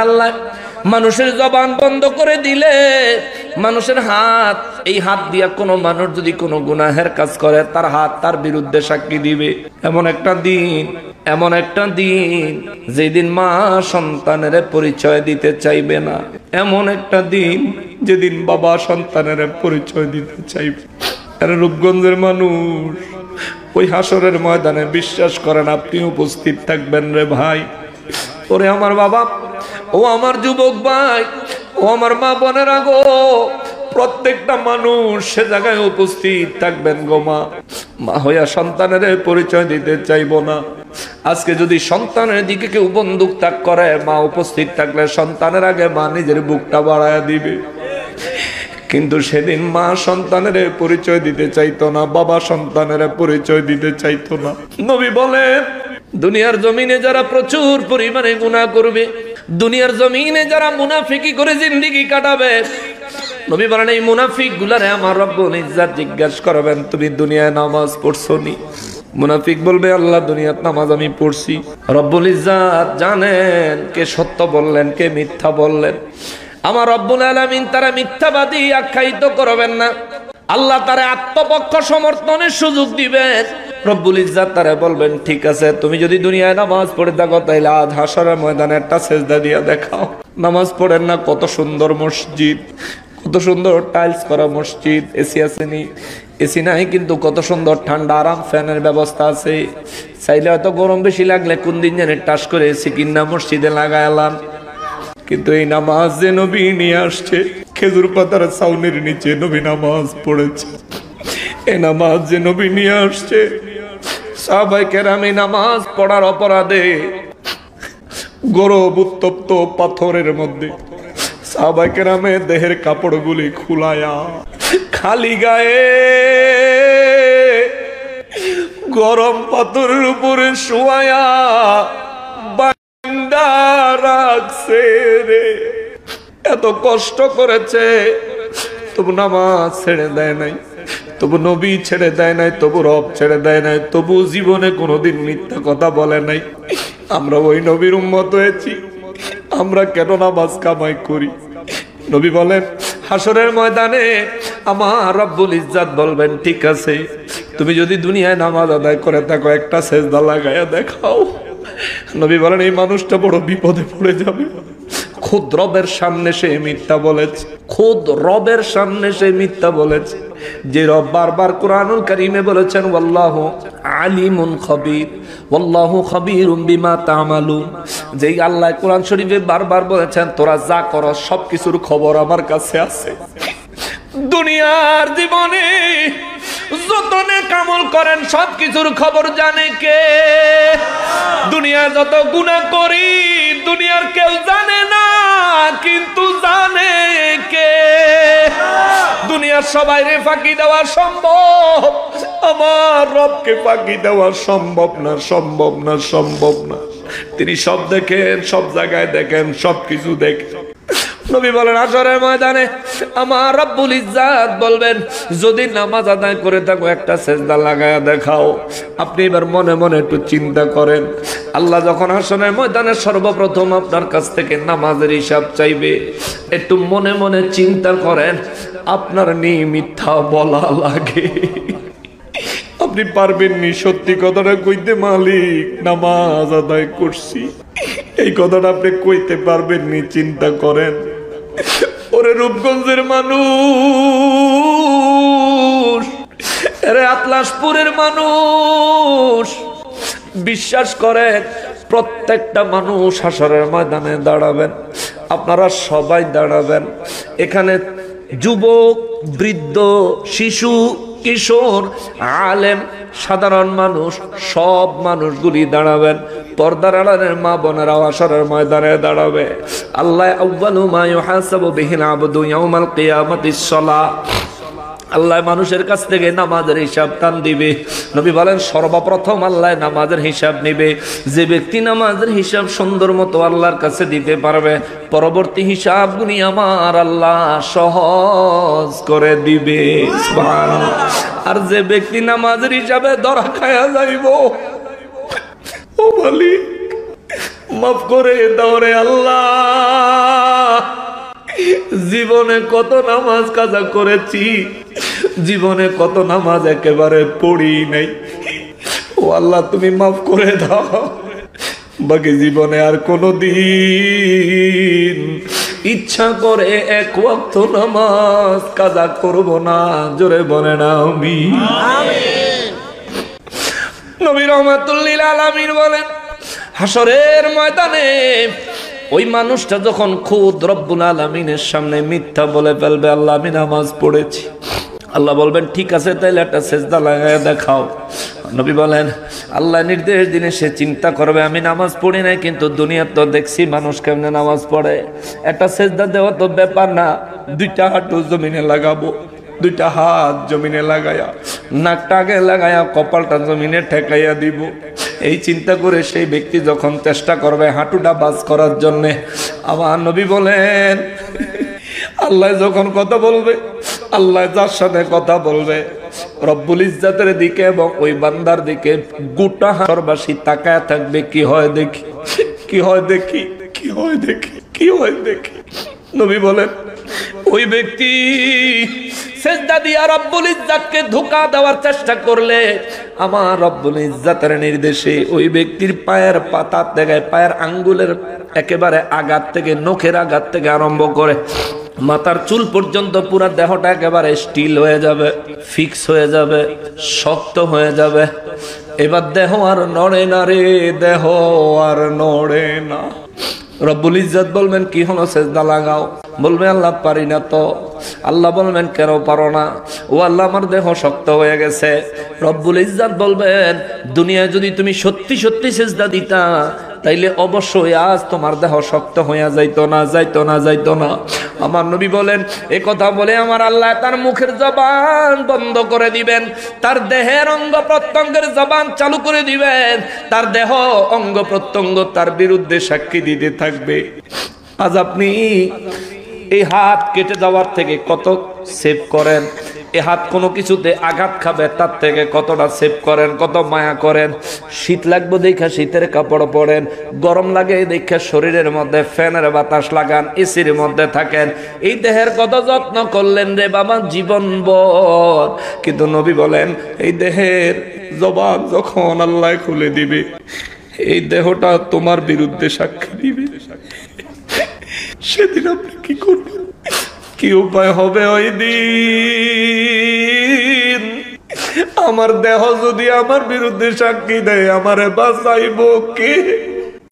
আল্লাহ মানুষের জবান বন্ধ করে দিলে, মানুষের হাত, এই হাত দিয়া কোনো মানুষ যদি কোনো গুনাহের কাজ করে তার হাত তার বিরুদ্ধে সাক্ষী দিবে। এমন একটা দিন যেদিন মা সন্তানের পরিচয় দিতে চাইবে না, এমন একটা দিন যেদিন বাবা সন্তানের পরিচয় দিতে চাইবে। আর রূপগঞ্জের মানুষ ওই হাসরের ময়দানে বিশ্বাস করেন আপনি উপস্থিত থাকবেন রে ভাই। ওরে আমার বাবা, ও আমার যুবক ভাই, ও আমার মা বোনেরা গো, প্রত্যেকটা মানুষ সে জায়গায় উপস্থিত থাকবেন গো। মা হইয়া সন্তানের পরিচয় দিতে চাইব না। আজকে যদি সন্তানের দিকে কেউ বন্দুক তাক করে, মা উপস্থিত থাকলে সন্তানের আগে মা নিজের বুকটা বাড়ায়া দিবে। কিন্তু সেদিন মা সন্তানের পরিচয় দিতে চাইতো না, বাবা সন্তানের পরিচয় দিতে চাইতো না। নবী বলেন, দুনিয়ার জমিনে যারা প্রচুর পরিমাণে গুনাহ করবে, দুনিয়ার জমিনে যারা মুনাফিকি করে জিন্দেগি কাটাবে, নবী বলেন এই মুনাফিক গুলারে আমার রব্বুল ইজ্জত জিজ্ঞাসা করবেন, তুমি দুনিয়ায় নামাজ পড়ছো নি? মুনাফিক বলবে, আল্লাহ দুনিয়াত নামাজ আমি পড়ছি। রব্বুল ইজ্জত জানেন কে সত্য বললেন, কে মিথ্যা বললেন। আমার রব্বুল আলামিন তারা মিথ্যাবাদী আখ্যায়িত করবেন না, আল্লাহ তারা আত্মপক্ষ সমর্থনের সুযোগ দিবেন। রব্বুল ইজ্জত তারা বলবেন, ঠিক আছে তুমি যদি দুনিয়ায় নামাজ পড়ে থাকো তাইলে আজ হাসরের ময়দানে একটা সেজদা দিয়া দেখাও। নামাজ পড়েন না? কত সুন্দর মসজিদ, কত সুন্দর টাইলস করা মসজিদ, এসি আসেনি? এসি নাই, কিন্তু কত সুন্দর ঠান্ডা আরাম ফ্যানের ব্যবস্থা আছে। চাইলে হয়তো গরম বেশি লাগলে কোন দিন জানে টাস করে এসি কিনা মসজিদে লাগাইলাম। কিন্তু এই নামাজ যে নবী নিয়ে আসছে, খেজুর পাতার ছাউনির নিচে নবী নামাজ পড়েছে। এই নামাজ যে নবী নিয়ে আসছে, সাহাবায়ে কেরাম এই নামাজ পড়ার অপরাধে গরম উত্তপ্ত পাথরের মধ্যে সাহাবায়ে কেরামের দেহের কাপড়গুলি খুলায়া খালি গায়ে গরম পাথরের উপরে শোয়া রাখছে রে। এত কষ্ট করেছে, তবু নামাজ ছেড়ে দেয় নাই, তবু নবী ছেড়ে দেয় নাই, তবু রব ছেড়ে দেয় নাই, তবু জীবনে কোনোদিন মিথ্যা কথা বলে নাই। আমরা ওই নবীর উম্মত হয়েছি, আমরা কেন নামাজ কামাই করি? নবী বলেন, হাসরের ময়দানে আমার রব্বুল ইজ্জত বলবেন, ঠিক আছে তুমি যদি দুনিয়ায় নামাজ আদায় করে থাকো একটা সেজদা লাগায়া দেখাও। নবী বলেন, এই মানুষটা বড় বিপদে পড়ে যাবে। খুদ রবের সামনে সে মিথ্যা বলেছে, খুদ রবের সামনে সে মিথ্যা বলেছে, যে রব বারবার কুরআনুল কারীমে বলেছেন ওয়াল্লাহু আলিমুন খাবীর, ওয়াল্লাহু খাবীরুম বিমা তা'মালুন। যেই আল্লাহ কোরআন শরীফে বারবার বলেছেন তোরা যা করো সবকিছুর খবর আমার কাছে আছে। দুনিয়ার জীবনে যত নেক আমল করেন সবকিছুর খবর জানে কে? দুনিয়া যত গুনাহ করি দুনিয়ার কেউ জানে না, কিন্তু জানে কে? দুনিয়ার সবাইরে ফাঁকি দেওয়া সম্ভব, আমার রবকে ফাঁকি দেওয়া সম্ভব না, সম্ভব না, সম্ভব না। তিনি সব দেখেন, সব জায়গায় দেখেন, সবকিছু দেখেন। নবী বলেন, হাসরের ময়দানে আমার রব্বুল ইজ্জত বলবেন, যদি নামাজ আদায় করে থাকো একটা সেজদা লাগায়া দেখাও। আপনি এবার মনে মনে একটু চিন্তা করেন, আল্লাহ যখন হাসরের ময়দানে সর্বপ্রথম আপনার কাছ থেকে নামাজের হিসাব চাইবে, একটু মনে মনে চিন্তা করেন আপনার নিয়ে মিথ্যা বলা লাগে। আপনি পারবেন নি সত্যি কথাটা কইতে, মালিক নামাজ আদায় করছি, এই কথাটা আপনি কইতে পারবেন নি? চিন্তা করেন। ওরে রূপগঞ্জের মানুষ, আরে আতলাসপুরের মানুষ, বিশ্বাস করেন প্রত্যেকটা মানুষ হাসরের ময়দানে দাঁড়াবেন। আপনারা সবাই দাঁড়াবেন। এখানে যুবক, বৃদ্ধ, শিশু, কিশোর, আলেম, সাধারণ মানুষ, সব মানুষগুলি দাঁড়াবেন। পর্দার আড়ালের মা বোনেরা হাসরের ময়দানে দাঁড়াবে। আল্লাহ আউয়ালু মা ইউহাসাবু বিহিল আবদু ইয়াউমাল কিয়ামাতিস সালাহ, আল্লাহ মানুষের কাছ থেকে নামাজের হিসাব টান দিবে। নবী বলেন, সর্বপ্রথম আল্লাহ নামাজের হিসাব নিবে। যে ব্যক্তি নামাজের হিসাব সুন্দর মতো আল্লাহর কাছে দিতে পারবে, পরবর্তী হিসাবগুলি আমার আল্লাহ সহজ করে দিবে। সুবহানাল্লাহ। আর যে ব্যক্তি নামাজের হিসাবে ধরা খায়া যাইব, ও মালিক মাফ করে দাও রে আল্লাহ, জীবনে কত নামাজ কাজা করেছি, জীবনে কত নামাজ একেবারে পড়ি নাই। ও আল্লাহ তুমি মাফ করে দাও। বাকি জীবনে আর কোনদিন ইচ্ছা করে এক ওয়াক্ত নামাজ কাজা করব না। জোরে বলে না আমিন। নবী রহমাতুল লিল আলামিন বলেন, হাসরের ময়দানে ওই মানুষটা যখন খুদ রব্বুল আলামিনের সামনে মিথ্যা বলে ফেলবে, আল্লাহ আমি নামাজ পড়েছি, আল্লাহ বলবেন ঠিক আছে তাইলে একটা সেজদা লাগায় দেখাও। নবী বলেন আল্লাহ নির্দেশ দিনে সে চিন্তা করবে আমি নামাজ পড়ি নাই, কিন্তু দুনিয়া তো দেখছি মানুষ কেমনে নামাজ পড়ে, একটা সেজদা দেওয়া তো ব্যাপার না, দুইটা হাঁটু জমিনে লাগাবো, দুইটা হাত জমিনে লাগায়া নাকটা আগে লাগায়া কপালটা জমিনে ঠেকাইয়া দিব। এই চিন্তা করে সেই ব্যক্তি যখন চেষ্টা করবে হাঁটুটা বাজ করার জন্য, আমার নবী বলেন আল্লাহ যখন কথা বলবে, আল্লাহ যার সাথে কথা বলবে রব্বুল ইজ্জাতের দিকে এবং ওই বান্দার দিকে গোটা হাসরবাসী তাকায় থাকবে, কি হয় দেখি, কি হয় দেখি, কি হয় দেখি, কি হয় দেখি। নবী বলেন ওই ব্যক্তি সেজদা দিয়া রব্বুল ইজ্জাতকে ধোঁকা দেওয়ার চেষ্টা করলে আমার রব্বুল ইজ্জাতের নির্দেশে ওই ব্যক্তির পায়ের পাতা থেকে, পায়ের আঙ্গুলের একেবারে আঘাত থেকে, নখের আঘাত থেকে আরম্ভ করে মাথার চুল পর্যন্ত পুরো দেহটা একেবারে স্টিল হয়ে যাবে, ফিক্স হয়ে যাবে, শক্ত হয়ে যাবে। এবার দেহ আর নড়ে না রে, দেহ আর নড়ে না। রব্বুল ইজ্জত বলবেন কি হলো সেজদা লাগাও, বলবে আল্লাহ পারি না তো। আল্লাহ বলবেন কেন পারো না? ও আল্লাহ আমার দেহ শক্ত হয়ে গেছে। রব্বুল ইজ্জত বলবেন দুনিয়ায় যদি তুমি সত্যি সত্যি সেজদা দিতা তাইলে অবশ্যই আজ তোমার দেহ শক্ত হইয়া যাইতো না, যাইতো না, যাইতো না। আমার নবী বলেন এ কথা বলে আমার আল্লাহ তার মুখের জবান বন্ধ করে দিবেন, তার দেহের অঙ্গ প্রত্যঙ্গের জবান চালু করে দিবেন, তার দেহ অঙ্গ প্রত্যঙ্গ তার বিরুদ্ধে সাক্ষী দিতে থাকবে। আজ আপনি এই হাত কেটে যাওয়ার থেকে কত সেভ করেন, এ হাত কোনো কিছুতে আঘাত খাবে তার থেকে কতটা সেভ করেন, কত মায়া করেন। শীত লাগবে দেখে শীতের কাপড় পরেন, গরম লাগে দেখে শরীরের মধ্যে ফ্যানের বাতাস লাগান, এসির মধ্যে থাকেন। এই দেহের কত যত্ন করলেন রে বাবা জীবনভর। কিন্তু নবী বলেন এই দেহের জবান যখন আল্লাহ খুলে দিবে, এই দেহটা তোমার বিরুদ্ধে সাক্ষী দিবে, সেদিন আপনি কি করবেন? কি উপায় হবে ওই দিন? আমার দেহ যদি আমার বিরুদ্ধে সাক্ষী দেয় আমারে বাঁচাইবো কে?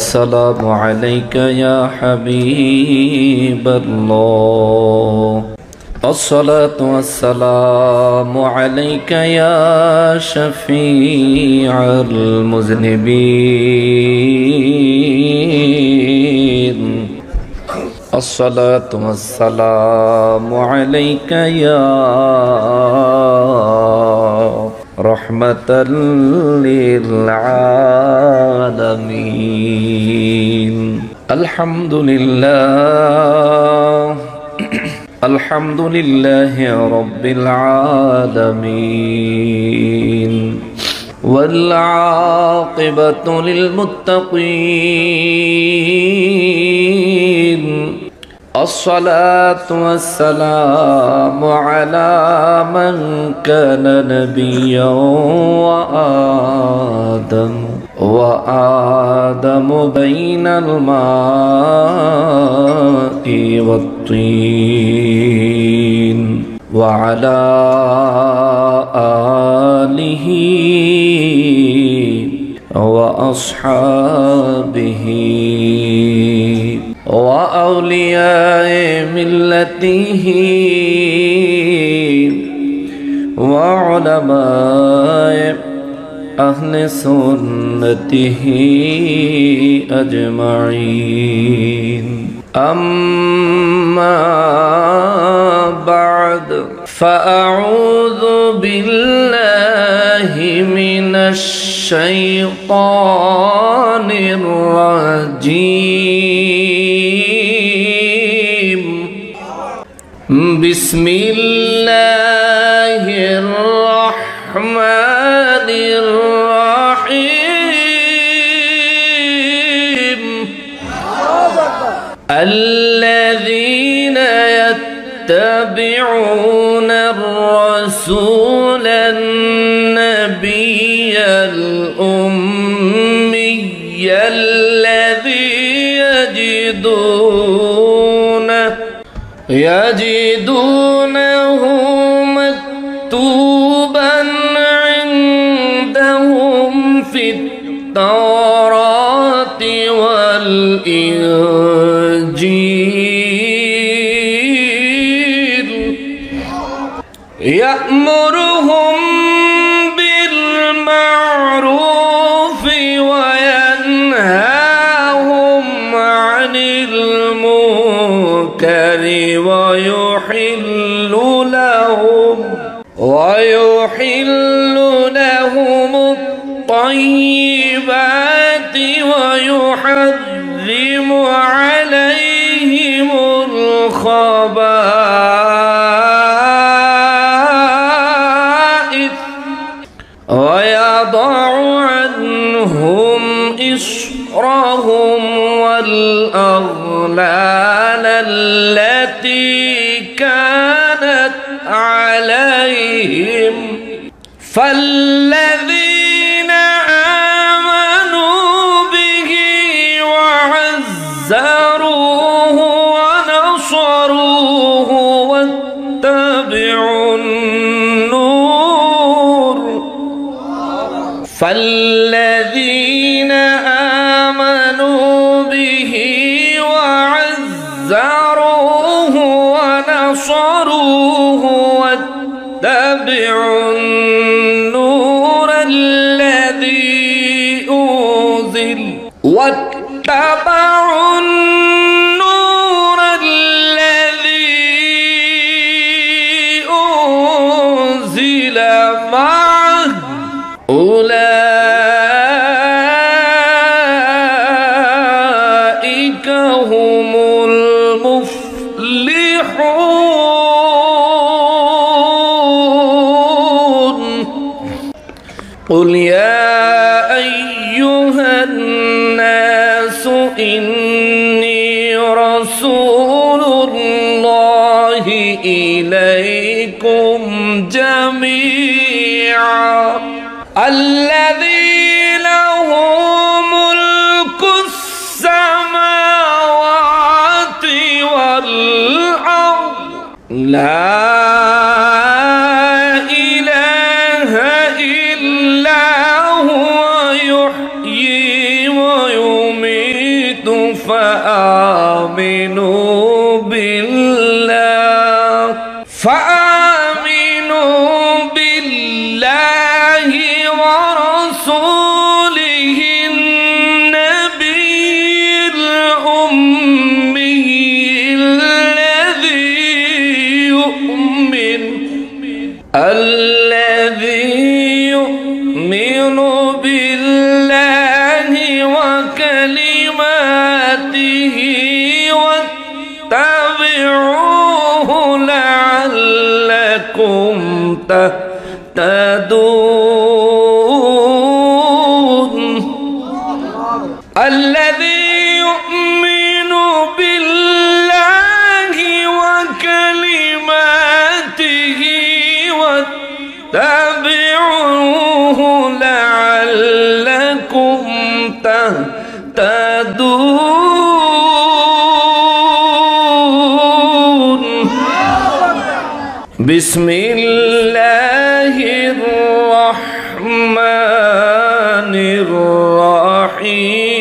আসসালামু আলাইকা ইয়া হাবিবাল্লাহ, আসসালাতু ওয়াসসালামু আলাইকা ইয়া শাফিউল মুযনিবিন, الصلاة والسلام عليك يا رحمة للعالمين. الحمد لله، الحمد لله رب العالمين، والعاقبة للمتقين. الصلاة والسلام على من كان نبيا وآدم بين الماء والطين، وعلى آله وأصحابه وأولياء ملته وعلماء أهل سنته أجمعين. أما بعد، فأعوذ بالله من الشيطان الرجيم. بسم الله الرحمن الرحيم. الذين يتبعون الرسول النبي الأمي الذي يجدونه مكتوبا عندهم في التوراة والإنجيل يأمرهم بالمعروف وينهاهم عن المنكر ويحل لهم الطيبات ويحرم عليهم الخبائث ويضع عنهم إصرهم والأغلال التي كانت عليهم فالذين آمنوا به وعزروه ونصروه واتبعوا النور فالذين آمنوا به وعزروه ونصروه واتبعوا النور الذي أنزل واتبعوا النور الذي أنزل معه أولئك هم المفلحون. قل يا أيها الناس إني رسول الله إليكم جميعا الذي له ملك السماوات والأرض لا إله إلا هو يحيي ويميت فآمنوا بالله ورسوله النبي الأمي الذي يؤمن بالله وكلماته واتبعوه لعلكم تهتدون. الذي يؤمن بالله وكلماته واتبعوه لعلكم تهتدون. بسم الله الرحمن الرحيم.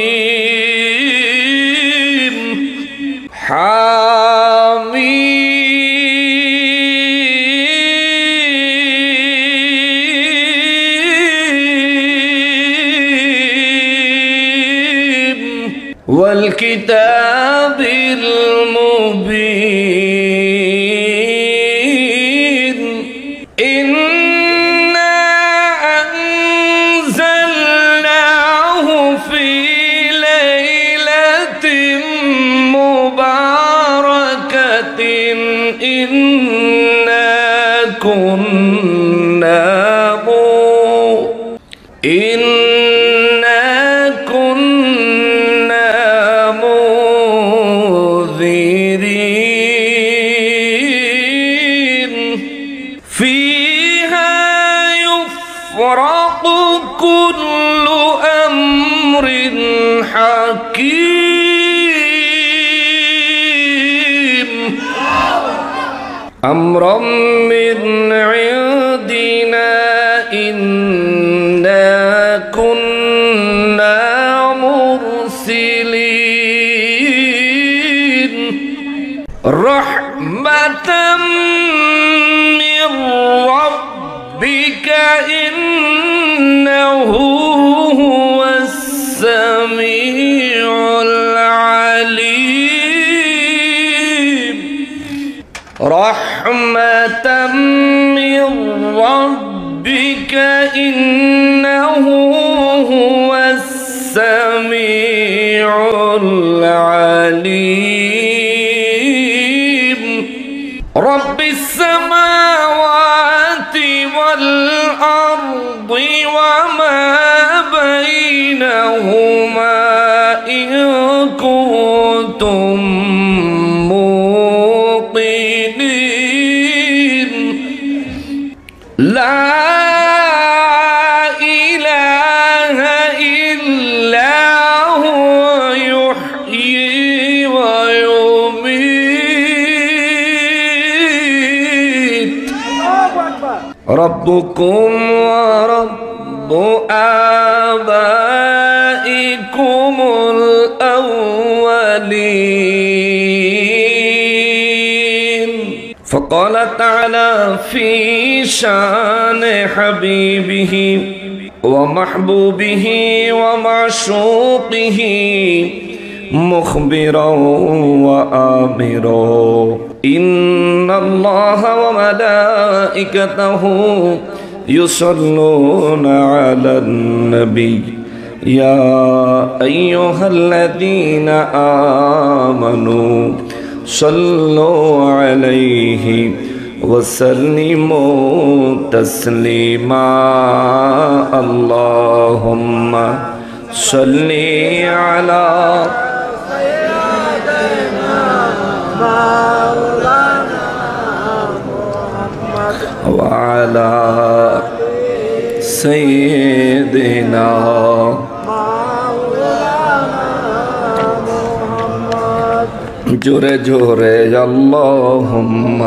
والكتاب المبين إنا أنزلناه في ليلة مباركة إنا كنا منذرين كل أمر حكيم أمرا من عندنا إنا كنا مرسلين رحمة من ربك إنه هو السميع العليم رحمة من ربك إنه هو السميع العليم رب السماوات والأرض وما بينهما إن كنتم موقنين لا إله إلا هو يحيي ويميت ربكم ورب آبائكم الأولين فقال تعالى في شان حبيبه ومحبوبه ومعشوقه مخبرا وآمرا إن الله وملائكته يصلون على النبي يا أيها الذين آمنوا صلوا عليه وسلموا تسليما اللهم صل على وعلى سيدنا جورے جورے اللہم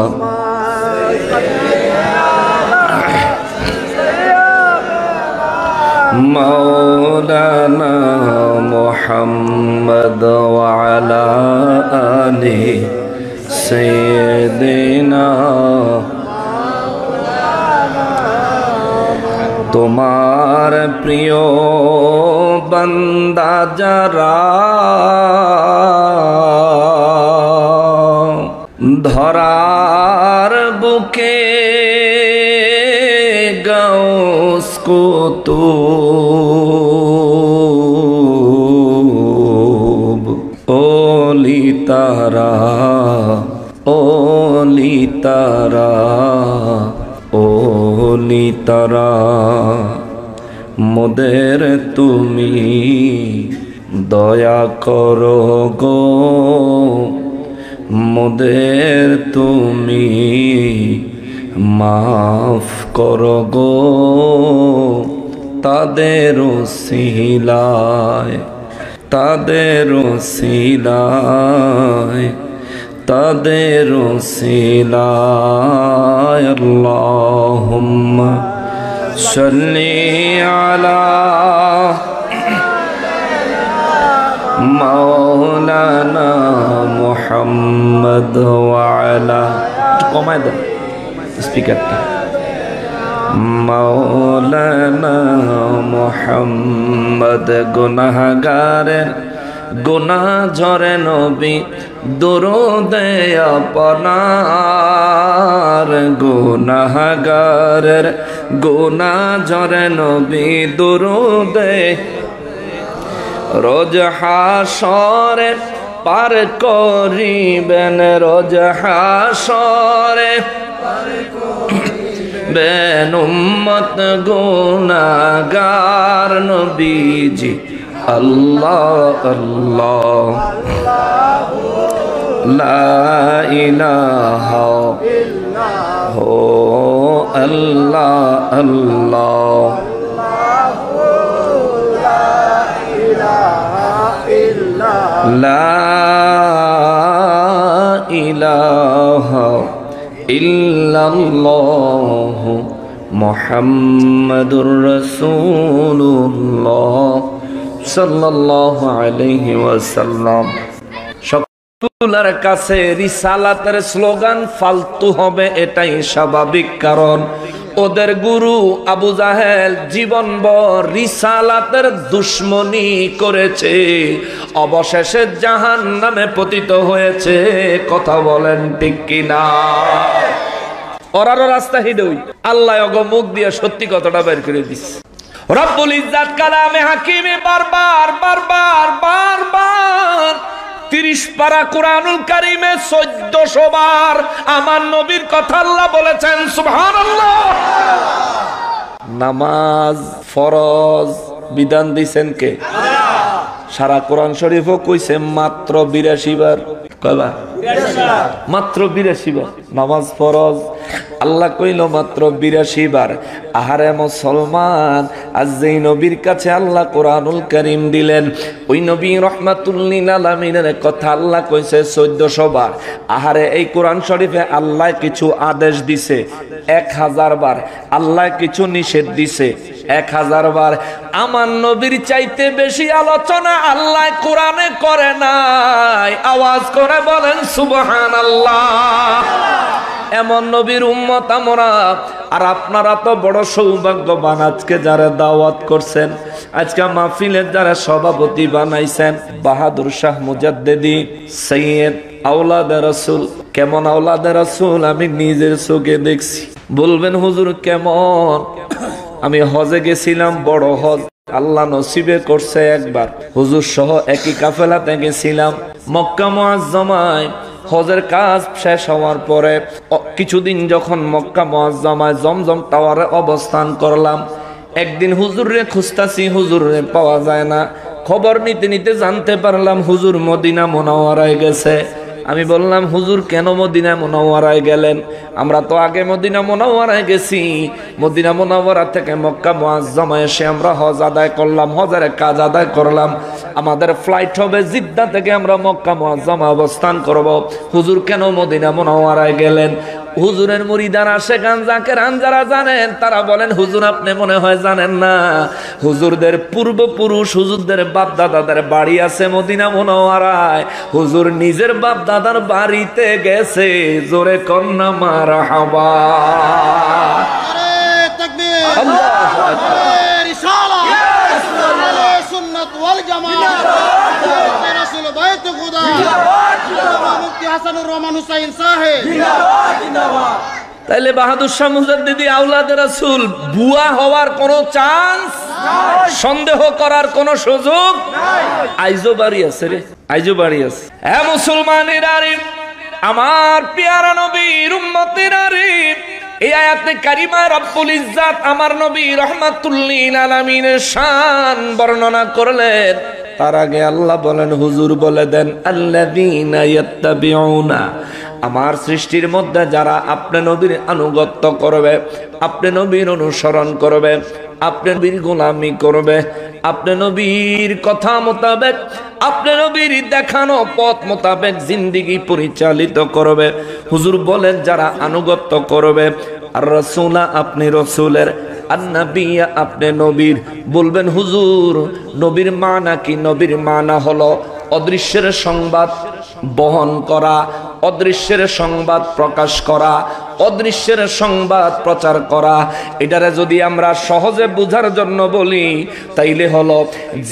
مولانا محمد وعلى آله سيدنا তোমার প্রিয় বান্দা যারা ধরার বুকে গাউস কুতুব ওলি তারা ওলি তারা ওলি তারা মোদের তুমি দয়া করো গো মোদের তুমি মাফ করো গো তাদের ওসিলায় তাদের ওসিলায় তাদের ওসিলায় আল্লাহুম্মা সাল্লি আলা মাওলানা মুহাম্মদ ওয়া আলা কমায় দাও স্পিকারটা মাওলানা মুহাম্মদ গুনাহগারের গুনাহ ঝরে নবী দরুদে আপনার গুনাহগারের গুনাহ ঝরে নবী দরুদে রোজ হাসরে পার করিবেন রোজ হাসরে বেন উম্মত গুনাহগার নবীজি আল্লাহ আল্লাহ লা ইলাহা ইল্লাল্লাহ আল্লাহ আল্লাহ লা ইলাহা ইল্লাল্লাহ মুহাম্মাদুর রাসূলুল্লাহ সাল্লাল্লাহু আলাইহি ওয়াসাল্লাম। সকলের কাছে রিসালাতের স্লোগান ফালতু হবে, এটাই স্বাভাবিক, কারণ ওদের গুরু আবু জাহেল জীবনভর রিসালাতের দুশমনি করেছে, অবশেষে জাহান্নামে পতিত হয়েছে। কথা বলেন ঠিক কিনা? ওরারও রাস্তা হিডই আল্লাহ ওগো মুখ দিয়ে সত্যি কথাটা বের করে দিচ্ছে। রব্বুল ইজ্জাত কালামে হাকিমে বারবার 30 পারা কুরআনুল কারীমে 1400 বার আমার নবীর কথা আল্লাহ বলেছেন। সুবহানাল্লাহ। নামাজ ফরজ বিধান দিবেন কে? সারা কোরআন শরীফও কইছে মাত্র 82 বার। কয়বার? মাত্র 82 বার নামাজ ফরজ আল্লাহ কইল মাত্র 82 বার। আহারে মুসলমান, আজ যেই নবীর কাছে আল্লাহ কোরআনুল কারীম দিলেন, ওই নবী রাহমাতুল লিল আলামিনের কথা আল্লাহ কইছে 1400 বার। আহারে এই কোরআন শরীফে আল্লাহ কিছু আদেশ দিছে 1000 বার, আল্লাহ কিছু নিষেধ দিছে 1000 বার। আমার নবীর চাইতে বেশি আলোচনা আল্লাহ কোরআনে করে নাই। আওয়াজ করে বলেন সুবহানাল্লাহ। এমন নবীর উম্মত আমরা, আর আপনারা তো বড় সৌভাগ্যবান। আজকে যারা দাওয়াত করছেন, আজকে মাহফিলের যারা সভাপতি বানাইছেন, বাহাদুর শাহ মুজাদ্দিদি সৈয়দ আওলাদে রাসূল। কেমন আওলাদে রাসূল আমি নিজের চোখে দেখছি। বলবেন হুজুর কেমন? আমি হজে গেছিলাম, বড় হজ আল্লাহ নসিবে করছে একবার, হুজুর সহ একই কাফেলাতে গেছিলাম মক্কা মুআজ্জমায়। হজের কাজ শেষ হওয়ার পরে কিছুদিন যখন মক্কা মুআজ্জমায় জমজম টাওয়ারে অবস্থান করলাম, একদিন হুজুরে খুঁজতাছি, হুজুরে পাওয়া যায় না। খবর নিতে নিতে জানতে পারলাম হুজুর মদিনা মুনাওয়ারায় গেছে। আমি বললাম হুজুর কেন মদিনা মুনাওয়ারায় গেলেন? আমরা তো আগে মদিনা মুনাওয়ারায় গেছি, মদিনা মুনাওয়ারা থেকে মক্কা মুআজ্জমায় এসে আমরা হজ আদায় করলাম, হজের কাজ আদায় করলাম। আমাদের ফ্লাইট হবে জিদ্দা থেকে, আমরা মক্কা মুআজ্জমা অবস্থান করব। হুজুর কেন মদিনা মুনাওয়ারায় গেলেন? হুজুরের মুরিদারা সেখান জাকেরান যারা জানেন তারা বলেন হুজুর আপনি মনে হয় জানেন না, হুজুরদের পূর্বপুরুষ, হুজুরদের বাপ দাদাদের বাড়ি আছে মদিনা মুনাওয়ারায়। হুজুর নিজের বাপ দাদার বাড়িতে গেছে। জোরে কন্না মারহাবা। নারে তাকবীর, আল্লাহু আকবার, রিসালাত, সুন্নাত ওয়াল জামাত, রাসূল বাইত খুদা, মুফতি হাসানুর রহমান হুসাইন সাহেব। তাইলে বাহাদুর শাহ মুজাদ্দিদি আওলাদে রাসূল বুয়া হওয়ার কোনো চান্স, সন্দেহ করার কোনো সুযোগ আইজো বাড়ি আছে রে, আইজো বাড়ি আছে। হ্যাঁ মুসলমানেরা রে, আমার পেয়ারা নবীর উম্মতেরা রে, এই আয়াতে কারিমা রব্বুল ইজ্জাত আমার নবী রাহমাতুল লিল আলামিনের শান বর্ণনা করলেন। তার আগে আল্লাহ বলেন, হুজুর বলে দেন, আল্লাযীনা ইয়াত্তাবিউনা, আমার সৃষ্টির মধ্যে যারা আপনি নবীর আনুগত্য করবে, আপনি নবীর অনুসরণ করবে, আপনি নবীর গোলামি করবে, আপনি নবীর কথা মোতাবেক, আপনি নবীর দেখানো পথ মোতাবেক জিন্দেগি পরিচালিত করবে। হুজুর বলেন যারা আনুগত্য করবে, আর রাসূলা আপনি রাসূলের, আর নবিয়া আপনি নবীর। বলবেন হুজুর নবীর মানা কি? নবীর মানা হলো অদৃশ্যের সংবাদ বহন করা, অদৃশ্যের সংবাদ প্রকাশ করা, অদৃশ্যের সংবাদ প্রচার করা। এটারে যদি আমরা সহজে বুঝার জন্য বলি তাইলে হলো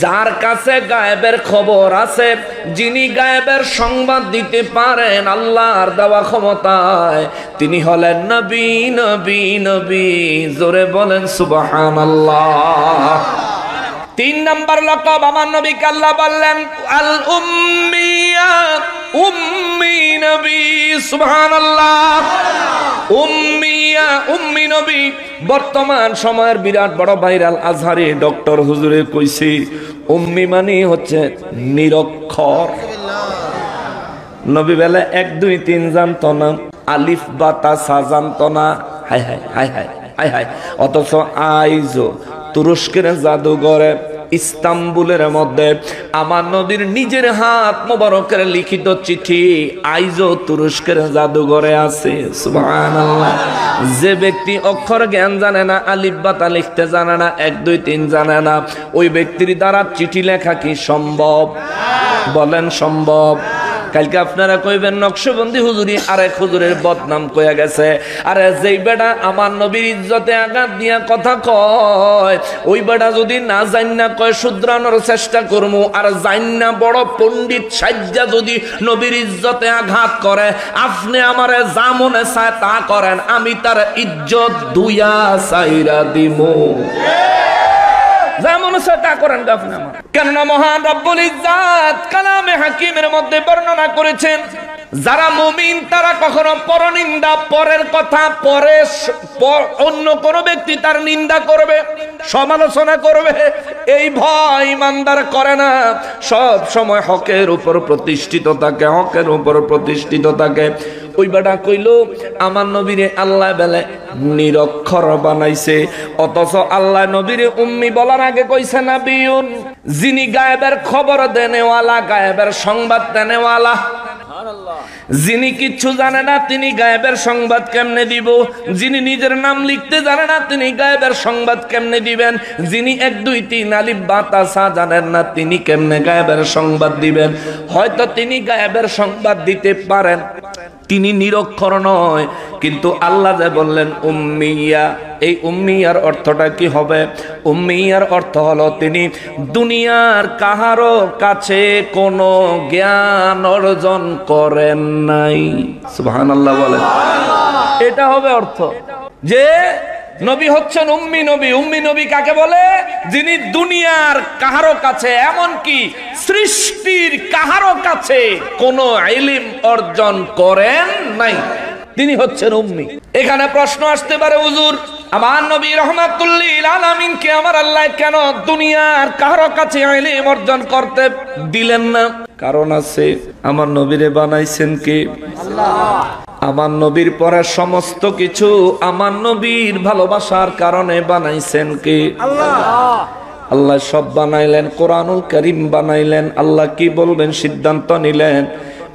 যার কাছে গায়েবের খবর আছে, যিনি গায়েবের সংবাদ দিতে পারেন আল্লাহর দেওয়া ক্ষমতায়, তিনি হলেন নবী। নবী নবী জোরে বলেন সুবহানাল্লাহ। 3 নাম্বার লকব আমার নবীকে আল্লাহ বললেন আল উম্মিয়া, উম্মি নবী। সুবহানাল্লাহ। উম্মিয়া, উম্মি নবী বর্তমান সময়ের বিরাট বড় ভাইরাল আজহারি ডক্টর হুজুরে কইছি, উম্মি মানে হচ্ছে নিরক্ষর। নবী বেলা 1 2 3 জানতো না, আলিফ বা তা সা জানতো না। হায় হায় হায় হায় হায় হায়। অথচ আইজো তুরস্কের জাদুঘরে ইস্তাম্বুলের মধ্যে আমার নবীর নিজের হাত মোবারকের লিখিত চিঠি আইজও তুরস্কের জাদুঘরে আছে। সুবহানাল্লাহ। যে ব্যক্তি অক্ষর জ্ঞান জানে না, আলিফ বাতা লিখতে জানে না, 1 2 3 জানে না, ওই ব্যক্তির দ্বারা চিঠি লেখা কি সম্ভব? বলেন সম্ভব? কালকে আপনারা কইবেন নকশবন্দি হুজুরি আরেক হুজুরের বদনাম কইয়া গেছে। আরে যেই বেটা আমার নবীর ইজ্জতে আঘাত দিয়া কথা কয়, ওই বেটা যদি না জান না কয় শুধরানোর চেষ্টা করমু, আর জান না বড় পণ্ডিত সাজ্জা যদি নবীর ইজ্জতে আঘাত করে, আপনি আমারে যা মনে চায় তা করেন, আমি তার ইজ্জত দুইয়া সাইরা দিমু। যেমন সেটা করেন আপনি আমার। কেননা মহান রব্বুল ইজ্জাত কালামে হাকিমের মধ্যে বর্ণনা করেছেন, যারা মুমিন তারা কখনো পরনিন্দা, পরের কথা, পরে অন্য কোন ব্যক্তি তার নিন্দা করবে, সমালোচনা করবে, এই ভয় ইমানদার করে না। সব সময় হকের উপর প্রতিষ্ঠিত থাকে, হকের উপর প্রতিষ্ঠিত থাকে। ওই বেটা কইল আমার নবীরে আল্লাহ বেলে নিরক্ষর বানাইছে, অথচ আল্লাহ নবীরে উম্মি বলার আগে কইছে নাবিয়ুন, যিনি গায়েবের খবর দেনেওয়ালা, গায়েবের সংবাদ দেনেওয়ালা। যিনি কিচ্ছু জানে না তিনি গায়েবের সংবাদ কেমনে দিব? যিনি নিজের নাম লিখতে জানে না তিনি গায়েবের সংবাদ কেমনে দিবেন? যিনি 1 2 3 আলিফ বাতা সা জানেন না তিনি কেমনে গায়েবের সংবাদ দিবেন? হয়তো তিনি গায়েবের সংবাদ দিতে পারেন, তিনি নিরক্ষর নয়, কিন্তু আল্লাহ যে বললেন উম্মিয়া, এই উম্মিয়ার অর্থটা কি হবে? উম্মিয়ার অর্থ হলো তিনি দুনিয়ার কাহারো কাছে কোনো জ্ঞান অর্জন করেন নাই। সুবহানাল্লাহ বলেন। এটা হবে অর্থ, যে নবী হচ্ছেন উম্মি নবী। উম্মি নবী কাকে বলে? যিনি দুনিয়ার কাহারো কাছে, এমনকি সৃষ্টির কাহারো কাছে কোনো ইলম অর্জন করেন নাই, তিনি হচ্ছেন উম্মি। এখানে প্রশ্ন আসতে পারে, হুজুর আমার নবী রহমাতুল্লিল আলামিনকে আমার আল্লাহ কেন দুনিয়ার কাহারো কাছে ইলম অর্জন করতে দিলেন না? কারণ আছে, আমার নবীরে বানাইছেন কে? আল্লাহ। আমার নবীর পরে সমস্ত কিছু আমার নবীর ভালোবাসার কারণে বানাইছেন কে? আল্লাহ। আল্লাহ সব বানাইলেন, কোরআনুল কারীম বানাইলেন। আল্লাহ কি বলবেন সিদ্ধান্ত নিলেন।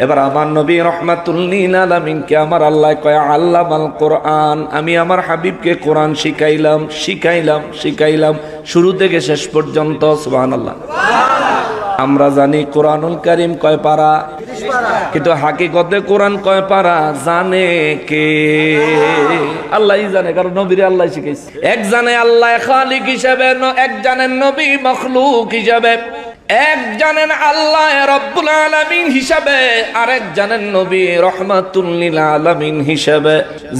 এবার আমার নবী রাহমাতুল লিল আলামিনকে আমার আল্লাহ কয় আল্লামাল কোরআন, আমি আমার হাবিবকে কোরআন শিখাইলাম, শিখাইলাম, শিখাইলাম, শুরু থেকে শেষ পর্যন্ত। সুবহানাল্লাহ। আমরা জানি কোরআনুল কারীম কয় পারা, কিন্তু হাকিকতে কোরআন কয় পারা জানে কে? আল্লাহই জানে, কারণ নবীরে আল্লাহ শিখাইছে। এক জানে আল্লাহ খালিক হিসেবে, এক জানেন নবী মখলুক হিসেবে, এক জানেন আল্লাহ রব্বুল আলামিন হিসাবে, আরেক জানেন নবী রহমাতুল লিল আলামিন হিসাবে।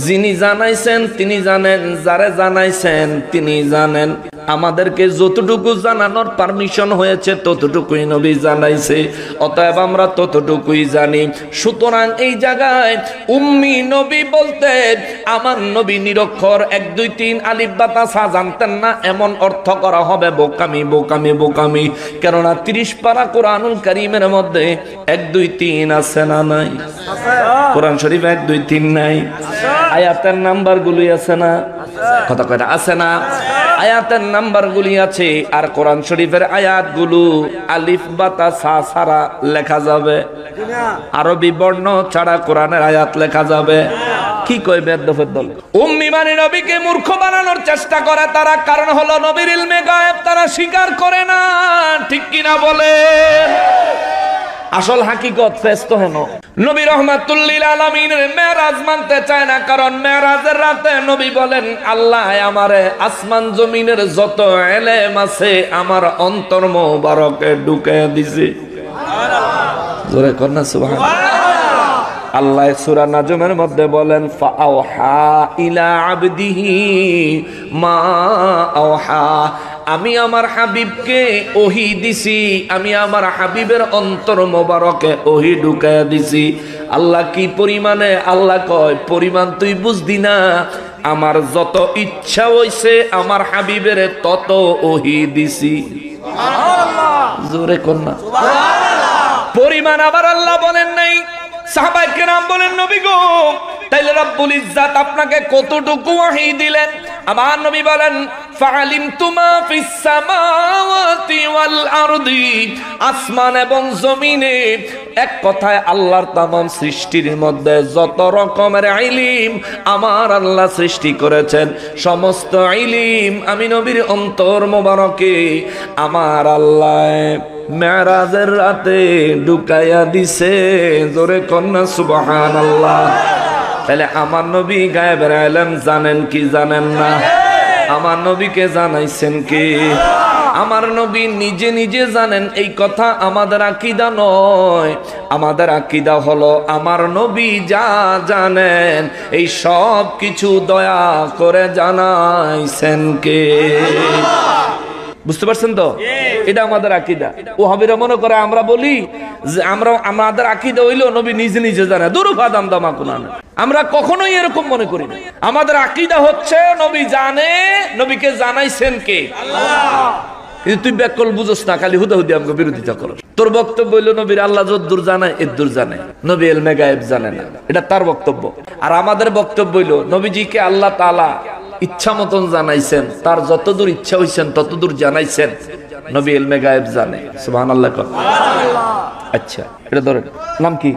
যিনি জানাইছেন তিনি জানেন, যারে জানাইছেন তিনি জানেন। আমাদেরকে যতটুকু জানানোর পারমিশন হয়েছে ততটুকুই নবী জানাইছে, অতএব আমরা ততটুকুই জানি। সুতরাং এই জায়গায় উম্মি নবী বলতে আমার নবী নিরক্ষর, 1 2 3 আলিফ বাতা সা জানতেন না, এমন অর্থ করা হবে বোকামি, বোকামি, বোকামি। কেননা 30 পারা কোরআনুল কারীমের মধ্যে 1 2 3 আছে না নাই? কোরআন শরীফ 1 2 3 নাই? আয়াতের নাম্বার গুলি আছে না? কথা কয়টা আছে না? আয়াতের নাম্বার গুলি আছে। আর কোরআন শরীফের আয়াতগুলো আলিফ বাতা সা ছাড়া লেখা যাবে? আরবি বর্ণ ছাড়া কোরআনের আয়াত লেখা যাবে? কি কই বেদ্দফের দল? উম্মি মানে নবীকে মূর্খ বানানোর চেষ্টা করে তারা, কারণ হলো নবীর ইলমে গায়েব তারা স্বীকার করে না। ঠিক কিনা বলেন? আসল হাকিকত ফেস্ত হেন নবী রহমাতুল লিল আলামিনের মেরাজ মানতে চায় না, কারণ মেরাজের রাতে নবী বলেন আল্লাহ আমারে আসমান জমিনের যত ইলম আছে আমার অন্তর মোবারকে ঢুকে দিয়েছে। জোরে কর না সুবহানাল্লাহ। আল্লাহ সূরা নাজমের মধ্যে বলেন ফাআওহা ইলা আবদিহি মা আওহা, আমি আমার হাবিবকে ওহী দিছি, আমি আমার হাবিবের অন্তর মোবারকে ওহী ঢুকায়া দিছি। আল্লাহ কি পরিমাণে? আল্লাহ কয় পরিমাণ তুই বুঝদি না, আমার যত ইচ্ছা হইছে আমার হাবিবের তত ওহী দিছি। সুবহানাল্লাহ। জোরে কর না সুবহানাল্লাহ। পরিমাণ আবার আল্লাহ বলেন নাই। সাহাবায়ে কেরাম বলেন নবী গো তাইলে রব্বুল ইজ্জাত আপনাকে কতটুকু ওহী দিলেন? আমার নবী বলেন ফাআলিমতু মা ফিস সামাওয়াতি ওয়াল আরদি, আসমান এবং জমিনে, এক কথায় আল্লাহর তামাম সৃষ্টির মধ্যে যত রকমের ইলম আমার আল্লাহ সৃষ্টি করেছেন, সমস্ত ইলম আমি নবীর অন্তর মোবারকে আমার আল্লাহ মেরাজের রাতে ঢুকাইয়া দিছে। জোরে কন্যা সুবহানাল্লাহ। তাহলে আমার নবী গায়েবের ইলম জানেন কি জানেন না? আমার নবীকে জানাইছেন কি? আমার নবী নিজে নিজে জানেন এই কথা আমাদের আকীদা নয়। আমাদের আকীদা হলো আমার নবী যা জানেন এই সব কিছু দয়া করে জানাইছেন কে? বুঝতে পারছেন তো? এটা আমাদের আকীদা। ওহাবীরা মনে করে আমরা বলি যে আমাদের আকীদা হইলো নবী নিজে নিজে জানে। দুরুফাদাম দামা কুনান, আমরা কখনোই এরকম মনে করি না। আমাদের আকীদা হচ্ছে নবী জানে, নবীকে জানাইছেন কে? আল্লাহ। কিন্তু তুই ব্যাকল বুঝোস না, খালি হুদাহুদি আমাকে বিরোধিতা করো। তোর বক্তব্য হইলো নবীর আল্লাহ যদ্দূর জানায় এদ্দূর জানে, নবী ইলমে গায়েব জানে না, এটা তার বক্তব্য। আর আমাদের বক্তব্য হইলো নবীজিকে আল্লাহ তাআলা ইচ্ছা মতন জানাইছেন, তার যতদূর ইচ্ছা হইছেন ততদূর জানাইছেন, নবী ইলমে গায়েব জানে। সুবহানাল্লাহ। আচ্ছা, এটা ধরেন, নাম কি?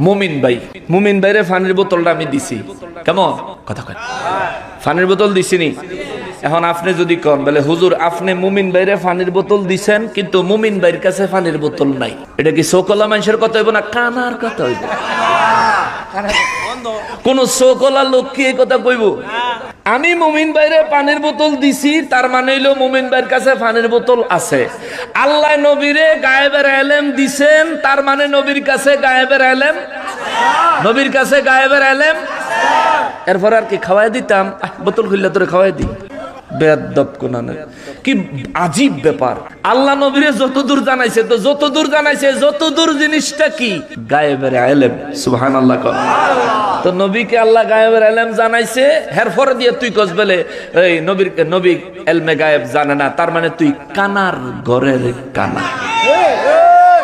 মুমিন ভাই। মুমিন ভাইরে পানির বোতলটা আমি দিছি, কেমন কথা কয়? পানির বোতল দিছিনি? এখন আপনি যদি কন বলে হুজুর আপনি মুমিন ভাইরে পানির বোতল দিছেন কিন্তু মুমিন ভাইয়ের কাছে পানির বোতল নাই, এটা কি চোখলা মানুষের কথা হইব না কানার কথা হইব? কোন চোখলা লোক কি এই কথা কইব? আমি মুমিন ভাইরে পানির বোতল দিছি, তার মানে হইলো মুমিন ভাইয়ের কাছে পানির বোতল আছে। আল্লাহ নবীরে গায়েবের ইলম দিছেন, তার মানে নবীর কাছে গায়েবের ইলম, নবীর কাছে গায়েবের ইলম। এরপর আর কি খাওয়াই দিতাম? বোতল খুললে তোরে খাওয়াই দিই। বেয়াদব কোনানে, কি আজীব ব্যাপার। আল্লাহ নবীরে যতদূর জানাইছে, তো যতদূর জানাইছে যতদূর জিনিসটা কি? গায়েবের ইলম। সুবহানাল্লাহ। তো নবীকে আল্লাহ গায়েবের ইলম জানাইছে, এরপর দিয়ে তুই কস বলে এই নবী ইলমে গায়েব জানে না, তার মানে তুই কানার ঘরের কানা।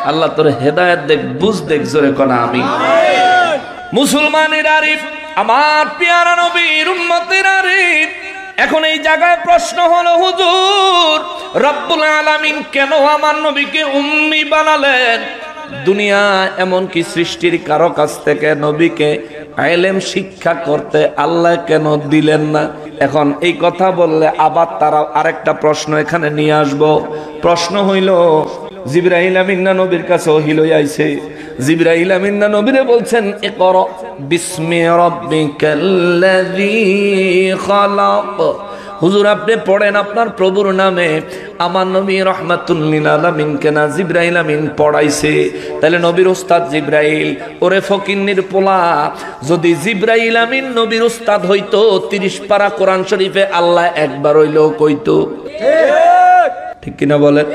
আল্লাহ তোর হেদায়েত দেখ, বুঝ দেখ, জোরে কোনা আমি। মুসলমানের আরিফ, আমার পেয়ারা নবীর উম্মতের আরিফ, এখন এই জায়গায় প্রশ্ন হলো হুজুর রব্বুল আলামিন কেন আমার নবীকে উম্মি বানালেন? দুনিয়া এমন কি সৃষ্টির কারো কাছ থেকে নবীকে ইলম শিক্ষা করতে আল্লাহ কেন দিলেন না? এখন এই কথা বললে আবার তারা আরেকটা প্রশ্ন এখানে নিয়ে আসবো। প্রশ্ন হইল জিবরাইল আমিন না নবীর কাছে ওহী লই আইছে, জিবরাইল আমিন না নবীরে বলছেন ইকরা বিসমি রাব্বিকাল্লাযী খালাক, হুজুর আপনি পড়েন আপনার প্রভুর নামে। আমার নবী রাহমাতুল লিল আলামিন কেনা জিবরাইল আমিন পড়াইছে। তাহলে নবীর উস্তাদ জিবরাইল, ওরে ফকিন্নির পোলা, যদি জিবরাইল আমিন নবীর উস্তাদ হইতো 30 পারা কোরআন শরীফে আল্লাহ একবার হইলেও কইতো, ঠিক কিনা বলেন?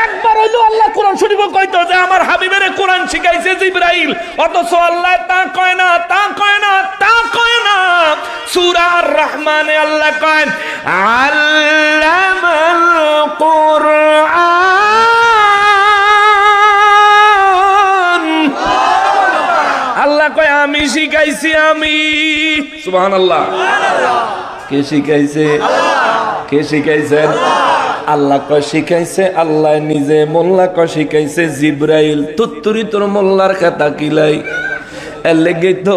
একবার হইলো আল্লাহ কোরআন শরীফে কইতো যে আমার হাবিবের কোরআন শিখাইছে জিবরাইল, অথচ আল্লাহ তা কয় না, তা কয় না, তা কয় না। সূরা আর রহমানে আল্লাহ কয় আল্লামাল কুরআন, আল্লাহ কয় আমি শিখাইছি, আমি। সুবহানাল্লাহ। কে শিখাইছে? কে শিখাইছেন? আল্লাহ কয় শিখাইছে আল্লাহ নিজে, মোল্লা কয় শিখাইছে জিবরাইল। তুত্তুরি তোর মোল্লার খাতা কিলাই। এর লেগে তো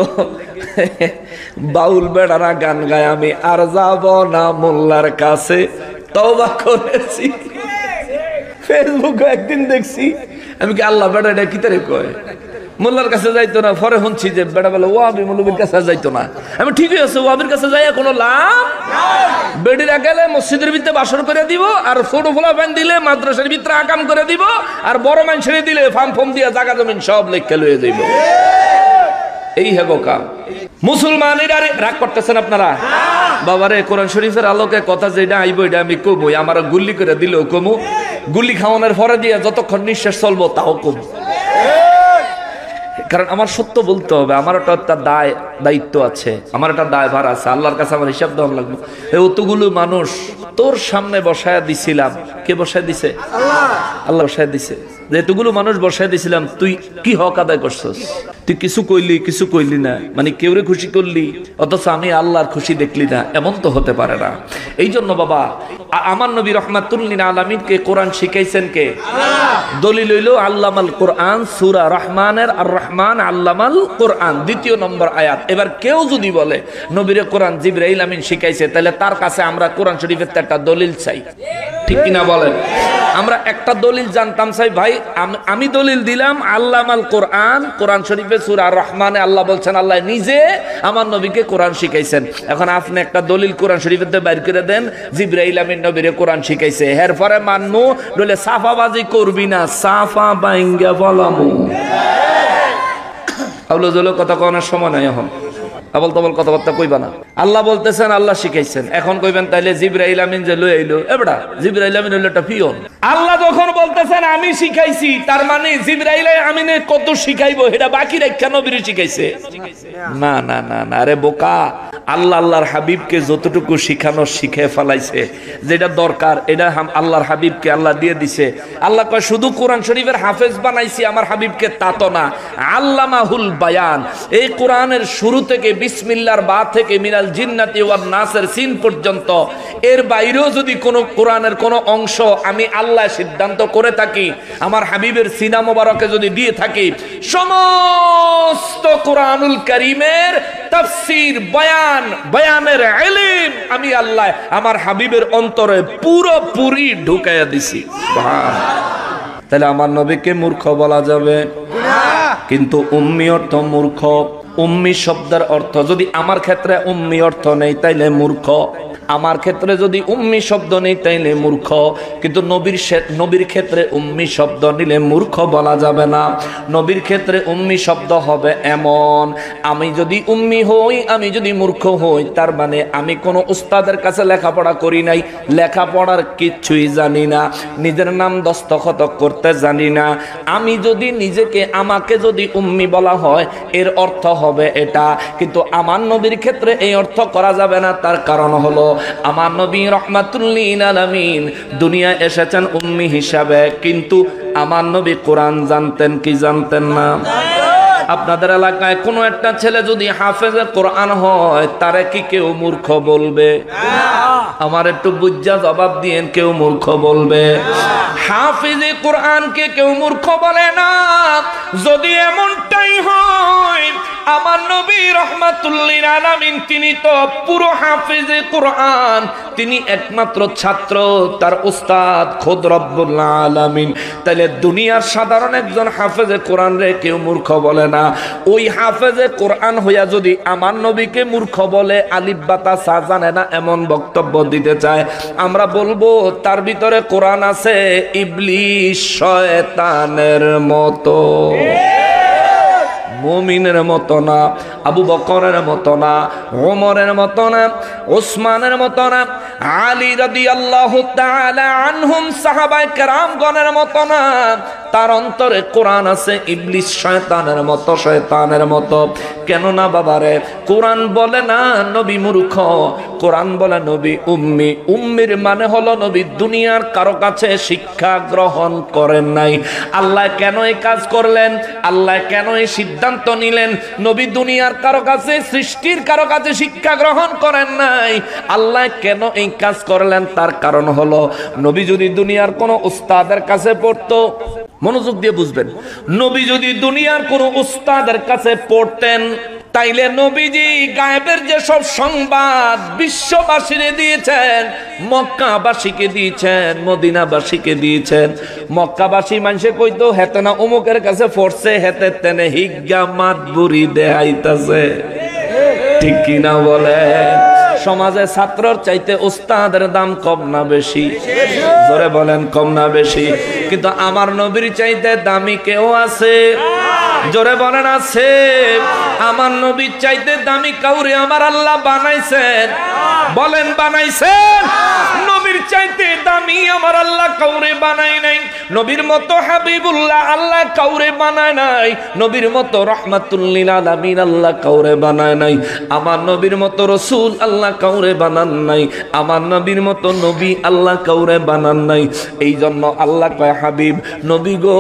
বাউল বেড়ারা গান গায় আমি আর যাব না মোল্লার কাছে, তওবা করেছি। ফেসবুকে একদিন দেখছি, আমি কি আল্লাহ বেড়াটা কি তারে কয় মোল্লার কাছে যাইতো না। পরে শুনছি যে বেড়া বলে ওয়াহাবি মৌলবীর কাছে যাইতো না। আমি ঠিকই আছে, ওয়াহাবির কাছে যাই কোনো লাভ? বেড়িরা গেলে মসজিদের ভিতরে বাসর করে দিব, আর ছোট ফোলা ফ্যান দিলে মাদ্রাসার ভিতরে আকাম করে দিব, আর বড় মান ছেড়ে দিলে ফার্ম ফর্ম দিয়ে জায়গা জমিন সব লেখা লয়ে যাইব। এই হেগো কাম। মুসলমানেরা রাগ করতেছেন আপনারা? বাবারে কোরআন শরীফের আলোকে কথা যেটা আইব এটা আমি কমু, আমার গুল্লি করে দিলেও কমু, গুল্লি খাওয়ানোর পরে দিয়ে যতক্ষণ নিঃশ্বাস চলবো তাও কমু। কারণ আমার সত্য বলতে হবে, আমার একটা দায়িত্ব আছে, আমার একটা দায়ভার আছে, আল্লাহর কাছে আমার হিসাব দেওয়া লাগবে। অতগুলো মানুষ তোর সামনে বসায় দিছিলাম, কে বসায় দিছে? আল্লাহ বসায় দিছে। এতগুলো মানুষ বসায় দিছিলাম, তুই কি হক আদায় করছস? তুই কিছু কইলি না, মানে কেউরে খুশি করলি অথচ আমি আল্লাহর খুশি দেখলি না, এমন তো হতে পারে না। এই জন্য বাবা আমার নবী রহমাতুল লিল আলামিনকে কোরআন শিখাইছেন কে? দলিল হইল আল্লামাল কোরআন, সূরা রহমানের আর রহমান আল্লামাল কোরআন 2 নম্বর আয়াত। এবার কেউ যদি বলে নবীরে কোরআন জিবরাইল আমিন শিখাইছে, তাহলে তার কাছে আমরা কোরআন শরীফের একটা দলিল চাই, ঠিক কিনা বলেন? আমরা একটা দলিল জানতাম চাই ভাই, আমি দলিল দিলাম আল্লামাল কোরআন, কোরআন শরীফে সূরা রহমানে আল্লাহ বলছেন আল্লাহ নিজে আমার নবীকে কোরআন শিখাইছেন। এখন আপনি একটা দলিল কোরআন শরীফের বাইর করে দেন জিবরাইল আমিন নবীরে কোরআন শিখাইছে, এরপরে মানমু, নইলে সাফাবাজি করবি না, সাফা বাইঙ্গা বলামু। আউলো জলো কথা কোনের সময় নাই, এখন আবল তাবল কথাবার্তা কইবা না। আল্লাহ বলতেছেন আল্লাহ শিখাইছেন, এখন কইবেন তাইলে জিবরাইল আমিন যে লই আইলো, এবড়া জিবরাইল আমিন হইলো একটা পিয়ন। আল্লাহ যখন বলতেছেন আমি শিখাইছি, তার মানে জিবরাইল আমিনে কত শিখাইবো এটা বাকি রাখা নবীরে শিখাইছে? না না না না, আরে বোকা, আল্লাহ আল্লাহর হাবিবকে যতটুকু শিখানো শিখে ফেলাইছে, যেটা দরকার এটা আল্লাহর হাবিবকে আল্লাহ দিয়ে দিছে। আল্লাহ কয় শুধু কোরআন শরীফের হাফেজ বানাইছি আমার হাবিবকে, তা তো না, আল্লামাহুল বায়ান। এই কোরআনের শুরু থেকে বিসমিল্লাহর বা থেকে মিনাল জিন্নাতি ওয়ান নাসের সিন পর্যন্ত, এর বাইরেও যদি কোনো কোরআনের কোনো অংশ আমি আল্লাহ সিদ্ধান্ত করে থাকি, আমার হাবিবের সিনা মোবারকে যদি দিয়ে থাকি, সমস্ত কোরআনুল কারীমের তাফসীর বয়ানের ইলম আমি আল্লাহ আমার হাবিবের অন্তরে পুরোপুরি ঢুকাইয়া দিছি। তাহলে আমার নবীকে মূর্খ বলা যাবে না, কিন্তু উম্মি অর্থ মূর্খ। উম্মি শব্দের অর্থ যদি আমার ক্ষেত্রে উম্মি অর্থ নেই তাইলে মূর্খ, আমার ক্ষেত্রে যদি উম্মি শব্দ নেই তাইলে মূর্খ, কিন্তু নবীর ক্ষেত্রে উম্মি শব্দ নিলে মূর্খ বলা যাবে না। নবীর ক্ষেত্রে উম্মি শব্দ হবে এমন, আমি যদি উম্মি হই, আমি যদি মূর্খ হই, তার মানে আমি কোনো উস্তাদের কাছে লেখাপড়া করি নাই, লেখাপড়ার কিচ্ছুই জানি না, নিজের নাম দস্তখত করতে জানি না। আমি যদি আমাকে যদি উম্মি বলা হয়, এর অর্থ হবে এটা, কিন্তু আমার নবীর ক্ষেত্রে এই অর্থ করা যাবে না। তার কারণ হলো আমার নবী রহমাতুল লিল আলামিন দুনিয়ায় এসেছেন উম্মি হিসাবে, কিন্তু আমার নবী কোরআন জানতেন কি জানতেন না? আপনাদের এলাকায় কোনো একটা ছেলে যদি হাফেজে কোরআন হয়, তারে কি কেউ মূর্খ বলবে? আমার একটু বুঝা জবাব দিয়েন, কেউ মূর্খ বলবে? হাফেজে কোরআনকে কেউ মূর্খ বলে না। যদি এমনটাই হয়, আমার নবী রহমাতুল লিল আলামিন তিনি তো পুরো হাফেজে কোরআন, তিনি একমাত্র ছাত্র, তার উস্তাদ খোদ রব্বুল আলামিন। তাহলে দুনিয়ার সাধারণ একজন হাফেজে কোরআন রে কেউ মূর্খ বলে না। ওই হাফেজে কোরআন হইয়া যদি আমার নবীকে মূর্খ বলে, আলিফ বাতা সা জানে না এমন বক্তব্য দিতে চায়, আমরা বলবো তার ভিতরে কোরআন আছে ইবলিস শয়তানের মতো, মুমিনের মতো না, আবু বকরের মতো না, ওমরের মতো না, ওসমানের মতো না, আলী রাদিয়াল্লাহু তাআলা আনহুম সাহাবায়ে কেরামগণের মতো না। তার অন্তরে কোরআন আছে ইবলিস শয়তানের মতো। কেন না বাবারে? কোরআন বলে না নবী মূর্খ, কোরআন বলে নবী উম্মি। উম্মির মানে হলো নবী দুনিয়ার কারো কাছে শিক্ষা গ্রহণ করেন নাই। আল্লাহ কেন এই কাজ করলেন? আল্লাহ কেন এই সিদ্ধান্ত নিলেন? নবী দুনিয়ার কারো কাছে, সৃষ্টির কারো কাছে শিক্ষা গ্রহণ করেন নাই। আল্লাহ কেন এই কাজ করলেন? তার কারণ হলো নবী যদি দুনিয়ার কোনো উস্তাদের কাছে পড়তো, মনোযোগ দিয়ে বুঝবেন, নবী যদি দুনিয়ার কোনো উস্তাদের কাছে পড়তেন, তাইলে নবীজি গায়েবের যে সব সংবাদ বিশ্ববাসীকে দিয়েছেন, মক্কাবাসীকে দিয়েছেন, মদিনাবাসীকে দিয়েছেন। মক্কাবাসী মানুষে কইতো হেতে না অমুকের কাছে পড়ছে, হেতে তেনে হিজ্ঞা মাতবুরি দেখাইতাছে, ঠিক কিনা বলেন? সমাজে ছাত্রর চাইতে উস্তাদের দাম কম না বেশি? জোরে বলেন, কম না বেশি? কিন্তু আমার নবীর চাইতে দামি কেউ আছে? জোরে বলেন, আছে? আমার নবীর চাইতে দামি কাউরে আমার আল্লাহ বানাইছেন? বলেন, বানাইছেন? নবীর চাইতে দামি আমার আল্লাহ কাউরে বানায় নাই। নবীর মতো হাবিবুল্লাহ আল্লাহ কাউরে বানায় নাই। নবীর মতো রাহমাতুল লিল আলামিন আল্লাহ কাউরে বানায় নাই। আমার নবীর মতো রাসূল আল্লাহ কাউরে বানান নাই। আমার নবীর মতো নবী আল্লাহ কাউরে বানান নাই। এই জন্য আল্লাহ কয়, হাবিব নবী গো,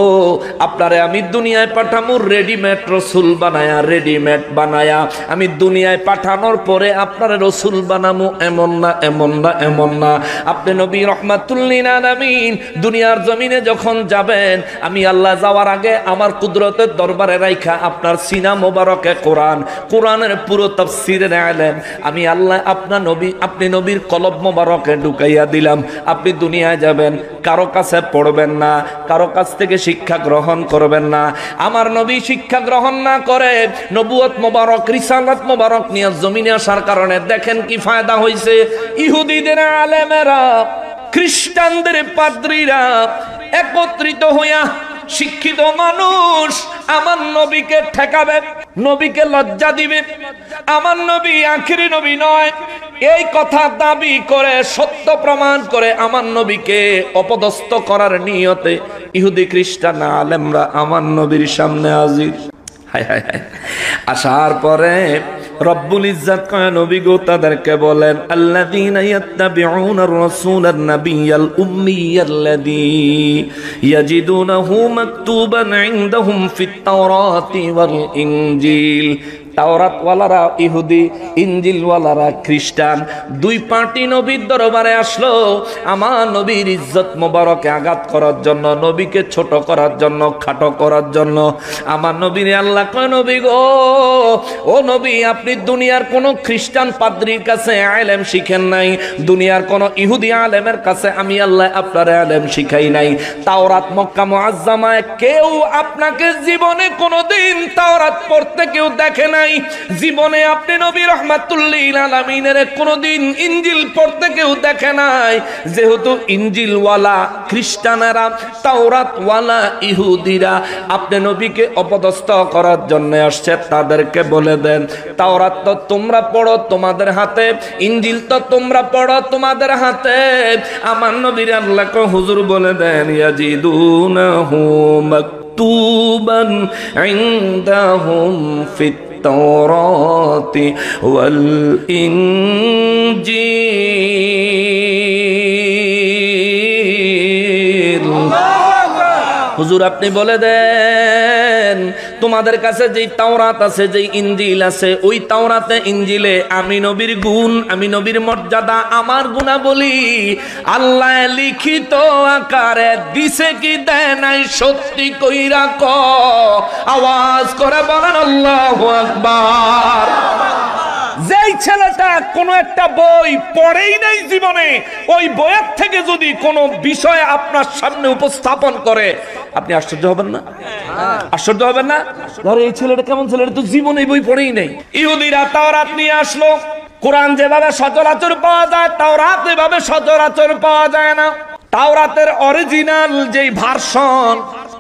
আপনারে আমি দুনিয়ায় পাঠামু রেডিমেড রাসূল বানায়া, রেডিমেড বানায়া আমি দুনিয়ায় পাঠানোর পরে আপনারে রাসূল বানামু, এমন না, এমন না, এমন না। আপনি নবী রাহমাতুল লিল আলামিন দুনিয়ার জমিনে যখন যাবেন, আমি আল্লাহ যাওয়ার আগে আমার কুদরতের দরবারে রাইখা আপনার সিনা মোবারকে কোরআন, কোরআনের পুরো তাফসীরের ইলম আমি আল্লাহ আপনার নবী, আপনি নবীর কলব মোবারকে ঢুকাইয়া দিলাম। আপনি দুনিয়ায় যাবেন, কারো কাছে পড়বেন না, কারো কাছ থেকে শিক্ষা গ্রহণ করবেন না। আমার নবী শিক্ষা গ্রহণ না করে নবুয়ত মোবারক, রিসালাত মোবারক নিয়ে জমিনে আসার কারণে দেখেন কি ফায়দা হয়েছে। ইহুদিদের আলেমেরা, খ্রিস্টানদের পাদ্রীরা একত্রিত হইয়া শিক্ষিত মানুষ আমার নবীকে ঠেকাবে, নবীকে লজ্জা দিবে, আমার নবী আখিরি নবী নয় এই কথা দাবি করে, সত্য প্রমাণ করে আমার নবীকে অপদস্থ করার নিয়তে ইহুদি খ্রিস্টান আলেমরা আমার নবীর সামনে হাজির। হায় হায় হায়। আসার পরে রব্বুল ইজ্জত কয় নবী গো তাদেরকে বলেন, আল্লাযীনা ইয়াত্তাবিউনার রাসূলান নাবিয়্যাল উম্মিয়াল্লাযী ইয়াজিদুনাহু মাকতুবান ইনদাহুম ফিত তাওরাতি ওয়াল ইনজিল। তাওরাত ওয়ালারা ইহুদি, ইনজিল ওয়ালারা খ্রিস্টান। দুই পার্টি নবীর দরবারে আসলো আমার নবীর ইজ্জত মোবারকে আঘাত করার জন্য, নবীকে ছোট করার জন্য, খাটো করার জন্য। আমার নবীর আল্লাহ কয়, নবী গো, ও নবী, আপনি দুনিয়ার কোন খ্রিস্টান পাদ্রীর কাছে ইলম শিখেন নাই, দুনিয়ার কোন ইহুদি আলেমের কাছে আমি আল্লাহ আপনার ইলম শিখাই নাই। তাওরাত মক্কা মুআজ্জামায় কেউ আপনাকে জীবনে কোনোদিন তাওরাত পড়তে কেউ দেখে নাই। জীবনে আপনি নবী রাহমাতুল লিল আলামিনের কোনদিন ইনজিল পড়তে কেউ দেখে নাই। যেহেতু ইনজিল ওয়ালা খ্রিস্টানেরা, তাওরাত ওয়ালা ইহুদিরা আপনি নবীকে অপদস্থ করার জন্য আসছে, তাদেরকে বলে দেন তাওরাত তো তোমরা পড়ো তোমাদের হাতে, ইনজিল তো তোমরা পড়ো তোমাদের হাতে। আমার নবীর আল্লাহ কো হুজুর বলে দেন, ইয়াজিদুনাহু মাকতুবান ইনদাহুম ফিত তাওরাতি ওয়াল ইনজিল। হুজুর আপনি বলে দেন তোমাদের কাছে যেই তাওরাত আছে, যেই ইনজিল আছে, ওই তাওরাতে ইনজিলে আমি নবীর গুণ, আমি নবীর মর্যাদা, আমার গুণাবলী আল্লাহ লিখিত আকারে দিছে কি দেয় নাই? সত্যি কইরা ক, আওয়াজ করে বলেন আল্লাহু আকবার। যেই ছেলেটা কোন একটা বই পড়েই নাই জীবনে, ওই বইয়ের থেকে যদি কোনো বিষয় আপনার সামনে উপস্থাপন করে, আপনি আশ্চর্য হবেন না? আশ্চর্য হবেন না? ধরো এই ছেলেটা কেমন ছেলে, তো জীবনে বই পড়েই নাই। ইহুদিরা তাওরাত নিয়ে আসলো, কোরআন যেভাবে সচরাচর পাওয়া যায় তাওরাত এভাবে সচরাচর পাওয়া যায় না। তাওরাতের অরিজিনাল যেই ভার্সন,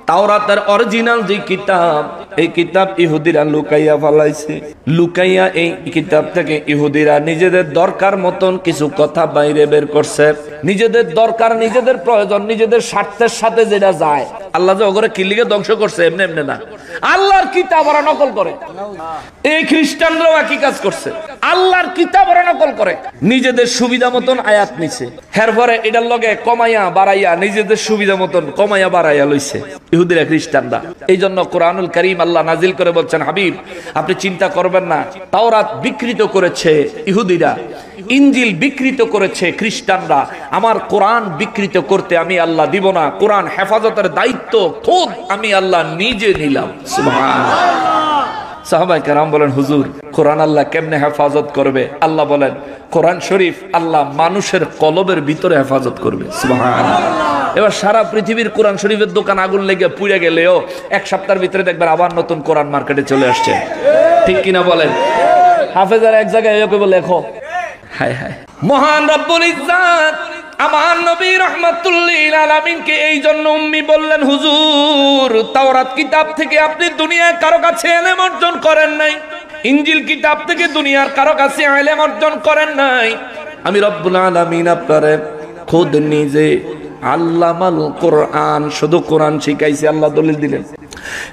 তাওরাতের অরিজিনাল যে কিতাব, এই কিতাব ইহুদিরা লুকাইয়া ফেলাইছে। লুকাইয়া এই কিতাব থেকে ইহুদিরা নিজেদের দরকার মতন কিছু কথা বাইরে বের করছে। নিজেদের দরকার, নিজেদের প্রয়োজন, নিজেদের স্বার্থের সাথে যেটা যায়। আল্লাহ যে ওগরে কিলিকে ধ্বংস করছে এমনি এমনি না, আল্লাহর কিতাব ওরা নকল করে। এই খ্রিস্টানরাও একই কাজ করছে, আল্লাহর কিতাব ওরা নকল করে, নিজেদের সুবিধা মতন আয়াত নিছে, এরপরে এটার লগে কমাইয়া বাড়াইয়া নিজেদের সুবিধা মতন কমাইয়া বাড়াইয়া লইছে ইহুদিরা, খ্রিস্টানরা। এই জন্য কোরআনুল কারীম আল্লাহ নাজিল করে বলছেন, হাবিব আপনি চিন্তা করবেন না, তাওরাত বিকৃত করেছে ইহুদিরা, ইনজিল বিকৃত করেছে খ্রিস্টানরা, আমার কোরআন বিকৃত করতে আমি আল্লাহ দিব না। কোরআন হেফাজতের দায়িত্ব খোদ আমি আল্লাহ নিজে নিলাম। সুবহানাল্লাহ। সাহাবায়ে কেরাম বলেন, হুজুর কোরআন আল্লাহ কেমনে হেফাজত করবে? আল্লাহ বলেন, কোরআন শরীফ আল্লাহ মানুষের কলবের ভিতরে হেফাজত করবে। সুবহানাল্লাহ। এবার সারা পৃথিবীর কোরআন শরীফের দোকান আগুন লেগে পুড়ে গেলেও এক সপ্তাহের ভিতরে দেখবেন আবার নতুন কোরআন মার্কেটে চলে আসছে, ঠিক কিনা বলেন? হাফেজার এক জায়গায় বলে লেখো, হায় হায়, মহান রব্বুল ইজ্জাত আমার নবী রাহমাতুল লিল আলামিনকে এই জন্য উম্মি বললেন, হুজুর তাওরাত কিতাব থেকে আপনি দুনিয়ার কারো কাছে ইলম অর্জন করেন নাই, ইনজিল কিতাব থেকে দুনিয়ার কারো কাছে ইলম অর্জন করেন নাই, আমি রব্বুল আলামিন আপনারে খুদ নিজে আল্লামাল কোরআন, শুধু কোরআন শিখাইছি, আল্লাহ দলিল দিলেন।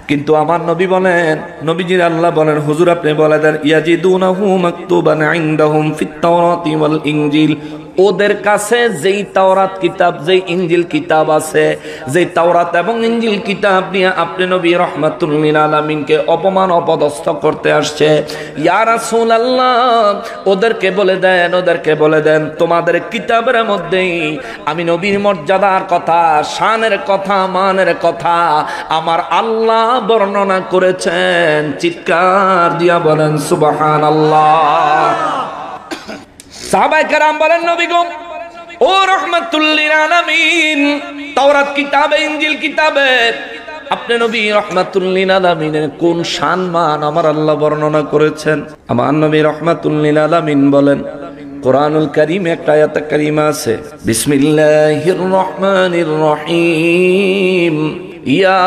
কিন্তু আমার নবী বলেন, নবীজির আল্লাহ বলেন, হুজুর আপনি বলে দেন, ইয়াজিদুনাহু মাকতুবান ইনদাহুম ফিত তাওরাতি ওয়াল ইনজিল, ওদের কাছে যেই তাওরাত কিতাব, যেই ইনজিল কিতাব আছে, যেই তাওরাত এবং ইনজিল কিতাব নিয়ে আপনি নবী রাহমাতুল লিল আলামিনকে অপমান অপদস্থ করতে আসছে, ইয়া রাসূলুল্লাহ ওদেরকে বলে দেন তোমাদের কিতাবের মধ্যেই আমি নবীর মর্যাদার কথা, শানের কথা, মানের কথা আমার আল্লাহ বর্ণনা করেছেন। চিৎকার দিয়া বলেন সুবহানাল্লাহ। সাহাবায়ে কেরাম বলেন, নবী গো ও রাহমাতুল লিল আলামিন, তাওরাত কিতাবে, ইনজিল কিতাবে আপনি নবী রাহমাতুল লিল আলামিনের কোন শান মান আমার আল্লাহ বর্ণনা করেছেন? আমার নবী রাহমাতুল লিল আলামিন বলেন, কোরআনুল কারীমে একটা আয়াত কারীমা আছে, বিসমিল্লাহির রহমানির রহিম, ইয়া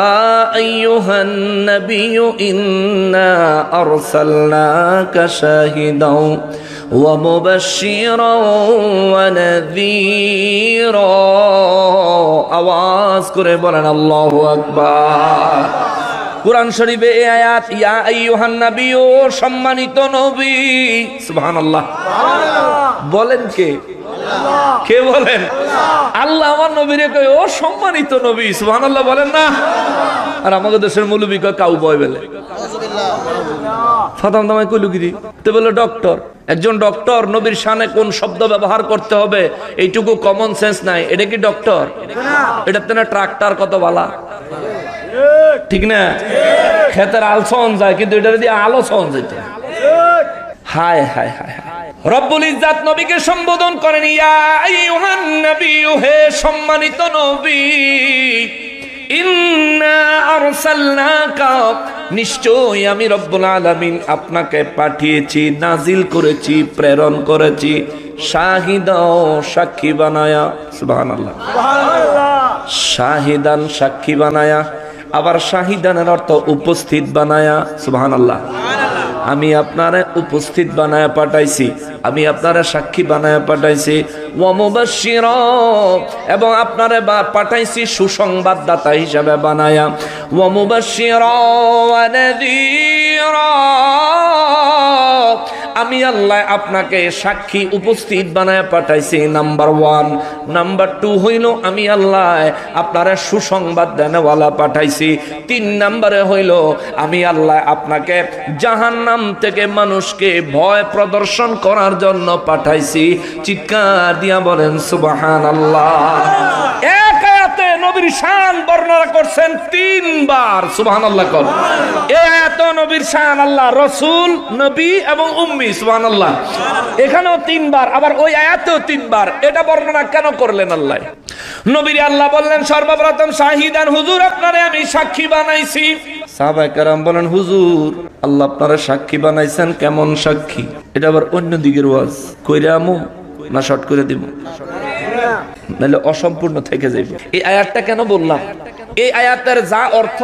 আইয়ুহান নাবিয়্যু ইন্না আরসালনাকা শাহিদাও ওয়া মুবাশশিরাও ওয়া নাযীরা। আওয়াজ করে বলেন আল্লাহু আকবার। কুরআন শরীফে এই আয়াত, ইয়া আইয়ুহান নাবিয়্যু, সম্মানিত নবী। সুবহানাল্লাহ। বলেন কে? কে বলেন? আল্লাহ আমার নবীরে কয় ও সম্মানিত নবী। সুবহানাল্লাহ বলেন না? আর আমাদের দেশের মৌলবী কয় কাউ বয় বলে। ফাতাম দামাই কইলুগিরি তে বলে ডক্টর, একজন ডক্টর নবীর শানে কোন শব্দ ব্যবহার করতে হবে এইটুকু কমন সেন্স নাই। এটা কি ডক্টর? এটাতে না ট্রাক্টর কত বালা, ঠিক না? ক্ষেতের আল সন যায়, কিন্তু এটা দিয়ে আলো সন যেত। হায় হায় হায় হায়, রব্বুল ইজ্জাত নবীকে সম্বোধন করেন, ইয়া আইয়ুহান নাবিয়্যু, হে সম্মানিত নবী, ইন্না আরসালনাকা, নিশ্চয়ই আমি রব্বুল আলামিন আপনাকে পাঠিয়েছি, নাজিল করেছি, প্রেরণ করেছি, শাহিদাও, সাক্ষী বানায়া। সুবহানাল্লাহ। শাহিদান, সাক্ষী বানায়া। আবার শাহিদানের অর্থ উপস্থিত বানায়া। সুবহানাল্লাহ। আমি আপনারে উপস্থিত বানায়া পাঠাইছি, আমি আপনারে সাক্ষী বানায়া পাঠাইছি, ওয়া মুবাশশিরা, এবং আপনারে পাঠাইছি সুসংবাদদাতা হিসাবে বানায়া, ওয়া মুবাশশিরা ওয়া নাযীরা, আমি আল্লাহ আপনাকে সাক্ষী উপস্থিত বানায় পাঠাইছি, নাম্বার 1। নাম্বার 2 হইল আমি আল্লাহ আপনারা সুসংবাদ দেনেওয়ালা পাঠাইছি। 3 নম্বরে হইল আমি আল্লাহ আপনাকে জাহান্নাম থেকে মানুষকে ভয় প্রদর্শন করার জন্য পাঠাইছি। চিৎকার দিয়া বলেন সুবহানাল্লাহ। এক আয়াতে নবীর শান বর্ণনা করছেন 3 বার। সুবহানাল্লাহ কর। এই আয়াতে নবীর শান আল্লাহ, রাসূল, নবী এবং উম্মি। সুবহানাল্লাহ। এখানেও 3 বার, আবার ওই আয়াতেও 3 বার। এটা বর্ণনা কেন করলেন আল্লাহ? নবীর আল্লাহ বললেন সর্বপ্রথম শাহিদান, হুজুর আপনারে আমি সাক্ষী বানাইছি। সাহাবায়ে কেরাম বলেন, হুজুর আল্লাহ আপনারে সাক্ষী বানাইছেন, কেমন সাক্ষী? এটা আবার অন্য দিকের ওয়াজ। কইরা আমু না শর্ট করে দিব, নাহলে অসম্পূর্ণ থেকে যাইব। এই আয়াতটা কেন বললাম? এই আয়াতের যা অর্থ,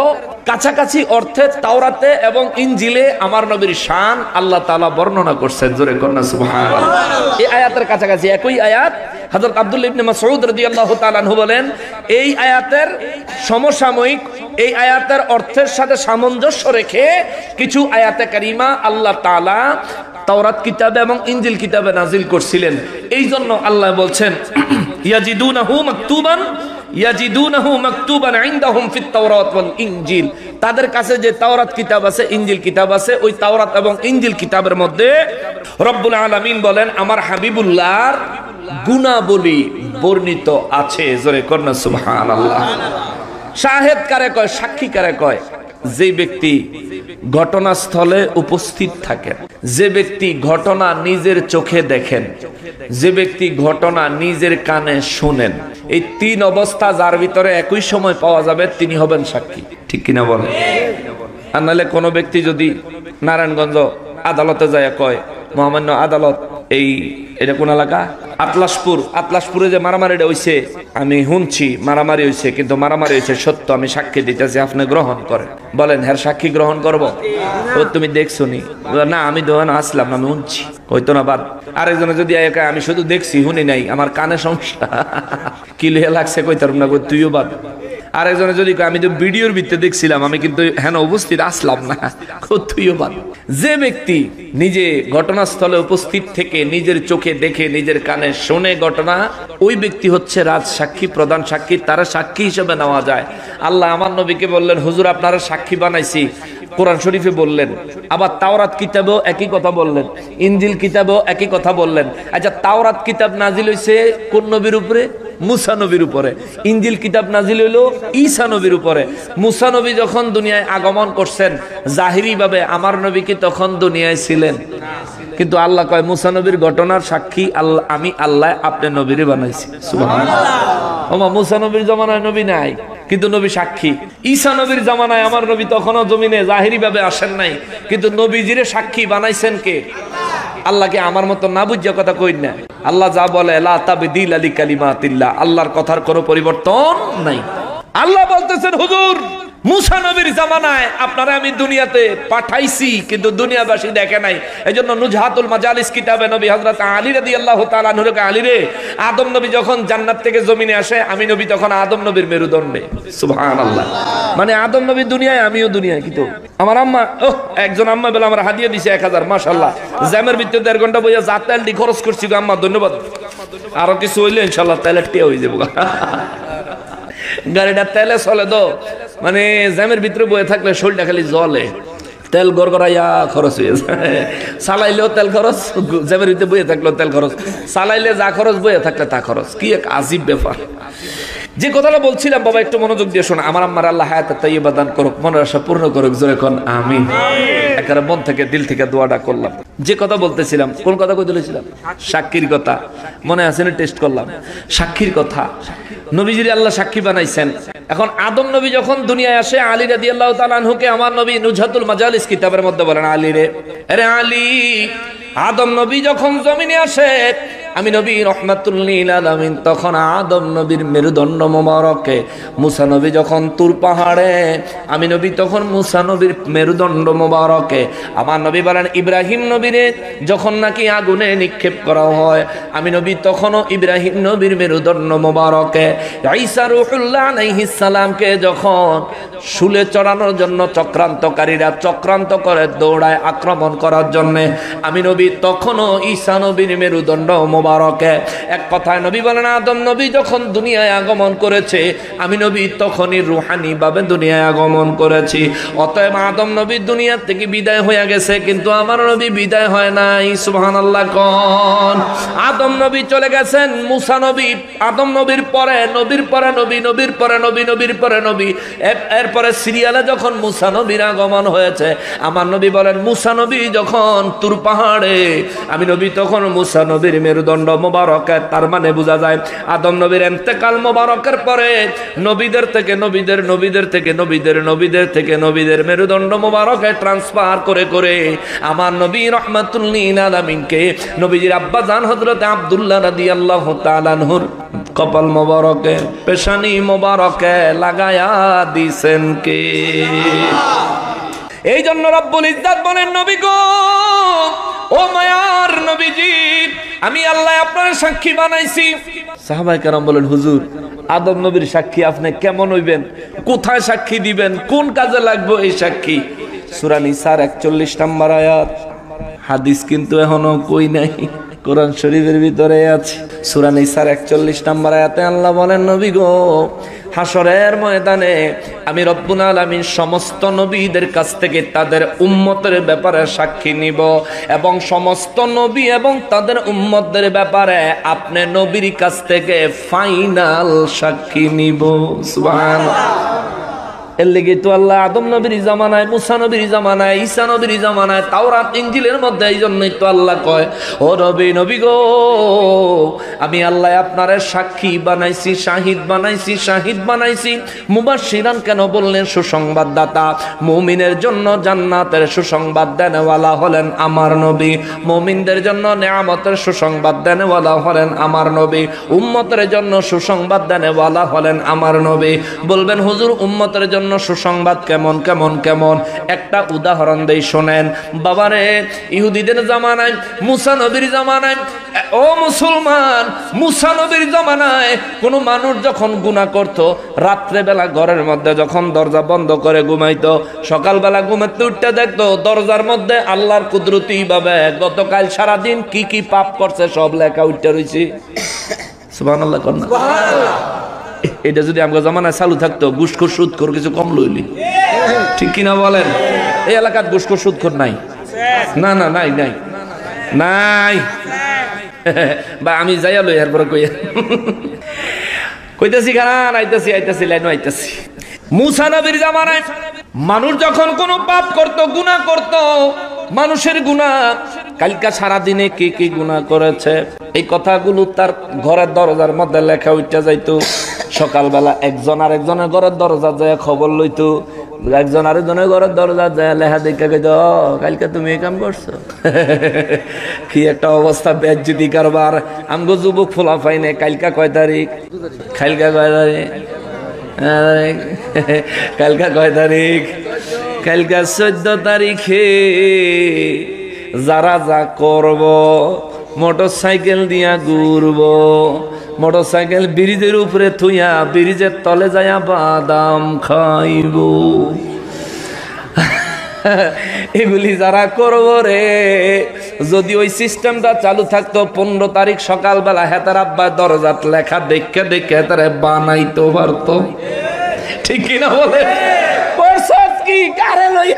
কাছাকাছি অর্থে তাওরাতে এবং ইনজিলে আমার নবীর শান আল্লাহ তাআলা বর্ণনা করছেন। জোরে কন্যা সুবহানাল্লাহ। এই আয়াতের কাছাকাছি একই আয়াত। হযরত আব্দুল্লাহ ইবনে মাসউদ রাদিয়াল্লাহু তাআলা আনহু বলেন, এই আয়াতের সমসাময়িক, এই আয়াতের অর্থের সাথে সামঞ্জস্য রেখে কিছু আয়াতে কারিমা আল্লাহ তাআলা তাওরাত কিতাবে এবং ইনজিল কিতাবে নাজিল করছিলেন। এই জন্য আল্লাহ বলছেন, ইয়াজিদুনাহু মাকতুবান, ইয়াজিদুনাহু মাকতুবান ইনদাহুম ফিত তাওরাত ওয়াল ইনজিল, তাদের কাছে যে তাওরাত কিতাব আছে, ইনজিল কিতাব আছে, ওই তাওরাত এবং ইনজিল কিতাবের মধ্যে রব্বুল আলামিন বলেন আমার হাবিবুল্লাহর গুণাবলী বর্ণিত আছে। জোরে কন্যা সুবহানাল্লাহ। শাহেদ কারে কয়? সাক্ষী কারে কয়? যে ব্যক্তি ঘটনাস্থলে উপস্থিত থাকেন, যে ব্যক্তি ঘটনা নিজের চোখে দেখেন, যে ব্যক্তি ঘটনা নিজের কানে শুনেন, এই 3 অবস্থা যার ভিতরে একই সময় পাওয়া যাবে তিনি হবেন সাক্ষী। ঠিক কিনা বলেন? আর নাহলে কোনো ব্যক্তি যদি নারায়ণগঞ্জ আদালতে যায় কয়, মহামান্য আদালত এই এটা কোন এলাকা? আতলাসপুর। আতলাসপুরে যে মারামারিটা হইছে আমি শুনছি, মারামারি হইছে, কিন্তু মারামারি হইছে সত্য, আমি সাক্ষী দিতেছি, আপনি গ্রহণ করেন। বলেন হ্যাঁ সাক্ষী গ্রহণ করব? ও তুমি দেখছো নি? না আমি দোকানে আসলাম না, আমি শুনছি। হইতো না বাদ। আরেকজনে যদি আমি শুধু দেখছি শুনি নাই, আমার কানে সমস্যা, কি লেগে লাগছে কইতাম না, তুইও বাদ। আরেকজনে যদি আমি তো ভিডিওর ভিতরে দেখছিলাম, আমি কিন্তু হ্যাঁ উপস্থিত আসলাম না, তুইও বাদ। যে ব্যক্তি নিজে ঘটনাস্থলে উপস্থিত থেকে নিজের চোখে দেখে নিজের কানে শুনে ঘটনা, ওই ব্যক্তি হচ্ছে রাজ সাক্ষী, প্রধান সাক্ষী, তারা সাক্ষী হিসেবে নেওয়া যায়। আল্লাহ আমার নবীকে বললেন, হুজুর আপনারা সাক্ষী বানাইছি, কোরআন শরীফে বললেন, আবার তাওরাত কিতাবেও একই কথা বললেন, ইনজিল কিতাবেও একই কথা বললেন। আচ্ছা তাওরাত কিতাব নাজিল হইছে কোন নবীর উপরে? মুসা নবীর উপরে। ইনজিল কিতাব নাজিল হইলো ঈসা নবীর উপরে। মুসা নবী যখন দুনিয়ায় আগমন করছেন, জাহিরি ভাবে আমার নবী কি তখন দুনিয়ায় ছিলেন? কিন্তু আল্লাহ কয় মুসা নবীর ঘটনার সাক্ষী আল্লাহ, আমি আল্লাহ আপনার নবীরে বানাইছি। সুবহানাল্লাহ। ওমা মুসা নবীর জামানায় নবী নাই, কিন্তু নবী সাক্ষী। ঈসা নবীর জামানায় আমার নবী তখনও জমিনে জাহিরি ভাবে আসেন নাই, কিন্তু নবীজিরে সাক্ষী বানাইছেন কে? আল্লাহকে আমার মতো না বুঝিয়া কথা কই না। আল্লাহ যা বলে লা তাবদীলা লিকালিমাতিল্লাহ, আল্লাহর কথার কোনো পরিবর্তন নাই। আল্লাহ বলতেছেন হুজুর মুসা নবীর জামানায় আপনারা আমি দুনিয়াতে পাঠাইছি, কিন্তু দুনিয়াবাসী দেখে নাই। এজন্য নুজহাতুল মাজালিস কিতাবে নবী হযরত আলী রাদিয়াল্লাহু তাআলা আনহু কে, আলী রে, আদম নবী যখন জান্নাত থেকে জমিনে আসে, আমি নবী তখন আদম নবীর মেরুদণ্ডে। সুবহানাল্লাহ। মানে আদম নবী দুনিয়ায়, আমিও দুনিয়ায়। কিন্তু আমার আম্মা, একজন আম্মা বলে আমার হাদিয়া দিছে 1000, মাশাআল্লাহ। জ্যামের ভিতরে 1.5 ঘন্টা বইয়া যা তেল দি খরচ করছি গো আম্মা, ধন্যবাদ। আরো কিছু হইলে ইনশাআল্লাহ তেলের টিয়া হয়ে যাবো। গাড়িটা তেলে চলে তো, মানে জ্যামের ভিতরে বয়ে থাকলে শরীরটা খালি জ্বলে, তেল গড়গড়াইয়া খরচ হয়ে যায়। চালাইলেও তেল খরচ, জ্যামের ভিতরে বয়ে থাকলেও তেল খরচ, চালাইলে যা খরচ বয়ে থাকলে তা খরচ। কি এক আজীব ব্যাপার। যে কথাটা বলছিলাম বাবা একটু মনোযোগ দিয়ে শোনা। আমার আম্মার আল্লাহ হায়াত তাইয়্যিবা দান করুক, মনের আশা পূর্ণ করুক, জোরে কোন আমিন। একেবারে মন থেকে দিল থেকে দোয়াটা করলাম। যে কথা বলতেছিলাম, কোন কথা কই দিয়েছিলাম? সাক্ষীর কথা। মনে আছে না? টেস্ট করলাম সাক্ষীর কথা। নবীজির আল্লাহ সাক্ষী বানাইছেন। এখন আদম নবী যখন দুনিয়ায় আসে, আলী রাদিয়াল্লাহু তাআলা আনহুকে আমার নবী নুজহাতুল মাজালিস কিতাবের মধ্যে বলেন, আলী রে, আরে আলী, আদম নবী যখন জমিনে আসে, আমি নবী রাহমাতুল লিল আলামিন তখন আদম নবীর মেরুদণ্ড মোবারকে, মুসা নবী যখন তুর পাহাড়ে, আমি নবী তখন মুসা নবীর মেরুদণ্ড মোবারকে। আমার নবী বলেন ইব্রাহিম নবীরে যখন নাকি আগুনে নিক্ষেপ করা হয়, আমি নবী তখনও ইব্রাহিম নবীর মেরুদণ্ড মোবারকে। ঈসা রূহুল্লাহ আলাইহিস সালামকে যখন শুলে চড়ানোর জন্য চক্রান্তকারীরা চক্রান্ত করে দৌড়ায় আক্রমণ করার জন্য, আমি নবী তখনও ঈসা নবীর মেরুদণ্ড মোবারকে। এক কথায় নবী বলেন আদম নবী যখন দুনিয়ায় আগমন করেছে, আমি নবী তখনই রুহানি ভাবে দুনিয়ায় আগমন করেছি। অতএব আদম নবী দুনিয়া থেকে বিদায় হয়ে গেছে, কিন্তু আমার নবী বিদায় হয় নাই। সুবহানাল্লাহ কোন। আদম নবী চলে গেছেন, মুসা নবী আদম নবীর পরে, নবীর পরে নবী, নবীর পরে নবী, নবীর পরে নবী, এরপরে সিরিয়ালে যখন মুসা নবীর আগমন হয়েছে, আমার নবী বলেন মুসা নবী যখন তুর পাহাড়ে, আমি নবী তখন মুসা নবীর মেরুদণ্ড মোবারকের। তার মানে বোঝা যায় আদম নবীর ইন্তেকাল মোবারকের পরে নবীদের থেকে নবীদের, নবীদের থেকে নবীদের, নবীদের থেকে নবীদের মেরুদণ্ড মোবারকে ট্রান্সফার করে করে আমার নবী রাহমাতুল লিল আলামিনকে নবীজির আব্বা জান হযরত আব্দুল্লাহ রাদিয়াল্লাহু তাআলা আনহুর কপাল মোবারকে, পেশানি মোবারকে লাগায়া দিছেন কে? এই জন্য রব্বুল ইজ্জত বলেন নবী গো, ও মায়ার নবীজি, আমি আল্লাহ আপনার সাক্ষী বানাইছি। সাহাবায়ে কেরাম বলেন হুজুর আদম নবীর সাক্ষী আপনি কেমন হইবেন? কোথায় সাক্ষী দিবেন? কোন কাজে লাগবে এই সাক্ষী? সূরা নিসার 41 নম্বর আয়াত। হাদিস কিন্তু এখনো কই নাই, কোরআন শরীফের ভিতরে আছে। সূরা নিসার 41 নম্বর আয়াতে আল্লাহ বলেন নবী গো, হাসরের ময়দানে আমি রব্বুল আলামিন সমস্ত নবীদের কাছ থেকে তাদের উম্মতের ব্যাপারে সাক্ষী নিব, এবং সমস্ত নবী এবং তাদের উম্মতদের ব্যাপারে আপনি নবীর কাছ থেকে ফাইনাল সাক্ষী নিব। সুবহানাল্লাহ। এর লেগে তো আল্লাহ আদম নবীর জামানায়, মুসা নবীর জামানায়, ঈসা নবীর জামানায়, তাওরাত ইনজিলের মধ্যে এই জন্যই তো আল্লাহ কয়, ও নবী গো, আমি আল্লাহ আপনারে সাক্ষী বানাইছি, শাহিদ বানাইছি। মুবাশশিরান কেন বললেন? সুসংবাদদাতা। মুমিনের জন্য জান্নাতের সুসংবাদ দেনওয়ালা হলেন আমার নবী, মুমিনদের জন্য নেয়ামতের সুসংবাদ দেনওয়ালা হলেন আমার নবী, উম্মতের জন্য সুসংবাদ দেনওয়ালা হলেন আমার নবী। বলবেন হুজুর উম্মতের জন্য সুসংবাদ কেমন কেমন কেমন? একটা উদাহরণ দেই শোনেন। বাবারে, ইহুদিদের জামানায়, মুসা নবীর জামানায়, ও মুসলমান, মুসা নবীর জামানায় কোন মানুষ যখন গুনাহ করত, রাত্রে বেলা ঘরের মধ্যে যখন দরজা বন্ধ করে ঘুমাইতো, সকালবেলা ঘুমাতে উঠতে দেখতো দরজার মধ্যে আল্লাহর কুদরতি ভাবে গতকাল সারাদিন কি কি পাপ করছে সব লেখা উঠতে রয়েছে। সুবহানাল্লাহ কর না। এটা যদি আমাদের জামানায় চালু থাকতো, ঘুষখোর সুদখোর কিছু কম লইলি, ঠিক কিনা বলেন? এই এলাকার ঘুষখোর সুদখোর নাই? না না, নাই নাই নাই। বা আমি যাইয়া লই এরপরে কইতেছি কারণ আইতাছি লাইন আইতাছি। মুসা নবীর জামানায় মানুষ যখন কোনো পাপ করত, গুনাহ করত, মানুষের গুনাহ, কালকা সারা দিনে কি কি গুনাহ করেছে এই কথাগুলো তার ঘরের দরজার মধ্যে লেখা উঠা যাইতো। সকালবেলা একজন আরেকজনের ঘরের দরজা যায় খবর লইতো, একজন আরেকজনের ঘরের দরজা যায় লেখা দেখে কইত, কালকে তুমি এই কাম করছো। কি একটা অবস্থা, বেজ্জতি কারবার। আমগো যুবক ফোলা পাইনে, কালকা কয় তারিখ? কালকা কয় তারিখ? কালকা কয় তারিখ? কালকা 14 তারিখে যারা যা করব, মোটরসাইকেল দিয়া ঘুরব, মোটরসাইকেল ব্রিজের উপরে থুইয়া ব্রিজের তলে যাইয়া বাদাম খাইব। এগুলি যারা করব রে, যদি ওই সিস্টেমটা চালু থাকতো, 15 তারিখ সকালবেলা হেতার আব্বা দরজাত লেখা দেখে দেখে হেতারে বানাইতে পারতো, ঠিক কিনা বলে? কি কারে লই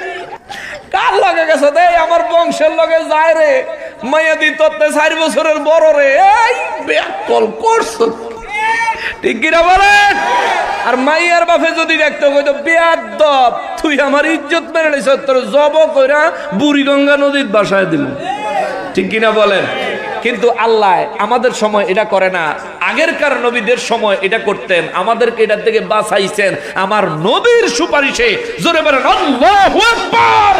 কার লগে গেছে? দে আমার বংশের লগে যায় রে, মায়াদি তত্ত্বে 4 বছরের বড় রে, এই বেকল করছো, ঠিক কিনা বলেন? আর মাইয়ার বাপে যদি দেখতো কইতো, বেয়াদব, তুই আমার ইজ্জত মেরে নিছ, তোর জব কইরা বুড়িগঙ্গা নদীর বাসায় দিল, ঠিক কিনা বলেন? কিন্তু আল্লাহ আমাদের সময় এটা করে না, আগেরকার নবীদের সময় এটা করতেন, আমাদেরকে এটা থেকে বাঁচাইছেন আমার নবীর সুপারিশে। জোরে বলেন আল্লাহু আকবার।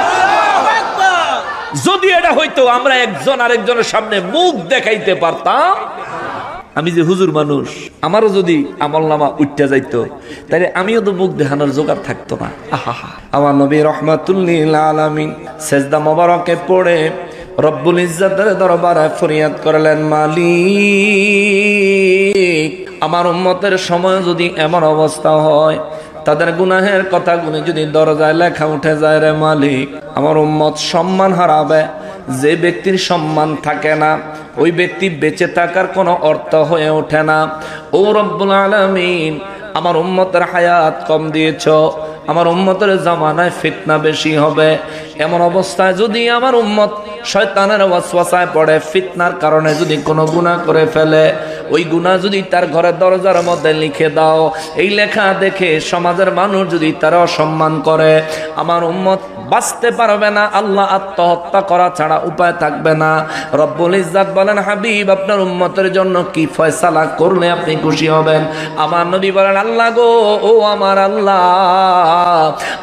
যদি এটা হইতো আমরা একজন আরেকজনের সামনে মুখ দেখাইতে পারতাম। আমি যে হুজুর মানুষ, আমারও যদি আমলনামা উঠতে যাইতো, তাহলে আমিও তো মুখ দেখানোর জোগাড় থাকতো না। আমার নবী রাহমাতুল লিল আলামিন সেজদা মোবারকে পড়ে রব্বুল ইজ্জতের দরবারে ফরিয়াদ করলেন, মালিক, আমার উম্মতের সময় যদি এমন অবস্থা হয়, তাদের গুনাহের কথাগুলি যদি দরজায় লেখা উঠে যায়, রে মালিক, আমার উম্মত সম্মান হারাবে। যে ব্যক্তির সম্মান থাকে না, ওই ব্যক্তি বেঁচে থাকার কোনো অর্থ হয়ে ওঠে না। ও রব্বুল আলামিন, আমার উম্মতের হায়াত কম দিয়েছ, আমার উম্মতের জামানায় ফিতনা বেশি হবে। এমন অবস্থায় যদি আমার উম্মত শয়তানের ওয়াসওয়াসায় পড়ে, ফিতনার কারণে যদি কোনো গুনাহ করে ফেলে, ওই গুনাহ যদি তার ঘরের দরজার মধ্যে লিখে দাও, এই লেখা দেখে সমাজের মানুষ যদি তারা অসম্মান করে, আমার উম্মত বাঁচতে পারবে না, আল্লাহ আত্মহত্যা করা ছাড়া উপায় থাকবে না। রব্বুল ইজ্জত বলেন, হাবিব, আপনার উম্মতের জন্য কি ফয়সালা করলে আপনি খুশি হবেন? আমার নবী বলেন, আল্লাহ গো, ও আমার আল্লাহ,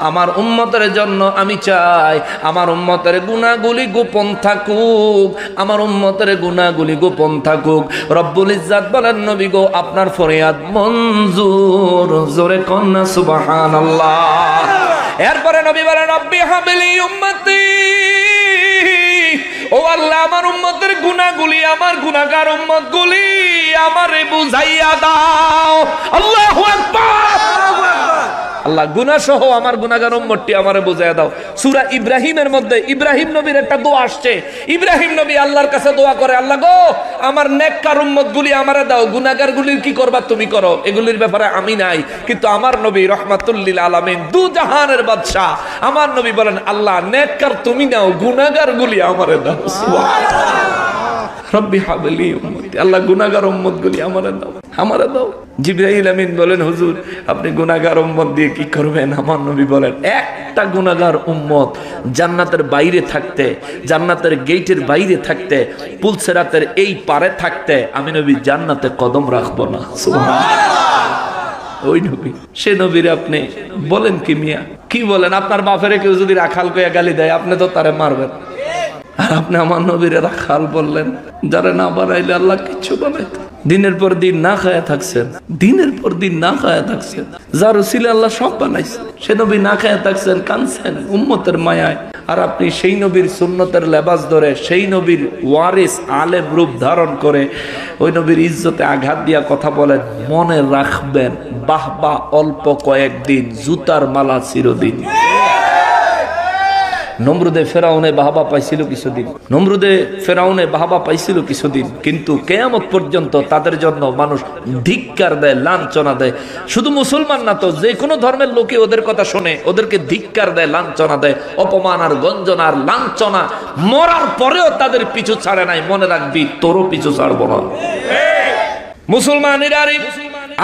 আমার উম্মতের জন্য আমি চাই আমার উম্মতের গুনাহগুলি গোপন থাকুক, আমার উম্মতের গুনাহগুলি গোপন থাকুক। রব্বুল ইজ্জত বলেন, নবী গো, আপনার ফরিয়াদ মঞ্জুর। জোরে কন্যা সুবহানাল্লাহ। এরপরে নবী বলেন, রব্বি হাবলি উম্মতি, ও আল্লাহ, আমার উম্মতের গুনাহগুলি, আমার গুনাহগার উম্মতগুলি আমারে বুঝাইয়া দাও। আল্লাহু আকবার। আল্লাহ, গুনাহ সহ আমার গুনাহগার উম্মতটি আমারে বুঝাইয়া দাও। সূরা ইব্রাহিমের মধ্যে ইব্রাহিম নবীর একটা দোয়া আসছে। ইব্রাহিম নবী আল্লাহর কাছে দোয়া করে, আল্লাহ গো, আমার নেককার উম্মতগুলি আমারে দাও, গুনাহগারগুলির কি করবা তুমি করো, এগুলির ব্যাপারে আমি নাই। কিন্তু আমার নবী রাহমাতুল লিল আলামিন, দু জাহানের বাদশা, আমার নবী বলেন, আল্লাহ, নেককার তুমি নাও, গুনাহগারগুলি আমারে দাও। সুবহানাল্লাহ। রব্বি হাবলি উম্মতি, আল্লাহ গুনাহগার উম্মত গুলি আমারে দাও, আমারে দাও। জিবরাইল আমিন বলেন, হুজুর আপনি গুনাহগার উম্মত দিয়ে কি করবেন? আমার নবী বলেন, একটা গুনাহগার উম্মত জান্নাতের বাইরে থাকতে, জান্নাতের গেটের বাইরে থাকতে, পুলসেরাতের এই পারে থাকতে আমি নবী জান্নাতে কদম রাখবো না। সুবহানাল্লাহ। ওই নবী, সে নবীর আপনি বলেন কি মিয়া, কি বলেন? আপনার বাপের কেউ যদি রাখাল কইয়া গালি দেয়, আপনি তো তারে মারবেন, আর আপনি আমার নবীর রাখাল বললেন। যারা না বানাইলে আল্লাহ কিচ্ছু বানাইতো। দিনের পর দিন না খায়া থাকছেন, দিনের পর দিন না খায়া থাকছেন, যার ছিল আল্লাহ সব বানাইছে, সে নবী না খায়া থাকছেন, কানছেন উম্মতের মায়ায়। আর আপনি সেই নবীর সুন্নতের লেবাস ধরে, সেই নবীর ওয়ারিস আলেম রূপ ধারণ করে ওই নবীর ইজ্জতে আঘাত দিয়া কথা বলেন। মনে রাখবেন, বাহবা অল্প কয়েকদিন, জুতার মালা চিরদিন। নমরুদে ফেরাউনে বাহবা পাইছিল কিছুদিন, নমরুদে ফেরাউনে বাহবা পাইছিল কিছুদিন, কিন্তু কিয়ামত পর্যন্ত তাদের জন্য মানুষ ধিক্কার দেয়, লাঞ্ছনা দেয়। শুধু মুসলমান না তো, যে কোনো ধর্মের লোকে ওদের কথা শুনে, ওদেরকে ধিক্কার দেয়, লাঞ্ছনা দেয়, অপমান আর গঞ্জনা আর লাঞ্ছনা। মরার পরেও তাদের পিছু ছাড়ে নাই। মনে রাখবি, তোরও পিছু ছাড়বো না। মুসলমানেরা রে,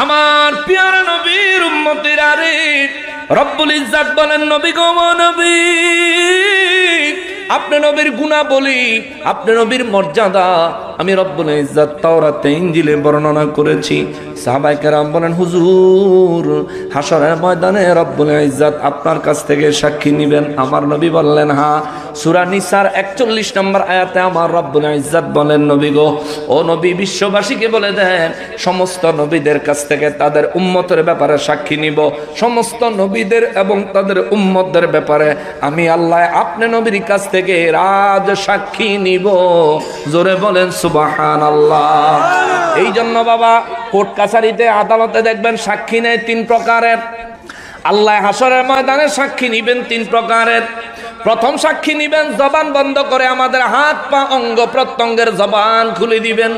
আমার প্রিয় নবীর উম্মতেরা রে, রব্বুল ইজ্জাত বলেন, নবী গো নবী, আপনি নবীর গুনাহ বলি, আপনি নবীর মর্যাদা আমি রব্বুল ইজ্জাত তাওরাতে ইনজিলে বর্ণনা করেছি। সাহাবায়ে কেরাম বলেন, হুজুর হাশরের ময়দানে রব্বুল ইজ্জাত আপনার কাছ থেকে সাক্ষী নেবেন? আমার নবী বললেন, হ্যাঁ। সূরা নিসার 41 নম্বর আয়াতে আমার রব্বুল ইজ্জাত বলেন, নবী গো, ও নবী, বিশ্ববাসীকে বলে দেন, সমস্ত নবীদের কাছ থেকে তাদের উম্মতের ব্যাপারে সাক্ষী নিব, সমস্ত নবীদের এবং তাদের উম্মতদের ব্যাপারে আমি আল্লাহ আপনি নবীর কাছ থেকে রাজ সাক্ষী নিব। জোরে বলেন সুবহানাল্লাহ। এই জন্য বাবা, কোর্ট কাছারিতে আদালতে দেখবেন সাক্ষী নেয় 3 প্রকারের। আল্লাহ হাশরের ময়দানে সাক্ষী নিবেন 3 প্রকারের। প্রথম সাক্ষী নিবেন জবান বন্ধ করে, আমাদের হাত পা অঙ্গ প্রত্যঙ্গের জবান খুলে দিবেন।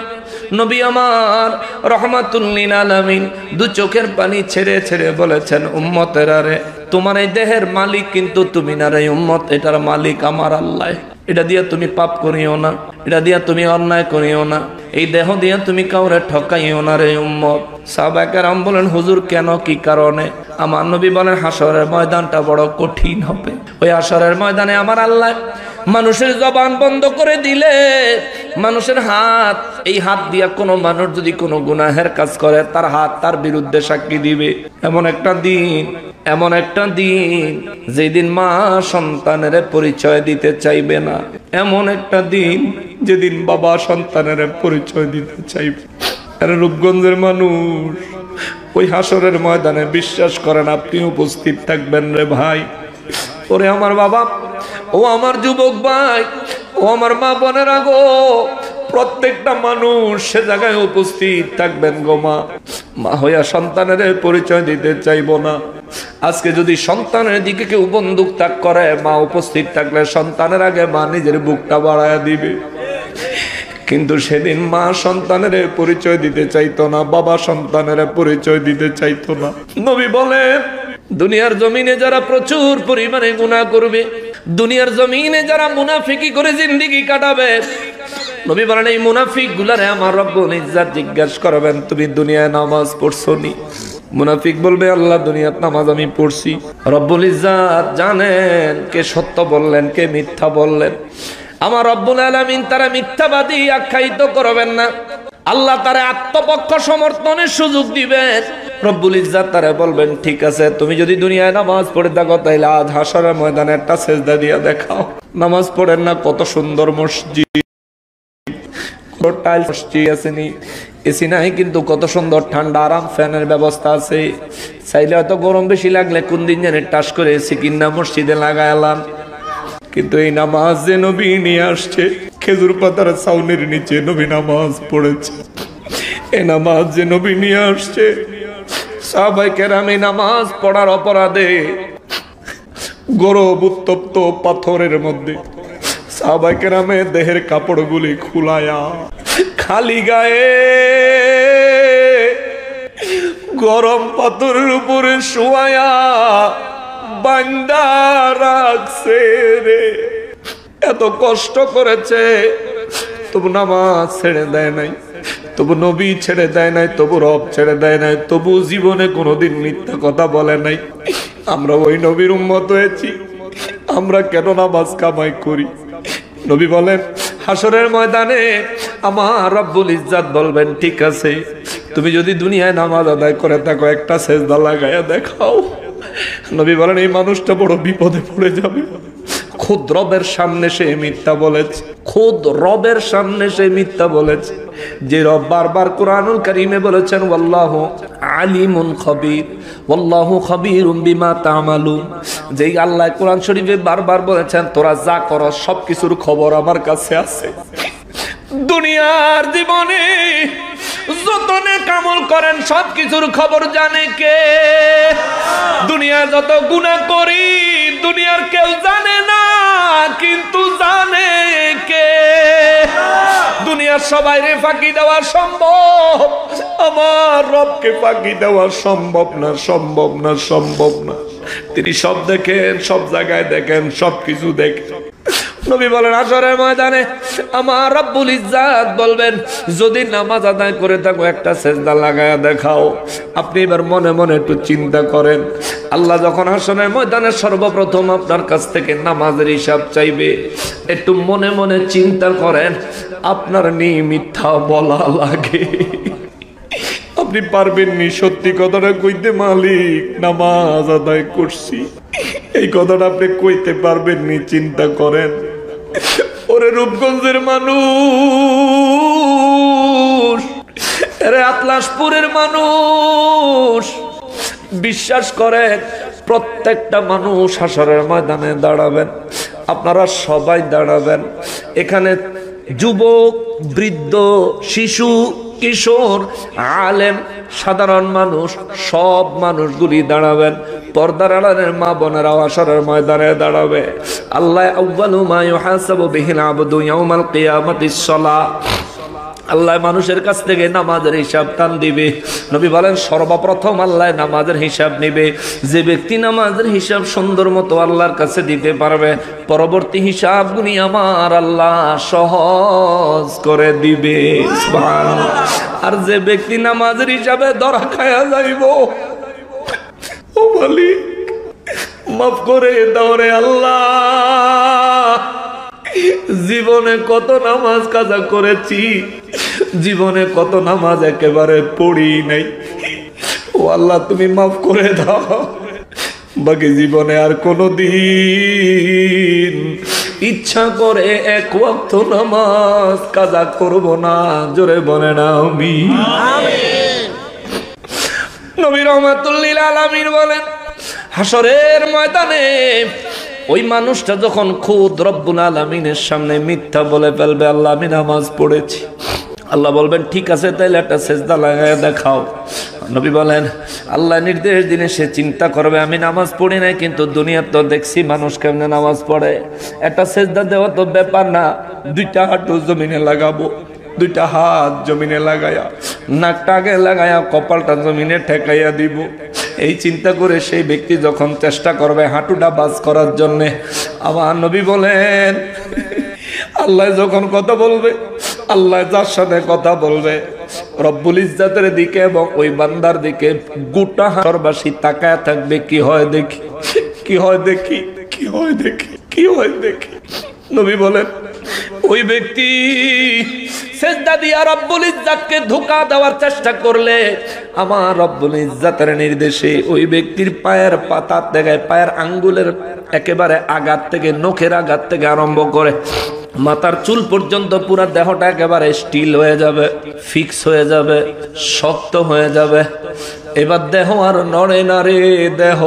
নবী আমার রহমাতুল লিল আলামিন 2 চোখের পানি ছেড়ে ছেড়ে বলেছেন, উম্মতেরা রে, তোমার এই দেহের মালিক কিন্তু তুমি না রে উম্মত, এটার মালিক আমার আল্লাহ। এটা দিয়া তুমি পাপ করিও না, এটা দিয়া তুমি অন্যায় করিও না, এই দেহ দিয়া তুমি কাউরে ঠকাইও না রে উম্মত। সাহাবায়ে কেরাম বলেন, হুজুর কেন, কি কারণে? আমার নবী বলেন, হাশরের ময়দানটা বড় কঠিন হবে। ওই হাশরের ময়দানে আমার আল্লাহ মানুষের জবান বন্ধ করে দিলে, মানুষের হাত, এই হাত দিয়া কোনো মানুষ যদি কোনো গুনাহের কাজ করে, তার হাত তার বিরুদ্ধে সাক্ষী দিবে। এমন একটা দিন, এমন একটা দিন যেদিন মা সন্তানের পরিচয় দিতে চাইবে না, এমন একটা দিন যেদিন বাবা সন্তানের পরিচয় দিতে চাইবে। আর রূপগঞ্জের মানুষ ওই হাশরের ময়দানে বিশ্বাস করেন আপনি উপস্থিত থাকবেন রে ভাই। ওরে আমার বাবা, ও আমার যুবক ভাই, ও আমার মা বোনেরা গো, প্রত্যেকটা মানুষ সে জায়গায় উপস্থিত থাকবেন গো। মা হইয়া সন্তানের পরিচয় দিতে চাইব না। আজকে যদি সন্তানের দিকে কেউ বন্দুক তাক করে, মা উপস্থিত থাকলে সন্তানের আগে মা নিজের বুকটা বাড়ায়া দিবে। কিন্তু সেদিন মা সন্তানের পরিচয় দিতে চাইতো না, বাবা সন্তানের পরিচয় দিতে চাইতো না। নবী বলেন, দুনিয়ার জমিনে যারা প্রচুর পরিমাণে গুনাহ করবে, দুনিয়ার জমিনে যারা মুনাফিকি করে জিন্দেগি কাটাবে, নবী বলেন এই মুনাফিক গুলারে আমার রব্বুল ইজ্জাত জিজ্ঞাসা করবেন, তুমি দুনিয়ায় নামাজ পড়ছো নি? মুনাফিক বলবে, আল্লাহ দুনিয়াত নামাজ আমি পড়ছি। রব্বুল ইজ্জাত জানেন কে সত্য বললেন, কে মিথ্যা বললেন। আমার রব্বুল আলামিন তারা মিথ্যাবাদী আখ্যায়িত করবেন না, আল্লাহ তারা আত্মপক্ষ সমর্থনের সুযোগ দিবেন। রব্বুল ইজ্জাত তারা বলবেন, ঠিক আছে, তুমি যদি দুনিয়ায় নামাজ পড়ে থাকো তাইলে আজ হাশরের ময়দানে একটা সেজদা দিয়া দেখাও। নামাজ পড়েন না? কত সুন্দর মসজিদ, টাইলস মসজিদ আসেনি, এসি নাই, কিন্তু কত সুন্দর ঠান্ডা আরাম ফ্যানের ব্যবস্থা আছে। চাইলে হয়তো গরম বেশি লাগলে কোন দিন জানি টাস করে এসি কিনা মসজিদে লাগাইলাম। কিন্তু এই নামাজ যে নবী নিয়ে আসছে, খেজুর পাতার ছাউনির নিচে নবী নামাজ পড়েছে। এই নামাজ যে নবী নিয়ে আসছে, সাহাবায়ে কেরাম এই নামাজ পড়ার অপরাধে গরম উত্তপ্ত পাথরের মধ্যে সাহাবায়ে কেরামের দেহের কাপড়গুলি খুলায়া খালি গায়ে গরম পাথরের উপরে শোয়া বান্দা রাখছে রে। এত কষ্ট করেছে, তবু নামাজ ছেড়ে দেয় নাই, তবু নবী ছেড়ে দেয় নাই, তবু রব ছেড়ে দেয় নাই, তবু জীবনে কোনোদিন মিথ্যা কথা বলে নাই। আমরা ওই নবীর উম্মত হয়েছি, আমরা কেন নামাজ কামাই করি? নবী বলেন হাসরের ময়দানে আমার রব্বুল ইজ্জাত বলবেন ঠিক আছে, তুমি যদি দুনিয়ায় নামাজ আদায় করে থাকো একটা সেজদা লাগায়া দেখাও। নবী বলেন এই মানুষটা বড় বিপদে পড়ে যাবে। খুদ রবের সামনে সে মিথ্যা বলেছে, খুদ রবের সামনে সে মিথ্যা বলেছে, যে রব বারবার কুরআনুল কারীমে বলেছেন ওয়াল্লাহু আলিমুন খাবীর, ওয়াল্লাহু খাবীরুম বিমা তা'মালুন। যেই আল্লাহ কোরআন শরীফে বারবার বলেছেন তোরা যা করো সবকিছুর খবর আমার কাছে আছে। দুনিয়ার জীবনে যত নেক আমল করেন সবকিছুর খবর জানে কে? দুনিয়া যত গুনাহ করি দুনিয়ার কেউ জানে না, কিন্তু জানে কে? দুনিয়ার সবাইরে ফাঁকি দেওয়া সম্ভব, আমার রবকে ফাঁকি দেওয়া সম্ভব না, সম্ভব না, সম্ভব না। তিনি সব দেখেন, সব জায়গায় দেখেন, সবকিছু দেখেন। নবী বলেন হাসরের ময়দানে আমার রব্বুল ইজ্জাত বলবেন যদি নামাজ আদায় করে থাকো একটা সেজদা লাগায়া দেখাও। আপনি এবার মনে মনে একটু চিন্তা করেন, আল্লাহ যখন হাসরের ময়দানে সর্বপ্রথম আপনার কাছ থেকে নামাজের হিসাব চাইবে, একটু মনে মনে চিন্তা করেন আপনার নিয়ে মিথ্যা বলা লাগে। আপনি পারবেন নি সত্যি কথাটা কইতে, মালিক নামাজ আদায় করছি, এই কথাটা আপনি কইতে পারবেন নি? চিন্তা করেন। ওরে রূপগঞ্জের মানুষ, আরে আতলাসপুরের মানুষ, বিশ্বাস করেন প্রত্যেকটা মানুষ হাসরের ময়দানে দাঁড়াবেন। আপনারা সবাই দাঁড়াবেন। এখানে যুবক, বৃদ্ধ, শিশু, কিশোর, আলেম, সাধারণ মানুষ, সব মানুষগুলি দাঁড়াবেন। পর্দার আড়ালের মা বোনেরা হাসরের ময়দানে দাঁড়াবে। আল্লাহ আউয়ালু মা ইউহাসাবু বিহিল আবদু ইয়াউমাল কিয়ামাতিস সালাহ, আল্লাহ মানুষের কাছ থেকে নামাজের হিসাব টান দিবে। নবী বলেন সর্বপ্রথম আল্লাহ নামাজের হিসাব নিবে। যে ব্যক্তি নামাজের হিসাব সুন্দর মতো আল্লাহর কাছে দিতে পারবে, পরবর্তী হিসাবগুলি আমার আল্লাহ সহজ করে দিবে। সুবহানাল্লাহ। আর যে ব্যক্তি নামাজের হিসাবে ধরা খায়া যাইব, ও মালিক মাফ করে দাও রে আল্লাহ, জীবনে কত নামাজ কাজা করেছি, জীবনে কত নামাজ একেবারে পড়ি নাই। ও আল্লাহ তুমি মাফ করে দাও, বাকি জীবনে আর কোনদিন ইচ্ছা করে এক ওয়াক্ত নামাজ কাজা করব না। জোরে বলে না আমিন। নবী রাহমাতুল লিল আলামিন বলেন হাসরের ময়দানে ওই মানুষটা যখন খুদ রব্বুল আলামিনের সামনে মিথ্যা বলে ফেলবে, আল্লাহ আমি নামাজ পড়েছি, আল্লাহ বলবেন ঠিক আছে তাইলে একটা সেজদা লাগায় দেখাও। নবী বলেন আল্লাহ নির্দেশ দিনে সে চিন্তা করবে আমি নামাজ পড়ি নাই, কিন্তু দুনিয়ার তো দেখছি মানুষ কেমনে নামাজ পড়ে, একটা সেজদা দেওয়া তো ব্যাপার না, দুইটা হাঁটু জমিনে লাগাবো, দুইটা হাত জমিনে লাগায়া, নাকটা আগে লাগায়া কপালটা জমিনে ঠেকাইয়া দিব। এই চিন্তা করে সেই ব্যক্তি যখন চেষ্টা করবে হাঁটুটা বাজ করার জন্য, আমার নবী বলেন আল্লাহ যখন কথা বলবে, আল্লাহ যার সাথে কথা বলবে রব্বুল ইজ্জাতের দিকে এবং ওই বান্দার দিকে গোটা হাসরবাসী তাকায় থাকবে। কি হয় দেখি, কি হয় দেখি, কি হয় দেখি, কি হয় দেখি। নবী বলেন ওই ব্যক্তি সেজদা দিয়া রব্বুল ইজ্জাতকে ধোঁকা দেওয়ার চেষ্টা করলে আমার রব্বুল ইজ্জাতের নির্দেশে ওই ব্যক্তির পায়ের পাতা থেকে, পায়ের আঙ্গুলের একেবারে আঘাত থেকে, নখের আঘাত থেকে আরম্ভ করে মাথার চুল পর্যন্ত পুরো দেহটা একেবারে স্টিল হয়ে যাবে, ফিক্স হয়ে যাবে, শক্ত হয়ে যাবে। এবার দেহ আর নড়ে না রে, দেহ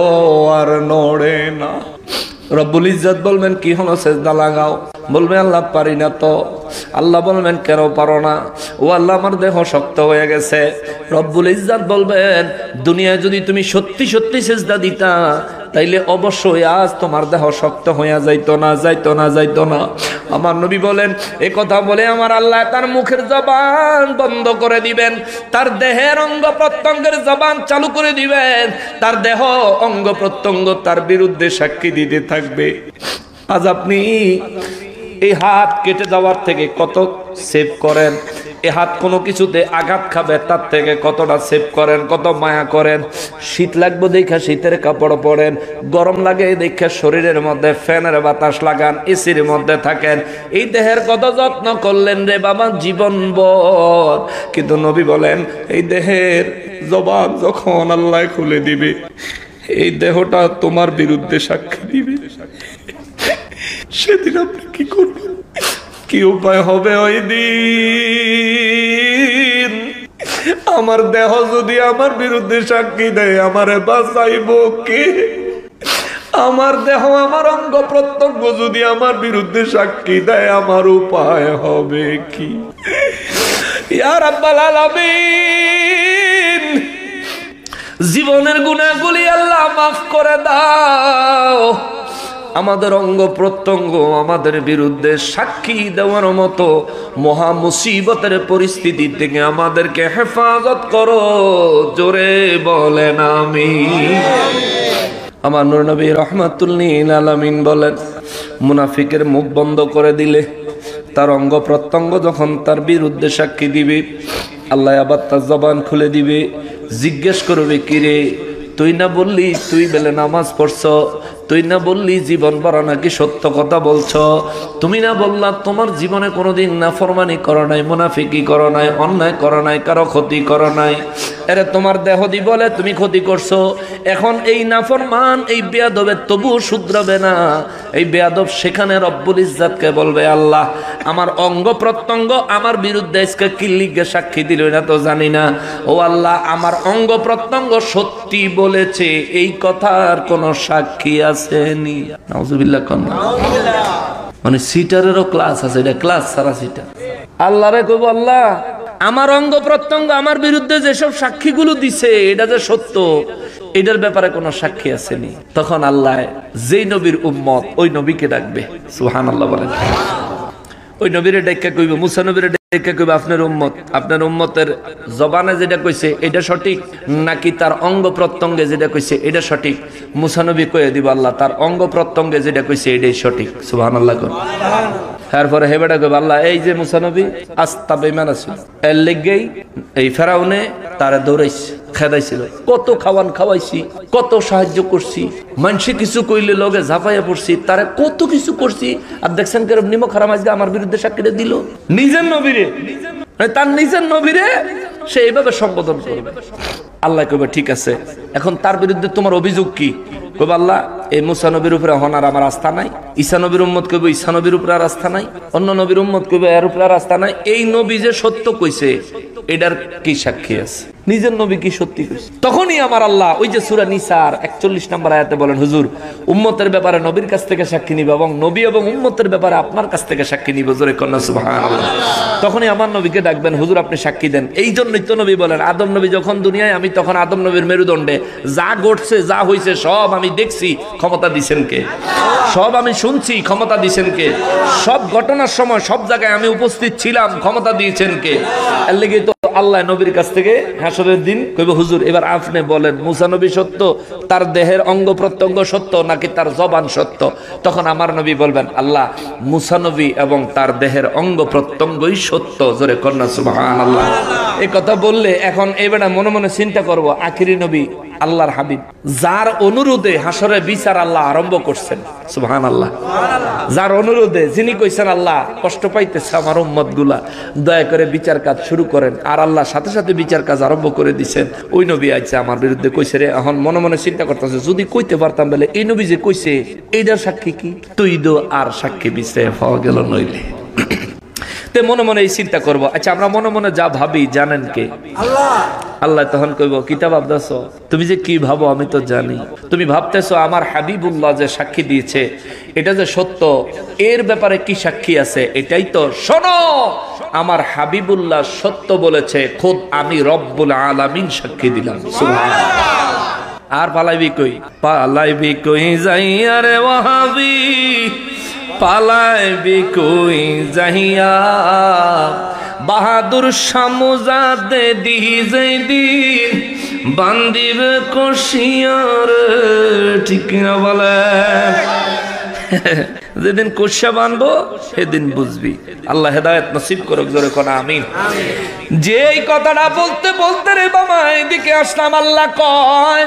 আর নড়ে না। রব্বুল ইজ্জত বলবেন কি হলো সেজদা লাগাও, বলবে আল্লাহ পারি না তো। আল্লাহ বলবেন কেন পারো না? ও আল্লাহ আমার দেহ শক্ত হয়ে গেছে। রব্বুল ইজ্জত বলবেন দুনিয়ায় যদি তুমি সত্যি সত্যি সেজদা দিতা তাইলে অবশ্যই আজ তোমার দেহ শক্ত হইয়া যাইতো না, যাইতো না, যাইতো না। আমার নবী বলেন এই কথা বলে আমার আল্লাহ তার মুখের জবান বন্ধ করে দিবেন, তার দেহের অঙ্গ প্রত্যঙ্গের জবান চালু করে দিবেন, তার দেহ অঙ্গ প্রত্যঙ্গ তার বিরুদ্ধে সাক্ষী দিতে থাকবে। আজ আপনি এই হাত কেটে যাওয়ার থেকে কত সেভ করেন, এই হাত কোনো কিছুতে আঘাত খাবে তার থেকে কতটা সেভ করেন, কত মায়া করেন। শীত লাগবে দেখে শীতের কাপড় পরেন, গরম লাগে দেখে শরীরের মধ্যে ফ্যানের বাতাস লাগান, এসির মধ্যে থাকেন। এই দেহের কত যত্ন করলেন রে বাবা জীবনভর। কিন্তু নবী বলেন এই দেহের জবান যখন আল্লাহ খুলে দিবে, এই দেহটা তোমার বিরুদ্ধে সাক্ষী দিবে, সেদিন আপনি কি করবেন? কি উপায় হবে ওই দিন? আমার দেহ যদি আমার বিরুদ্ধে সাক্ষী দেয়, আমারে বাঁচাইব কে? আমার দেহ আমার অঙ্গ প্রত্যঙ্গ যদি আমার বিরুদ্ধে সাক্ষী দেয়, আমার উপায় হবে কি? ইয়া রাব্বাল আলামিন, জীবনের গুনাহগুলি আল্লাহ মাফ করে দাও। আমাদের অঙ্গ প্রত্যঙ্গ আমাদের বিরুদ্ধে সাক্ষী দেওয়ার মতো মহা মুসিবতের পরিস্থিতি থেকে আমাদেরকে হেফাজত করো। জোরে বলেন আমিন। আমার নূর নবী রাহমাতুল লিল আলামিন বলেন, মুনাফিকের মুখ বন্ধ করে দিলে, তার অঙ্গ প্রত্যঙ্গ যখন তার বিরুদ্ধে সাক্ষী দিবে, আল্লাহ আবার তার জবান খুলে দিবে, জিজ্ঞেস করবে কিরে তুই না বললি তুই বেলে নামাজ পড়ছ, তুই না বললি জীবন ভরা নাকি সত্য কথা বলছ, তুমি না বললা তোমার জীবনে কোনোদিন নাফরমানি করো নাই, মুনাফিকি করো নাই, অন্যায় করো নাই, কারো ক্ষতি করো নাই। এরে তোমার দেহ দি বলে তুমি ক্ষতি করছো। এখন এই নাফরমান এই বেয়াদবের তবুও শুধরাবে না। এই বেয়াদব সেখানে রব্বুল ইজ্জাতকে বলবে, আল্লাহ আমার অঙ্গ প্রত্যঙ্গ আমার বিরুদ্ধে আজকে কি লিগে সাক্ষী দিল না তো জানি না। ও আল্লাহ আমার অঙ্গ প্রত্যঙ্গ সত্যি বলেছে, এই কথার কোন সাক্ষী আসেনি। নাউজুবিল্লাহ কোন মানে সিটারেরও ক্লাস আছে, এটা ক্লাস সারা সিটার। আল্লাহ রে কইব, আল্লাহ আমার অঙ্গ প্রত্যঙ্গ আমার বিরুদ্ধে যেসব সাক্ষীগুলো দিছে এটা যে সত্য, এটার ব্যাপারে কোনো সাক্ষী আসেনি। তখন আল্লাহ যেই নবীর উম্মত ওই নবীকে ডাকবে, সুবহানাল্লাহ বলেন। ওই নবীরে ডাইকা কইবে, মুসা নবীরে ডাইকা কইবে, আপনার উম্মত, আপনার উম্মতের জবানে যেটা কইছে এটা সঠিক নাকি তার অঙ্গ প্রত্যঙ্গে যেটা কইছে এটা সঠিক? মুসা নবী কয়ে দিব, আল্লাহ তার অঙ্গ প্রত্যঙ্গে যেটা কইছে এটাই সঠিক। সুবহানাল্লাহ কোন। তারপরে হেবেটা কইবে, আল্লাহ এই যে মুসা নবী আস্তা বেঈমান আছিল, এর লেগেই এই ফেরাউনে তারে দৌড়াইছে, খেদাইছিল, কত খাওয়ান খাওয়াইছি, কত সাহায্য করছি, মানুষে কিছু কইলে লগে ঝাঁপাইয়া পড়ছি, তারে কত কিছু করছি, আর দেখছেন কেরম নিমক হারাম আজকে আমার বিরুদ্ধে সাক্ষীটা দিল। নিজের নবীরে, তার নিজের নবীরে সে এইভাবে সম্বোধন করবে। আল্লাহ কইবে ঠিক আছে, এখন তার বিরুদ্ধে তোমার অভিযোগ কি? কইবে, আল্লাহ এই মুসা নবীর উপরে হনার আমার আস্থা নাই। ঈসা নবীর উম্মত কইবে ঈসা নবীর উপরে আর আস্থা নাই। অন্য নবীর উম্মত কইবে এর উপরে আর আস্থা নাই। এই নবী যে সত্য কইছে এটার কি সাক্ষী আছে? নিজের নবী কি সত্যি কইছে? তখনই আমার আল্লাহ ওই যে সূরা নিসার 41 নম্বর আয়াতে বলেন, হুজুর উম্মতের ব্যাপারে নবীর কাছ থেকে সাক্ষী নিব এবং নবী এবং উম্মতের ব্যাপারে আপনার কাছ থেকে সাক্ষী নিব। জোরে কন্যা সুবহানাল্লাহ। তখনই আমার নবীকে ডাকবেন, হুজুর আপনি সাক্ষী দেন। এই জন্যই তো নবী বলেন, আদম নবী যখন দুনিয়ায়, আমি তখন আদম নবীর মেরুদণ্ডে যা ঘটছে যা হইছে সব আমি দেখছি, ক্ষমতা দিছেন কে? সব আমি শুনছি, ক্ষমতা দিছেন কে? সব ঘটনার সময় সব জায়গায় আমি উপস্থিত ছিলাম, ক্ষমতা দিয়েছেন কে? এর লাগি তো আল্লাহ নবীর কাছ থেকে হাসরের দিন কইবে, হুজুর এবার আপনি বলেন মুসা নবী সত্য, তার দেহের অঙ্গ প্রত্যঙ্গ সত্য নাকি তার জবান সত্য? তখন আমার নবী বলবেন, আল্লাহ মুসা নবী এবং তার দেহের অঙ্গ প্রত্যঙ্গই সত্য। জোরে কন্যা সুবহানাল্লাহ। এই কথা বললে এখন এবারে মনে মনে চিন্তা করব, আখিরি নবী আল্লাহর হাবিব, যার অনুরোধে হাসরে বিচার আল্লাহ আরম্ভ করছেন। সুবহানাল্লাহ। যার অনুরোধে, যিনি কইছেন আল্লাহ কষ্ট পাইতেছে আমার উম্মত গুলা, দয়া করে বিচার কাজ শুরু করেন, আর আল্লাহ সাথে সাথে বিচার কাজ আরম্ভ করে দিচ্ছেন। ওই নবী আইছে আমার বিরুদ্ধে কইছে রে। এখন মনে মনে চিন্তা করতেছে, যদি কইতে পারতাম বলে এই নবী যে কইছে এইটার সাক্ষী কি? তুই দো আর সাক্ষী বিচারে পাওয়া গেল নইলে। তে মনে মনে এই চিন্তা করবো। আচ্ছা আমরা মনে মনে যা ভাবি জানেন কে? আল্লাহ। আল্লাহ তখন কইব, কিতাব ভাবতেছ? তুমি যে কি ভাবো আমি তো জানি। তুমি ভাবতেছো আমার হাবিবুল্লাহ যে সাক্ষী দিয়েছে এটা যে সত্য, এর ব্যাপারে কি সাক্ষী আছে? এটাই তো শোনো, আমার হাবিবুল্লাহ সত্য বলেছে, খোদ আমি রব্বুল আলামিন সাক্ষী দিলাম। সুবহানাল্লাহ। আর পালাইবি কই? পালাইবি কই যাইয়া রে ওয়াহাবি, পালাইবি কই যাইয়া, বাহাদুর শামজাদে দিজে দিন বান্দিব কশিয়ার। ঠিক না বলে? যেদিন কোষা বানবো সেদিন বুঝবি। আল্লাহ হেদায়েত নসিব করুক, জোরে কোন আমিন। যে এই কথাটা বলতে বলতে রে বাবা এদিকে আসলাম, আল্লাহ কয়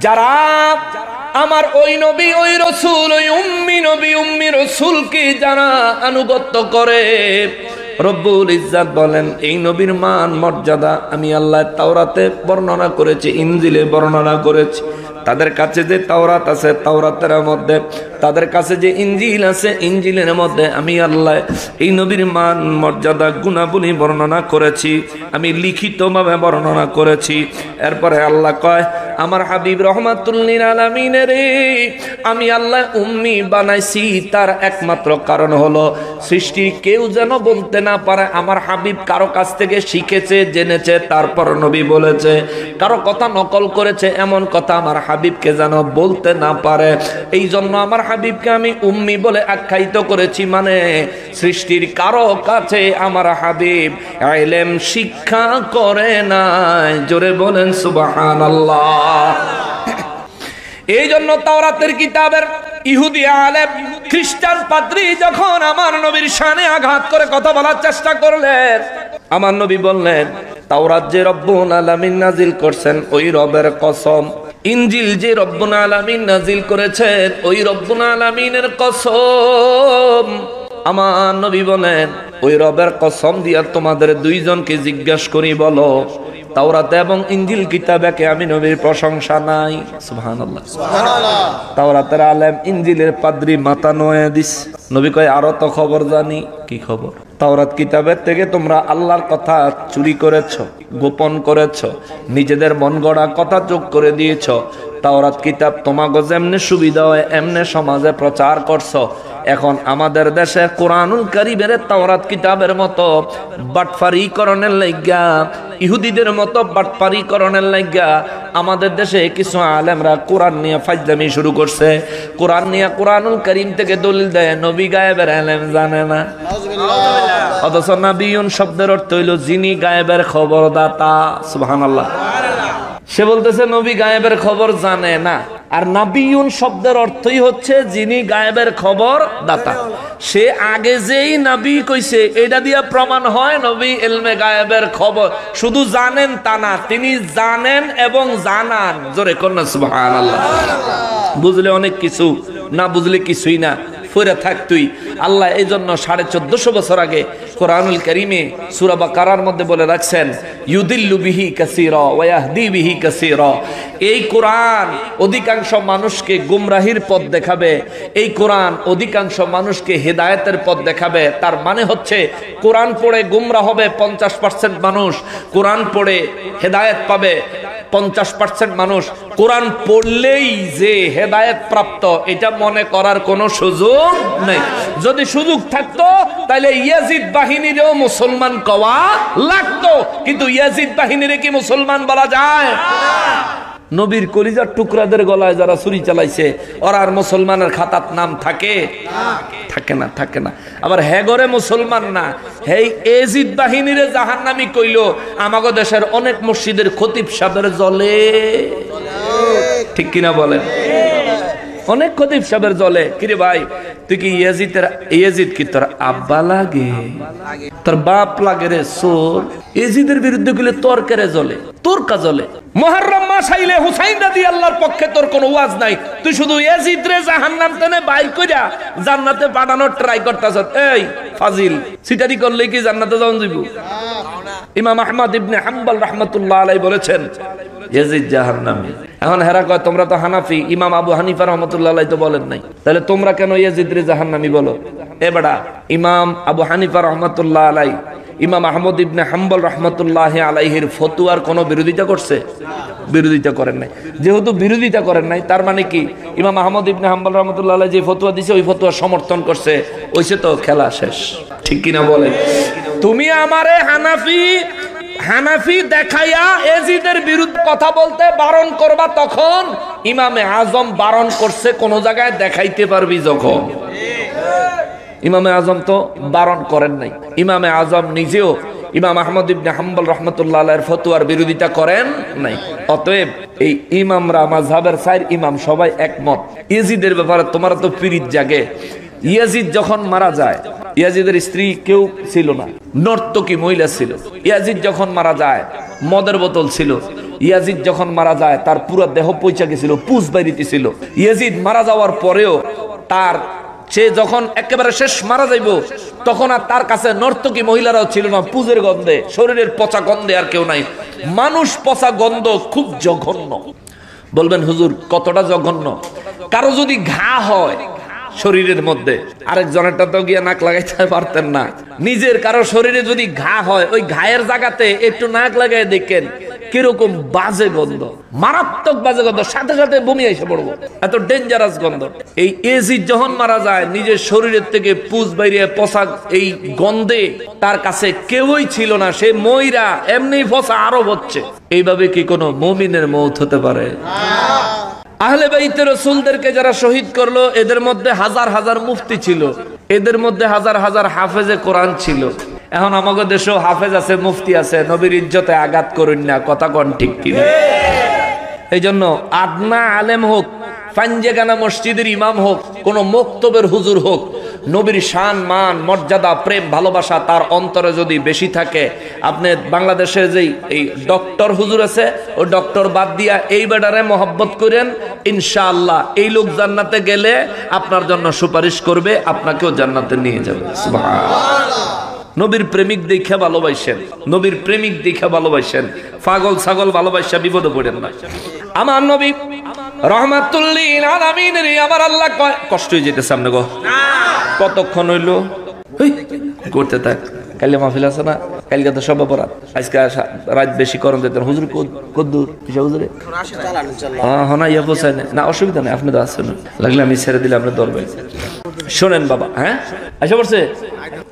যারা আমার ওই নবী ওই রসুল ওই উম্মি নবী উম্মি রসুলকে যারা আনুগত্য করে, রব্বুল ইজ্জাত বলেন এই নবীর মান মর্যাদা আমি আল্লাহ তাওরাতে বর্ণনা করেছি, ইনজিলে বর্ণনা করেছি। তাদের কাছে যে তাওরাত আছে তাওরাতের মধ্যে, তাদের কাছে যে ইনজিল আছে ইনজিলের মধ্যে আমি আল্লাহ এই নবীর মান মর্যাদা গুণাবলী বর্ণনা করেছি, আমি লিখিতভাবে বর্ণনা করেছি। এরপরে আল্লাহ কয় আমার হাবিব রহমাতুল লিল আলামিনের আমি আল্লাহ উম্মি বানাইছি, তার একমাত্র কারণ হলো সৃষ্টি কেউ যেন বলতে না পারে আমার হাবিব কারো কাছ থেকে শিখেছে জেনেছে তারপর নবী বলেছে, কারো কথা নকল করেছে এমন কথা আমার হাবিবকে যেন বলতে না পারে। এই জন্য আমার হাবিবকে আমি উম্মি বলে আখ্যায়িত করেছি, মানে সৃষ্টির কারো কাছে আমার হাবিব ইলম শিক্ষা করে নাই। জোরে বলেন সুবহানাল্লাহ। এই জন্য তাওরাতের কিতাবের ইহুদি আলেম খ্রিস্টান পাদ্রী যখন আমার নবীর শানে আঘাত করে কথা বলার চেষ্টা করলেন, আমার নবী বললেন তাওরাত যে রব্বুল আলামিন নাজিল করছেন ওই রবের কসম, ইনজিল যে রব্বুল আলামিন নাজিল করেছেন ওই রব্বুল আলামিনের কসম। আমার নবী বলেন ওই রবের কসম দিয়া তোমাদের দুইজনকে জিজ্ঞাসা করি বলো তাওরাত এবং ইনজিল কিতাবে কে আমি নবীর প্রশংসা নাই? সুবহানাল্লাহ। তাওরাতের আলেম ইনজিলের পাদ্রী মাথা নোয়া দিস। নবী কয় আরো তো খবর জানি। কি খবর? তাওরাত কিতাবের থেকে তোমরা আল্লাহর কথা চুরি করেছো, গোপন করেছো, নিজেদের মন গড়া কথা যোগ করে দিয়েছো। তাওরাত কিতাব তোমাকে যেমনে সুবিধা হয় এমনে সমাজে প্রচার করছো। এখন আমাদের দেশে কোরআনুল কারীমের তাওরাত কিতাবের মতো বাটফারিকরণের লাইগা, ইহুদিদের মতো বাটফারিকরণের লাইগা আমাদের দেশে কিছু আলেমরা কোরআন নিয়ে ফাজলামি শুরু করছে। কোরআন নিয়ে কোরআনুল কারীম থেকে দলিল দেয় নবী গায়েবের ইলম জানে না, অথচ নাবিয়ুন শব্দের অর্থ হইল যিনি গায়েবের খবরদাতা। সুবহানাল্লাহ। সে বলতেছে নবী গায়েবের খবর জানে না, আর নাবিয়ুন শব্দের অর্থই হচ্ছে যিনি গায়েবের খবর দাতা। সে আগে যেই নবী কইছে এটা দিয়া প্রমাণ হয় নবী ইলমে গায়েবের খবর শুধু জানেন তা না, তিনি জানেন এবং জানান। জোরে কন্যা সুবহানাল্লাহ। বুঝলে অনেক কিছু, না বুঝলে কিছুই না, ফিরে থাক তুই। আল্লাহ এই জন্য 1450 বছর আগে কোরআনুল কারীমে সূরা বাকারার মধ্যে বলে রাখছেন ইউদিল্লু বিহি কাসীরা ওয়া ইয়াহদি বিহি কাসীরা। এই কোরআন অধিকাংশ মানুষকে গুমরাহির পথ দেখাবে, এই কোরআন অধিকাংশ মানুষকে হেদায়েতের পথ দেখাবে। তার মানে হচ্ছে কোরআন পড়ে গুমরাহ হবে 50% মানুষ, কোরআন পড়ে হেদায়েত পাবে 50% মানুষ। কোরআন পড়লেই যে হেদায়েত প্রাপ্ত এটা মনে করার কোনো সুযোগ নেই। যদি সুযোগ থাকতো তাহলে ইয়াজিদ বাহিনীরও মুসলমান কওয়া লাগতো, কিন্তু ইয়াজিদ বাহিনীরে কি মুসলমান বলা যায়? নবীর কলিজার টুকরাদের গলায় যারা ছুরি চালাইছে ওরা আর মুসলমানের খাতাত নাম থাকে? থাকে না, থাকে না। আবার হেগরে মুসলমান না, হেই ইয়াজিদ বাহিনীরে জাহান্নামী কইলো আমাগো দেশের অনেক মসজিদের খতিব সাহেবের জ্বলে। ঠিক কিনা বলেন? অনেক খতিব সাহেবের জ্বলে। কিরে ভাই তুই কি ইয়াজিদ কি তোর আব্বা লাগে, তোর বাপ লাগে রে সোর? ইয়াজিদের বিরুদ্ধে গেলে তোর কেরে জ্বলে, তোর কা জ্বলে? মুহররম মাস আইলে হুসাইন রাদিয়াল্লাহর পক্ষে তোর কোনো ওয়াজ নাই, তুই শুধু ইয়াজিদ রে জাহান্নাম থেকে বাইর কইরা জান্নাতে পাঠানোর ট্রাই করতাছ। এই ফাজিল, সিটারি করলে কি জান্নাতে যাওয়া যাইবো? ইমাম আহমদ ইবনে হাম্বল রাহমাতুল্লাহ আলাইহি বলেছেন ইয়াজিদ জাহান্নামী। এখন হেরা কয় তোমরা তো হানাফি, ইমাম আবু হানিফা রাহমাতুল্লাহ আলাইহি তো বলেন নাই, তাহলে তোমরা কেন ইয়াজিদ রে জাহান্নামী বলো? এ বেটা, ইমাম আবু হানিফা রাহমাতুল্লাহ আলাইহি ইমাম আহমদ ইবনে হাম্বল রাহমাতুল্লাহ আলাইহির ফতোয়ার কোনো বিরোধিতা করছে? বিরোধিতা করেন নাই। যেহেতু বিরোধিতা করেন নাই তার মানে কি ইমাম আহমদ ইবনে হাম্বল রাহমাতুল্লাহ আলাইহি যে ফতোয়া দিছে ওই ফতোয়া সমর্থন করছে, ওইসে তো খেলা শেষ। ঠিক কিনা বলেন? তুমি আমারে হানাফি দেখাইয়া ইয়াজিদের বিরুদ্ধে কথা বলতে বারণ করবা, তখন ইমামে আজম বারণ করছে কোন জায়গায় দেখাইতে পারবি যখন। ইমামে আজম তো বারণ করেন নাই। ইমামে আজম নিজেও ইমাম আহমদ ইবনে হাম্বল রাহমাতুল্লাহ আলাইহির ফতোয়ার বিরোধিতা করেন নাই। অতএব এই ইমামরা মাযহাবের 4 ইমাম সবাই একমত। ইয়াজিদের ব্যাপারে তোমার তো পীড়িত জাগে। ইয়াজিদ যখন মারা যায়, ইয়াজিদের স্ত্রী কেউ ছিল না, নর্তকী মহিলা ছিল। ইয়াজিদ যখন মারা যায় মদের বোতল ছিল। ইয়াজিদ যখন মারা যায় তার পুরো দেহ পয়চা গেছিল, পুজ বাইরিতে ছিল। ইয়াজিদ মারা যাওয়ার পরেও সে যখন একেবারে শেষ মারা যাইব তখন আর তার কাছে নর্তকী মহিলারাও ছিল না, পুজের গন্ধে, শরীরের পচা গন্ধে আর কেউ নাই। মানুষ পচা গন্ধ খুব জঘন্য। বলবেন হুজুর কতটা জঘন্য? কারো যদি ঘা হয় শরীরের মধ্যে, আরেকজনেরটা তো গিয়ে নাক লাগাইতে পারতেন না, নিজের কারো শরীরে যদি ঘা হয় ওই ঘায়ের জায়গাতে একটু নাক লাগাই দেখেন কিরকম বাজে গন্ধ, মারাত্মক বাজে গন্ধ, সাথে সাথে বমি এসে পড়বো, এত ডেঞ্জারাস গন্ধ। এই ইয়াজিদ যখন মারা যায় নিজের শরীরের থেকে পুজ বাইরে পচা এই গন্ধে তার কাছে কেউই ছিল না, সে ময়রা এমনি পচা আরো হচ্ছে। এইভাবে কি কোনো মুমিনের মওত হতে পারে? আহলে বাইতে রাসূলদেরকে যারা শহীদ করলো এদের মধ্যে হাজার হাজার মুফতি ছিল, এদের মধ্যে হাজার হাজার হাফেজে কোরআন ছিল। এখন আমাদের দেশেও হাফেজ আছে, মুফতি আছে, নবীর ইজ্জতে আঘাত করুন না, কথা কোন ঠিক কি? এই জন্য আদনা আলেম হোক, পাঞ্জেগানা মসজিদের ইমাম হোক, কোন মক্তবের হুজুর হোক, নবীর শান মান মর্যাদা প্রেম ভালোবাসা তার অন্তরে যদি বেশি থাকে, আপনি বাংলাদেশে যেই এই ডক্টর হুজুর আছে ও ডক্টর বাদ দিয়া এই বেডারে মহব্বত করেন, ইনশাআল্লাহ এই লোক জান্নাতে গেলে আপনার জন্য সুপারিশ করবে, আপনাকেও জান্নাতে নিয়ে যাবে। সুবহানাল্লাহ। নবীর প্রেমিক দেখে ভালোবাসেন, নবীর প্রেমিক দেখে ভালোবাসেন, পাগল ছাগল ভালোবাসা বিপদে পড়েন না। আমার নবী রহমাতুল লিল আলামিনের আমার আল্লাহ কষ্ট হয়ে যেতেছে সামনে গো, কতক্ষণ হইলো করতে থাক। কালকে মাহফিল আছে না, কালকে তো সব অপরাধ, আজকে রাত বেশি করণ দিতেন। হুজুর কদ্দুর কিসা হুজুরে না ইয়া পোষায় না, অসুবিধা নেই, আপনি তো আসছেন, লাগলে আমি ছেড়ে দিলে আপনি ধরবেন। শোনেন বাবা, হ্যাঁ আশা করছে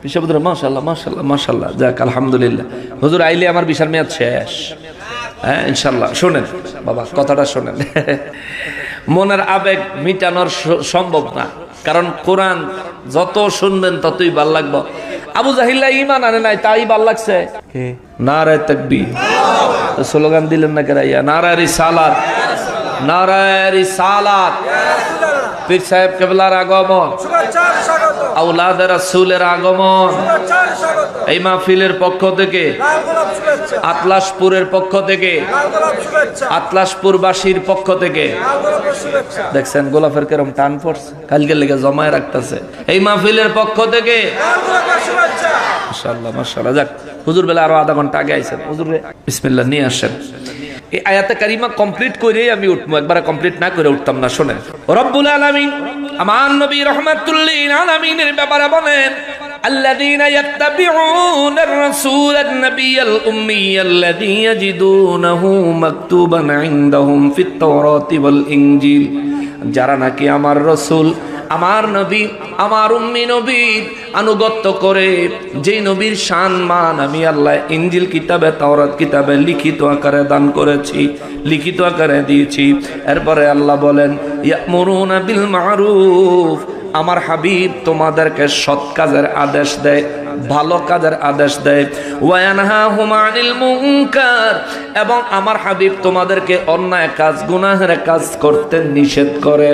পিসাবুদুর মাশাআল্লাহ মাশাআল্লাহ মাশাআল্লাহ, যাক আলহামদুলিল্লাহ। হুজুর আইলে আমার বিশাল মেয়াদ শেষ, হ্যাঁ ইনশাল্লাহ। শোনেন বাবা, কথাটা শোনেন, মনের আবেগ মিটানোর সম্ভব না, কারণ কোরআন যত শুনবেন ততই ভাল লাগবে। আবু জাহিল্লা ঈমান আনে নাই, তাই ভাল লাগছে। নারায়ে তাকবীর, স্লোগান দিলেন না কেরাইয়া, নারায়ে রিসালাত, নারায়ে রিসালাত। পীর সাহেব কেবলার আগমন, আওলাদ রাসূলের আগমন, এই মাহফিলের পক্ষ থেকে, আতলাসপুরের পক্ষ থেকে, আতলাসপুরবাসীর পক্ষ থেকে, দেখছেন গোলাপের কেরম টান পড়ছে, কালকে লেগে জমায় রাখতেছে। এই মাহফিলের পক্ষ থেকে মাশাআল্লাহ মাশাআল্লাহ। যাক, হুজুর বেলা আরো আধা ঘন্টা আগে আইছেন, হুজুর বিসমিল্লাহ নিয়ে আসেন। এই আয়াতে কারিমা কমপ্লিট করে আমি উঠবো, একবার কমপ্লিট না করে উঠতাম না। শোনেন, রব্বুল আলামিন আমার নবী রাহমাতুল লিল আলামিনের ব্যাপারে বলেন, الذين يتبعون الرسول النبي الأمي الذي يجدونه مكتوبا عندهم في التوراة والإنجيل। যারা নাকি আমার রাসূল, আমার নবী, আমার উম্মি নবীর আনুগত্য করে, যেই নবীর শান মান আমি আল্লাহ ইনজিল কিতাবে তাওরাত কিতাবে লিখিত আকারে দান করেছি, লিখিত আকারে দিয়েছি। এরপরে আল্লাহ বলেন, ইয়ামুরুনা বিল মারুফ, আমার হাবিব তোমাদেরকে সৎ কাজের আদেশ দেয়, ভালো কাজের আদেশ দেয়। ওয়ায়ানহাহুম আনিল মুনকার, এবং আমার হাবিব তোমাদেরকে অন্যায় কাজ গুনাহের কাজ করতে নিষেধ করে।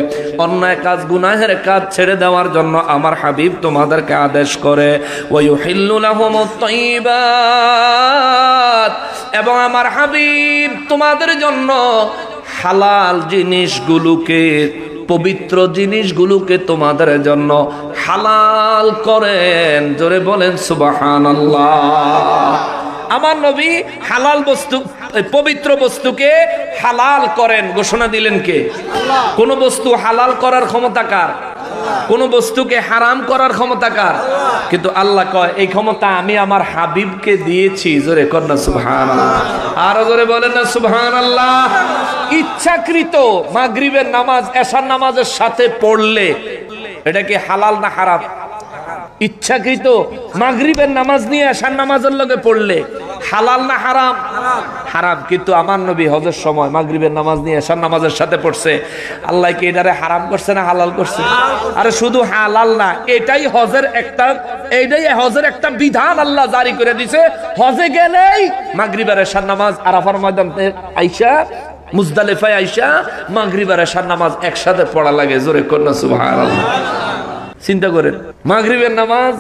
অন্যায় কাজ গুনাহের কাজ ছেড়ে দেওয়ার জন্য আমার হাবিব তোমাদেরকে আদেশ করে। ওয়ায়ুহিল্লু লাহুমুত তাইয়্যিবাত, এবং আমার হাবিব তোমাদের জন্য হালাল জিনিসগুলোকে, পবিত্র জিনিসগুলোকে তোমাদের জন্য হালাল করেন। জোরে বলেন সুবহানাল্লাহ। আমার নবী হালাল বস্তু, পবিত্র বস্তুকে হালাল করেন, ঘোষণা দিলেন কে? কোন বস্তু হালাল করার ক্ষমতা কার? কোন বস্তুকে হারাম করার ক্ষমতা কার? কিন্তু আল্লাহ কয় এই ক্ষমতা আমি আমার হাবিবকে দিয়েছি। জোরে কর না সুবহানাল্লাহ, আর জোরে বলেন না সুবহানাল্লাহ। ইচ্ছাকৃত মাগরিবের নামাজ এশার নামাজের সাথে পড়লে এটা কি হালাল না হারাম? ইচ্ছাকৃত মাগরিবের নামাজ নিয়ে এশার নামাজের লগে পড়লে হালাল না হারাম? হারাম। কিন্তু আমার নবী হজের সময় মাগরিবের নামাজ নিয়ে এশার নামাজের সাথে পড়ছে। আল্লাহ কি এটারে হারাম করছে না হালাল করছে? আরে শুধু হালাল না, এটাই হজের একটা বিধান আল্লাহ জারি করে দিছে। হজে গেলেই মাগরিবের এশার নামাজ আরাফার ময়দানে আইসা, মুজদালিফায় আইসা মাগরিবের এশার নামাজ একসাথে পড়া লাগে। জোরে কন্যা সুবহানাল্লাহ। চিন্তা করেন, মাগরিবের নামাজ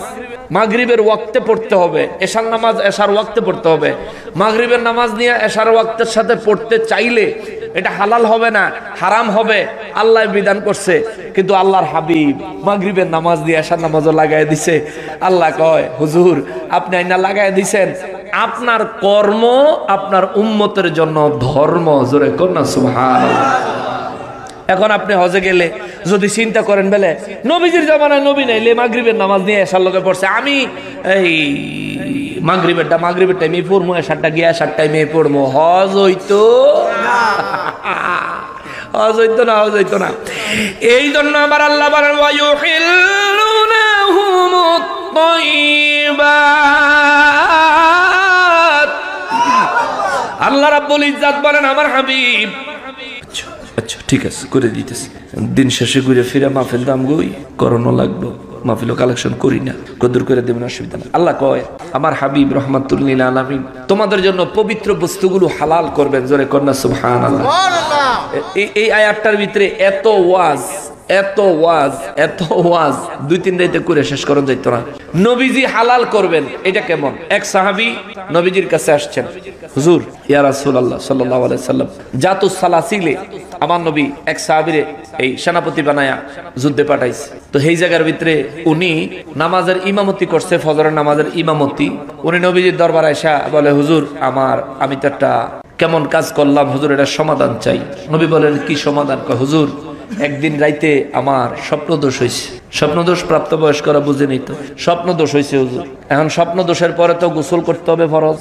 মাগরিবের ওয়াক্তে পড়তে হবে, এশার নামাজ এশার ওয়াক্তে পড়তে হবে। মাগরিবের নামাজ নিয়ে এশার ওয়াক্তের সাথে পড়তে চাইলে এটা হালাল হবে না, হারাম হবে। আল্লাহ বিধান করছে, কিন্তু আল্লাহর হাবিব মাগরিবের নামাজ দিয়ে এশার নামাজও লাগাই দিছে। আল্লাহ কয়, হুজুর আপনি আইনা লাগাই দিছেন, আপনার কর্ম আপনার উম্মতের জন্য ধর্ম। জোরে কন্যা সুবহানাল্লাহ। এখন আপনি হজে গেলে যদি চিন্তা করেন বলে নবীজির জামানায় নবী নাইলে মাগরিবের নামাজ নিয়ে এশার লগে পড়ছে, আমি এই মাগরিবের টাইমে পড়বো, এশারটা গিয়ে এশার টাইমে পড়বো, হজ হইতো না। এই জন্য আমার আল্লাহ বলেন ওয়ায়ুহিল্লুনাহুমুত তাইয়্যিবাত। আল্লাহ রাব্বুল ইজ্জাত বলেন আমার হাবিব, আচ্ছা ঠিক আছে করে দিতেছি, দিন শেষে ঘুরে ফিরে মাহফিল দাম গই করোনা লাগলো, মাহফিলও কালেকশন করি না, কদর করে দেবেন, অসুবিধা না। আল্লাহ কয় আমার হাবিব রাহমাতুল লিল আলামিন তোমাদের জন্য পবিত্র বস্তুগুলো হালাল করবেন। জোরে কন্যা সুবহানাল্লাহ। এই আয়াতটার ভিতরে এত ওয়াজ 2-3 রাতে করে শেষ করা যাইতো না। নবীজি হালাল করবেন, এটা কেমন? এক সাহাবী নবীজির কাছে আসছেন, হুজুর ইয়া রাসূলুল্লাহ সাল্লাল্লাহু আলাইহি সাল্লাম, জাতুস সালাসিলে আমার নবী এক সাহাবীরে এই সেনাপতি বানায়া যুদ্ধে পাঠাইছে। তো এই জায়গার ভিতরে উনি নামাজের ইমামতি করছে, ফজরের নামাজের ইমামতি। উনি নবীজির দরবারে আইসা বলে, হুজুর আমি তো একটা কেমন কাজ করলাম, হুজুর এটা সমাধান চাই। নবী বলেন, কি সমাধান? কয়, হুজুর একদিন রাইতে আমার স্বপ্নদোষ হয়েছে। স্বপ্নদোষ প্রাপ্তবয়স্করা বুঝে নিত, স্বপ্নদোষ হয়েছে হুজুর। এখন স্বপ্নদোষের পরে তো গোসল করতে হবে ফরজ।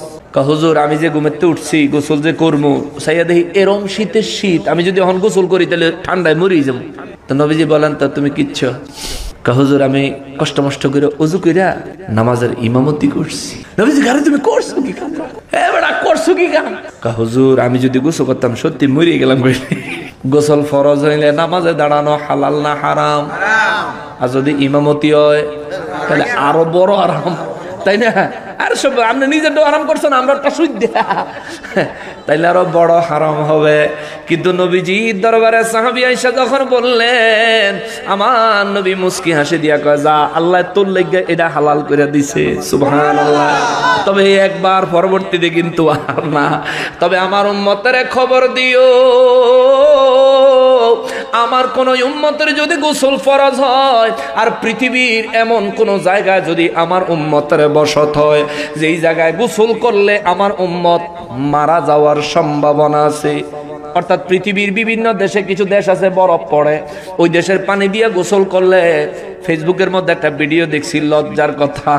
হুজুর আমি যে ঘুমেতে উঠছি, গোসল যে করবো, সাইয়া দেখি এরম শীতের শীত, আমি যদি এখন গোসল করি তাহলে ঠান্ডায় মরি যাবো। তো নবীজি বলেন, তা তুমি কিচ্ছু? হুজুর আমি কষ্ট মষ্ট করে ওযু কইরা নামাজের ইমামতি করছি। নবীজি গারে তুমি করছো কি কাম? করছো কি কাম? হুজুর আমি যদি গোসল করতাম সত্যি মরিয়ে গেলাম। গোসল ফরজ হইলে নামাজে দাঁড়ানো হালাল না হারাম? আর যদি ইমামতি হয় তাহলে আরো বড় আরাম, তাই না? আর সব আপনি নিজের আরাম করছেন, আমরা তাইলে আরো বড় হারাম হবে। কিন্তু নবীজি দরবারে সাহাবী আয়েশা যখন বললেন, আমার নবী মুস্কি হাসি দিয়া কয়, যা আল্লাহ তোর লাগি এটা হালাল করে দিছে। সুবহানাল্লাহ। তবে একবার, পরবর্তীতে কিন্তু আর না। তবে আমার উম্মতের খবর দিও, আমার কোন উম্মতের যদি গোসল ফরজ হয় আর পৃথিবীর এমন কোন জায়গায় যদি আমার উম্মতের বসত হয় যেই জায়গায় গোসল করলে আমার উম্মত মারা যাওয়ার সম্ভাবনা আছে, অর্থাৎ পৃথিবীর বিভিন্ন দেশে কিছু দেশ আছে বরফ পড়ে, ওই দেশের পানি দিয়ে গোসল করলে, ফেসবুকের মধ্যে একটা ভিডিও দেখছি, লজ্জার কথা,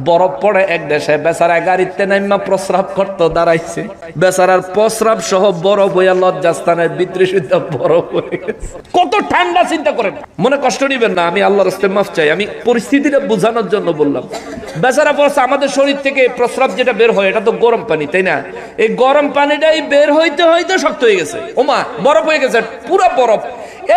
বরফ পড়ে এক দেশে, বেচারা গাড়িতে নাইমা প্রস্রাব করতে দাঁড়াইছে, বেচারার প্রস্রাব সহ বরফ হইয়া লজ্জাস্থানের ভিতরে শুদ্ধ বরফ হয়ে গেছে। কত ঠান্ডা, চিন্তা করেন। মনে কষ্ট নিবেন না, আমি আল্লাহর রাস্তায় মাফ চাই, আমি পরিস্থিতিটা বোঝানোর জন্য বললাম। বেচারা বলছে আমাদের শরীর থেকে প্রস্রাব যেটা বের হয় এটা তো গরম পানি, তাই না? এই গরম পানিটাই বের হইতে হইতে শক্ত হয়ে গেছে, ওমা বরফ হয়ে গেছে, পুরো বরফ।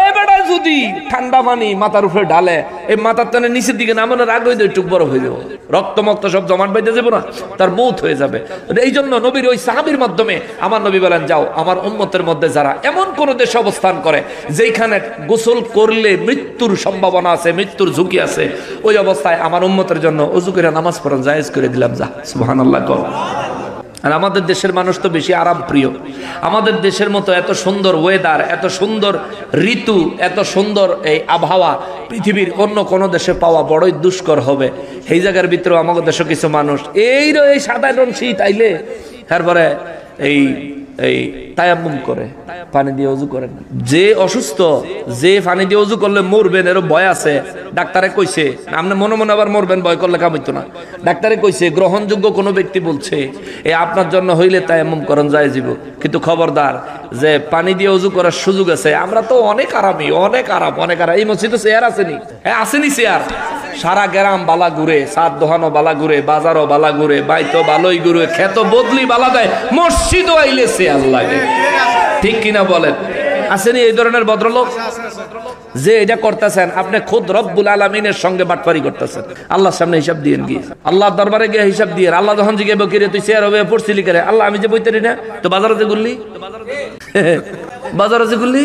এবারে যদি ঠান্ডা পানি মাথার উপরে ঢালে, এই মাথার টানে নিচের দিকে নামানোর আগে একটু বরফ হয়ে যাবে, রক্ত মক্ত সব জমাট বাইতে যাবো না, তার মৌত হয়ে যাবে। এই জন্য নবীর ওই সাহাবীর মাধ্যমে আমার নবী বলেন, যাও আমার উম্মতের মধ্যে যারা এমন কোন দেশে অবস্থান করে যেখানে গোসল করলে মৃত্যুর সম্ভাবনা আছে, মৃত্যুর ঝুঁকি আছে, ওই অবস্থায় আমার উম্মতের জন্য ওযু করে নামাজ পড়ান জায়েজ করে দিলাম। যা সুবহানাল্লাহ কও। আর আমাদের দেশের মানুষ তো বেশি আরাম প্রিয়। আমাদের দেশের মতো এত সুন্দর ওয়েদার, এত সুন্দর ঋতু, এত সুন্দর এই আবহাওয়া পৃথিবীর অন্য কোনো দেশে পাওয়া বড়ই দুষ্কর হবে। এই জায়গার ভিতরে আমাদের দেশে কিছু মানুষ এই সাধারণ শীত আইলে তারপরে এই তায়াম্মুম করে, পানি দিয়ে ওযু করেন। যে অসুস্থ, যে পানি দিয়ে ওযু করলে মরবেন এর ভয় আছে, ডাক্তারে কইছে, আপনি মনে মনে আবার মরবেন ভয় করলে কাম হইতো না। ডাক্তারে কইছে গ্রহণযোগ্য কোনো ব্যক্তি বলছে এ আপনার জন্য হইলে তায়াম্মুম করেন যায় জীব, কিন্তু খবরদার যে পানি দিয়ে ওযু করার সুযোগ আছে। আমরা তো অনেক আরামই, অনেক আরাম, অনেক আরাম। এই মসজিদে চেয়ার আসেনি, আসেনি চেয়ার, সারা গ্রাম বালা ঘুরে, সাত দোহানো বালা ঘুরে, বাজারও বালা ঘুরে, বাইতো বালই ঘুরে, খেত বদলি বালা দেয়, মসজিদও আইলে সে আল্লাহ। ঠিক কিনা বলেন? আসেনি এই ধরনের ভদ্রলোক যে এটা করতেছেন, আপনি খুদ রব্বুল আলামিনের সঙ্গে বাটপারি করতেছেন। আল্লাহর সামনে হিসাব দিয়েন গিয়ে, আল্লাহর দরবারে গিয়ে হিসাব দিয়ে। আল্লাহ যখন জিজ্ঞাসা বকিরে তুই চেয়ার হবে পড়ছিলি করে, আল্লাহ আমি যে বইতে না তো বাজারে যে ঘুরলি, বাজারে যে ঘুরলি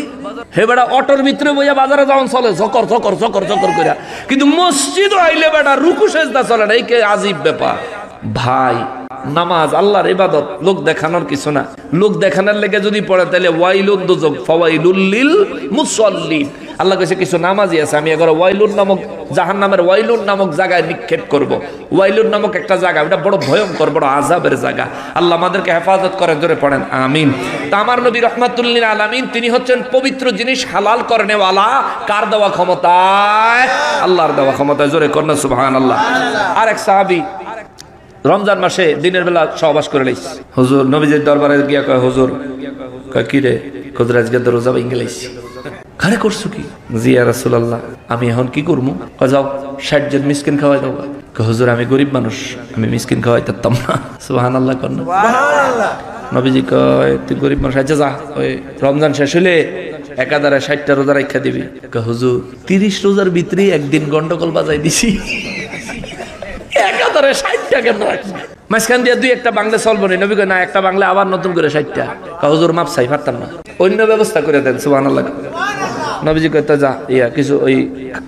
হে বেটা অটোর ভিতরে বইয়া বাজারে যাওয়ান চলে চকর চকর চকর চকর করে, কিন্তু মসজিদ আইলে বেটা রুকু সেজদা চলে না। এই কে আজীব ব্যাপার ভাই। নামাজ আল্লাহর ইবাদত, লোক দেখানোর কিছু না। লোক দেখানোর লেগে যদি পড়ে তাহলে ওয়াইলুন দুজক ফাওয়াইলুল লিল মুসাল্লিন। আল্লাহ কাছে কিছু নামাজি আছে, আমি এবার ওয়াইলুন নামক জাহান্নামের ওয়াইলুন নামক জায়গায় নিক্ষেপ করব। ওয়াইলুন নামক একটা জায়গা, এটা বড় ভয়ঙ্কর, বড় আযাবের জায়গা। আল্লাহ আমাদেরকে হেফাজত করেন, জোরে পড়েন আমিন। তা আমার নবী রাহমাতুল লিল আলামিন, তিনি হচ্ছেন পবিত্র জিনিস হালাল করনেওয়ালা। কার দেওয়া ক্ষমতায়? আল্লাহর দেওয়া ক্ষমতায়, জোরে করেন সুবহানাল্লাহ। আরেক সাহাবী রমজান মাসে দিনের বেলা সহবাস করে লাইছি। হুজুর নবীজির দরবারে গিয়া কয়, হুজুর কয় কি রে, হুজুর আজকে তো রোজা ভেঙে লাইছি। কারে করছো কি? জি ইয়া রাসূলুল্লাহ, আমি এখন কি করবো? কয় যাও 60 জন মিসকিন খাওয়াই দাও। কয় হুজুর আমি গরিব মানুষ, আমি মিসকিন খাওয়াইতাম না। সুবহানাল্লাহ কর না। নবীজি কয় তুই গরিব মানুষ, আচ্ছা যা, ওই রমজান শেষ হইলে একাধারে 60টা রোজা রাখা দিবি। কয় হুজুর 30 রোজার ভিতরে একদিন গন্ডগোল বাজাই দিছি, একাধারে 60টা কেন রাখছি? মাঝখান দিয়ে দুই একটা বাংলা চলবো না। নবী কয় না, একটা বাংলা আবার নতুন করে 60টা। হুজুর মাপ চাই, পারতাম না, অন্য ব্যবস্থা করে দেন। সুবহানাল্লাহ। নবীজি কয় তা যা, ইয়া কিছু ওই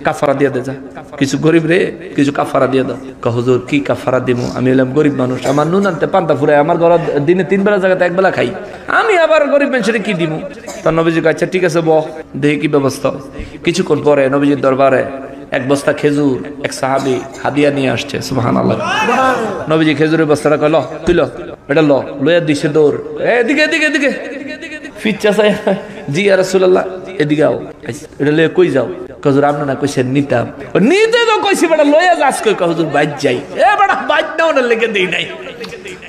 কাফারা দিয়ে দে, যা কিছু গরিব রে কিছু কাফারা দিয়ে দাও। কয় হুজুর কি কাফারা দিব? আমি হলাম গরিব মানুষ, আমার নুন আনতে পান্তা ফুরায়, আমার ঘর দিনে 3 বেলা জায়গাতে 1 বেলা খাই, আমি আবার গরিব মানুষের কি দিব? তো নবীজি কয় আচ্ছা ঠিক আছে বহ, দেখি কি ব্যবস্থা। কিছুক্ষণ পরে নবীজির দরবারে 1 বস্তা খেজুর এক সাহাবী হাদিয়া নিয়ে আসছে। সুবহানাল্লাহ। নবীজি খেজুরের বস্তাটা কয় ল, তুই ল, এটা ল, লইয়া দিছে দৌড়, এদিকে এদিকে এদিকে ফিচ্ছা চাই। জি ইয়া রাসূলুল্লাহ, এদিকে আও। এটা লইয়া কই যাও? হুজুর আপনি না কইছেন নিতাম। নিতে তো কইছি বেটা, লইয়া যাস কই? হুজুর বাইত যাই। এ বেটা বাইত নাও না, লেগে দেই নাই।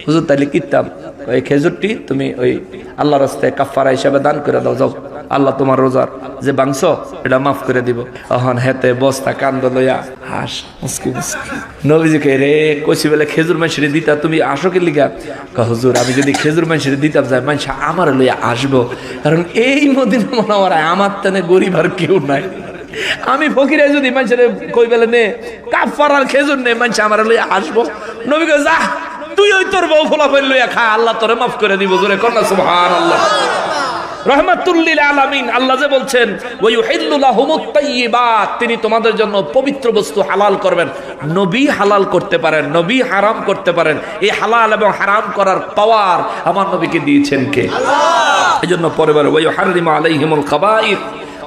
হুজুর তাইলে কিতাম, ওই খেজুরটি তুমি ওই আল্লাহর রাস্তায় কাফারা হিসাবে দান করে দাও, যাও, আল্লাহ তোমার রোজার যে বাংশ এটা মাফ করে দিব। অহন হেতে বস্তা কান্দ লইয়া হাস মুস্কি মুস্কি। নবীজি কে রে কইছি বলে খেজুর মানুষের দিতা, তুমি আসো কি লিগা? হুজুর আমি যদি খেজুর মানুষের দিতাম যায়, মানুষ আমার লইয়া আসবো, কারণ এই মদিনা মুনাওয়ারায় আমার তেনে গরিব আর কেউ নাই। আমি ফকিরে যদি মানুষের কই বেলে নে কাফারার খেজুর নে, মানুষ আমার লইয়া আসবো। নবী কয় যা, তুই ওই তোর বউ ফলাফল লইয়া খা, আল্লাহ তোরে মাফ করে দিব। জোরে কন্যা সুবহানাল্লাহ। রহমাতুল লিল আলামিন, আল্লাহ যে বলছেন ওয়া ইউহিল্লু লাহুমুত তাইয়্যিবাত, তিনি তোমাদের জন্য পবিত্র বস্তু হালাল করবেন। নবী হালাল করতে পারেন, নবী হারাম করতে পারেন। এই হালাল এবং হারাম করার পাওয়ার আমার নবীকে দিয়েছেন কে? আল্লাহ। এজন্য পরে বলে ওয়া ইউহাররিমু আলাইহিমুল খাবাইর,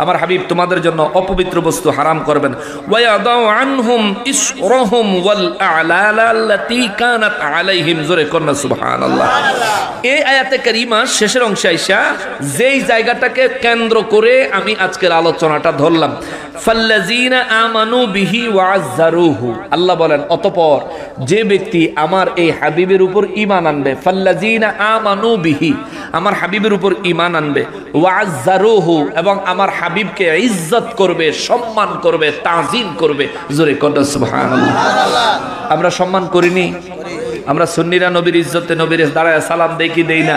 আমার হাবিব তোমাদের জন্য অপবিত্র বস্তু হারাম করবেন। ওয়ায়াদাউ আনহুম ইসরাহুম ওয়াল আ'লালা আল্লাতী কানাত আলাইহিম। জোরে কন্না সুবহানাল্লাহ। এই আয়াতে কারিমা শেষের অংশে আইসা যেই জায়গাটাকে কেন্দ্র করে আমি আজকের আলোচনাটা ধরলাম, ফাল্লাযীনা আমানু বিহি ওয়া আযযারুহু, আল্লাহ বলেন অতঃপর যে ব্যক্তি আমার এই হাবিবের উপর ঈমান আনবে, ফাল্লাযীনা আমানু বিহি, আমার হাবিবের উপর ঈমান আনবে, ওয়া আযযারুহু, এবং আমার হাবিবকে ইজ্জত করবে, সম্মান করবে, তাজিম করবে। জোরে কন্না সুবহানাল্লাহ। আমরা সম্মান করিনি? আমরা সুন্নিরা নবীর ইজ্জতে নবীর দাঁড়ায় সালাম দেই কি দেই না?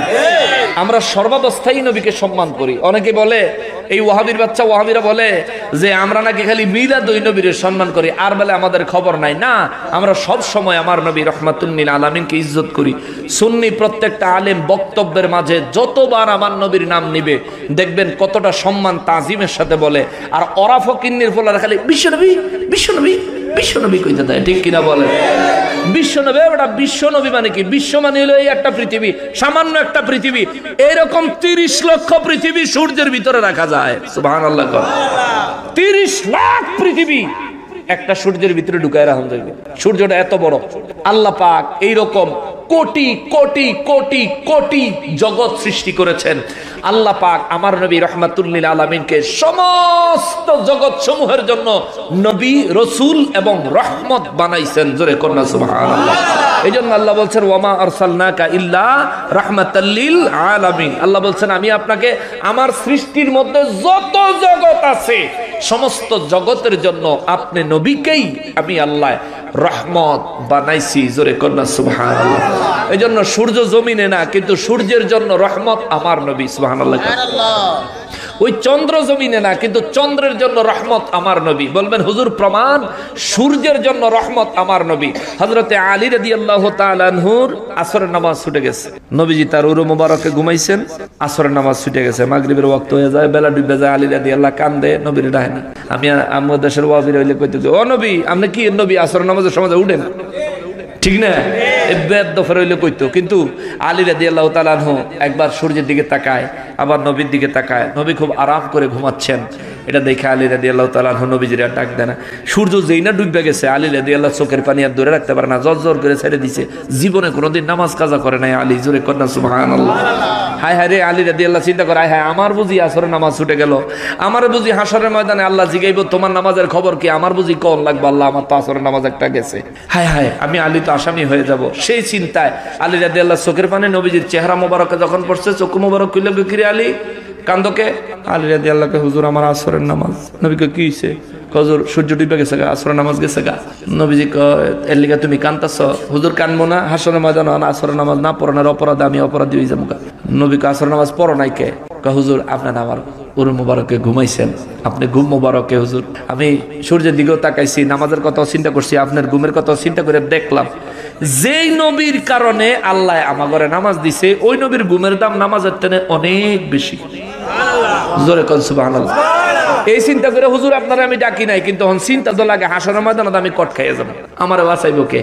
আমরা সর্বাবস্থায় নবীকে সম্মান করি। অনেকে বলে, এই ওয়াহাবির বাচ্চা ওয়াহাবিরা বলে যে আমরা নাকি খালি মিলাদ ওই নবীর সম্মান করি, আর বলে আমাদের খবর নাই। না, আমরা সব সময় আমার নবী রাহমাতুল লিল আলামিনকে ইজ্জত করি। সুন্নি প্রত্যেকটা আলেম বক্তব্যের মাঝে যতবার আমার নবীর নাম নিবে দেখবেন কতটা সম্মান তাজিমের সাথে বলে। আর ওরা ফকিন্নির ফলার খালি বিশ্বনবী বিশ্বনবী বিশ্বনবী কইতে দেয়। ঠিক কিনা বলে? বিশ্বনবী, ওটা বিশ্বনবী মানে কি? বিশ্ব মানে হলো এই একটা পৃথিবী, সামান্য একটা পৃথিবী। এরকম 30 লক্ষ পৃথিবী সূর্যের ভিতরে রাখা যায়। সুবহানাল্লাহ। 30 লাখ পৃথিবী একটা সূর্যের ভিতরে ঢুকায় রাখা যাবে। সূর্যটা এত বড়। আল্লাহ পাক এইরকম কোটি কোটি কোটি কোটি জগৎ সৃষ্টি করেছেন। আল্লাহ পাক আমার নবী রাহমাতুল লিল আলামিনকে সমস্ত জগৎ সমূহের জন্য নবী, রসুল এবং রহমত বানাইছেন। জোরে কন্যা সুবহানাল্লাহ। এই জন্য আল্লাহ বলছেন ওয়ামা আরসালনাকা ইল্লা রাহমাতাল লিল আলামিন। আল্লাহ বলছেন আমি আপনাকে আমার সৃষ্টির মধ্যে যত জগৎ আছে সমস্ত জগতের জন্য আপনি নবীকেই আমি আল্লাহ রহমত বানাইছি। জোরে কন্যা সুবহানাল্লাহ। এই জন্য সূর্য জমিনে না, কিন্তু সূর্যের জন্য রহমত আমার নবী। সুবহানাল্লাহ। ওই চন্দ্র জমিনে না, কিন্তু চন্দ্রের জন্য রহমত আমার নবী। বলবেন হুজুর প্রমাণ? সূর্যের জন্য রহমত আমার নবী। হযরতে আলী রাদিয়াল্লাহু তাআলা আনহুর আসরের নামাজ ছুটে গেছে। নবীজি তার উরু মুবারকে ঘুমাইছেন, আসরের নামাজ ছুটে গেছে, মাগরিবের ওয়াক্ত হয়ে যায়, বেলা ডুবে যায়। আলী রাদিয়াল্লাহু কান্দে, নবীর ডাহে না। আমি আমার দেশের ওয়াজির হইলে কইতে, ও নবী আপনি কি নবী আসরের নামাজের সময় উঠেন? ঠিক না? বেদফর হইলে কইতো। কিন্তু আলী রাদিয়াল্লাহু তাআলা আনহু একবার সূর্যের দিকে তাকায়, আবার নবীর দিকে তাকায়। নবী খুব আরাম করে ঘুমাচ্ছেন, এটা দেখে আলী রাদিয়াল্লাহু তাআলা আনহু নবীজির আর ডাক দেয় না। সূর্য যেই না ডুবে গেছে, আলী রাদিয়াল্লাহু চোখের পানি আর ধরে রাখতে পারে না, জর করে ছেড়ে দিছে। জীবনে কোনোদিন নামাজ কাজা করে নাই আলী। জোরে কন্যা সুবহানাল্লাহ। হায় হায় রে, আলী রাদিয়াল্লাহু চিন্তা করে, হায় আমার বুঝি আসরের নামাজ ছুটে গেল, আমার বুঝি হাসরের ময়দানে আল্লাহ জিগাইব তোমার নামাজের খবর কি, আমার বুঝি কোন লাগবে আল্লাহ, আমার তো আসরের নামাজ একটা গেছে। হায় হায়, আমি আলী তো আসামি হয়ে যাব। সেই চিন্তায় আলী রাদিয়াল্লাহু চোখের পানি নবীজির চেহারা মোবারকে যখন পড়ছে, চোখ মোবারক কইল, কিরে আলী কান্দকে? আলী রাদিয়াল্লাহু হুজুর আমার আসরের নামাজ। নবীকে কি হইছে? হুজুর সূর্য ডুবে গেছে গা, আসরের নামাজ গেছে গা। নবীজি কয় এর লিগা তুমি কান্তাছ? হুজুর কানবো না, হাসরের ময়দানে আসরের নামাজ না পড়ানোর অপরাধে আমি অপরাধী হয়ে যাবো। নবী কে আসরের নামাজ পড়ো নাই কে? হুজুর আপনার আমার উরু মুবারকে ঘুমাইছেন, আপনি ঘুম মুবারকে হুজুর আমি সূর্যের দিকেও তাকাইছি, নামাজের কথাও চিন্তা করছি, আপনার ঘুমের কথাও চিন্তা করে দেখলাম যেই নবীর কারণে আল্লাহ আমার ঘরে নামাজ দিছে, ওই নবীর ঘুমের দাম নামাজের তেনে অনেক বেশি। জোরে কোন সুবহানাল্লাহ। এই চিন্তা করে হুজুর আপনারা আমি ডাকি নাই, কিন্তু চিন্তা তো লাগে হাসরের ময়দানে আমি কট খাইয়ে যাবো, আমার বাঁচাইব কে?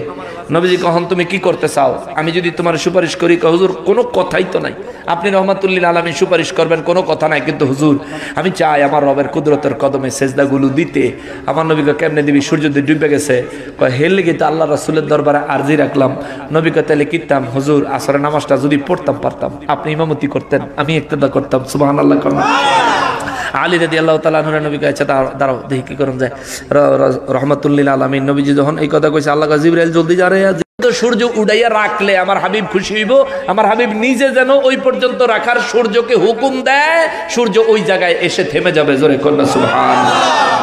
নবীজি কখন তুমি কি করতে চাও? আমি যদি তোমার সুপারিশ করি, হুজুর কোনো কথাই তো নাই, আপনি রহমাতুল লিল আলামিন সুপারিশ করবেন, কোনো কথা নাই, কিন্তু হুজুর আমি চাই আমার রবের কুদরতের কদমে সেজদাগুলো দিতে। আমার নবীকে কেমনে দিবি? সূর্য ডুবে গেছে। হেল লেগে তো আল্লাহ রাসূলের দরবারে আরজি রাখলাম। নবীকে তাহলে কিতাম, হুজুর আসরের নামাজটা যদি পড়তাম পারতাম, আপনি ইমামতি করতেন, আমি ইক্তেদা করতাম। সুবহানাল্লাহ। আলী রাদিয়াল্লাহু তাআলা আনহু নবী কইছে দাঁড়াও দেখি কি করুন যায়। রহমাতুল লিল আলামিন নবীজি যখন এই কথা কইছে, আল্লাহ জিবরাইল জলদি যা রে, সূর্য উড়াইয়া রাখলে আমার হাবিব খুশি হইব। আমার হাবিব নিজে যেন ওই পর্যন্ত রাখার সূর্যকে হুকুম দেয়, সূর্য ওই জায়গায় এসে থেমে যাবে। জোরে কন্যা সুবহানাল্লাহ।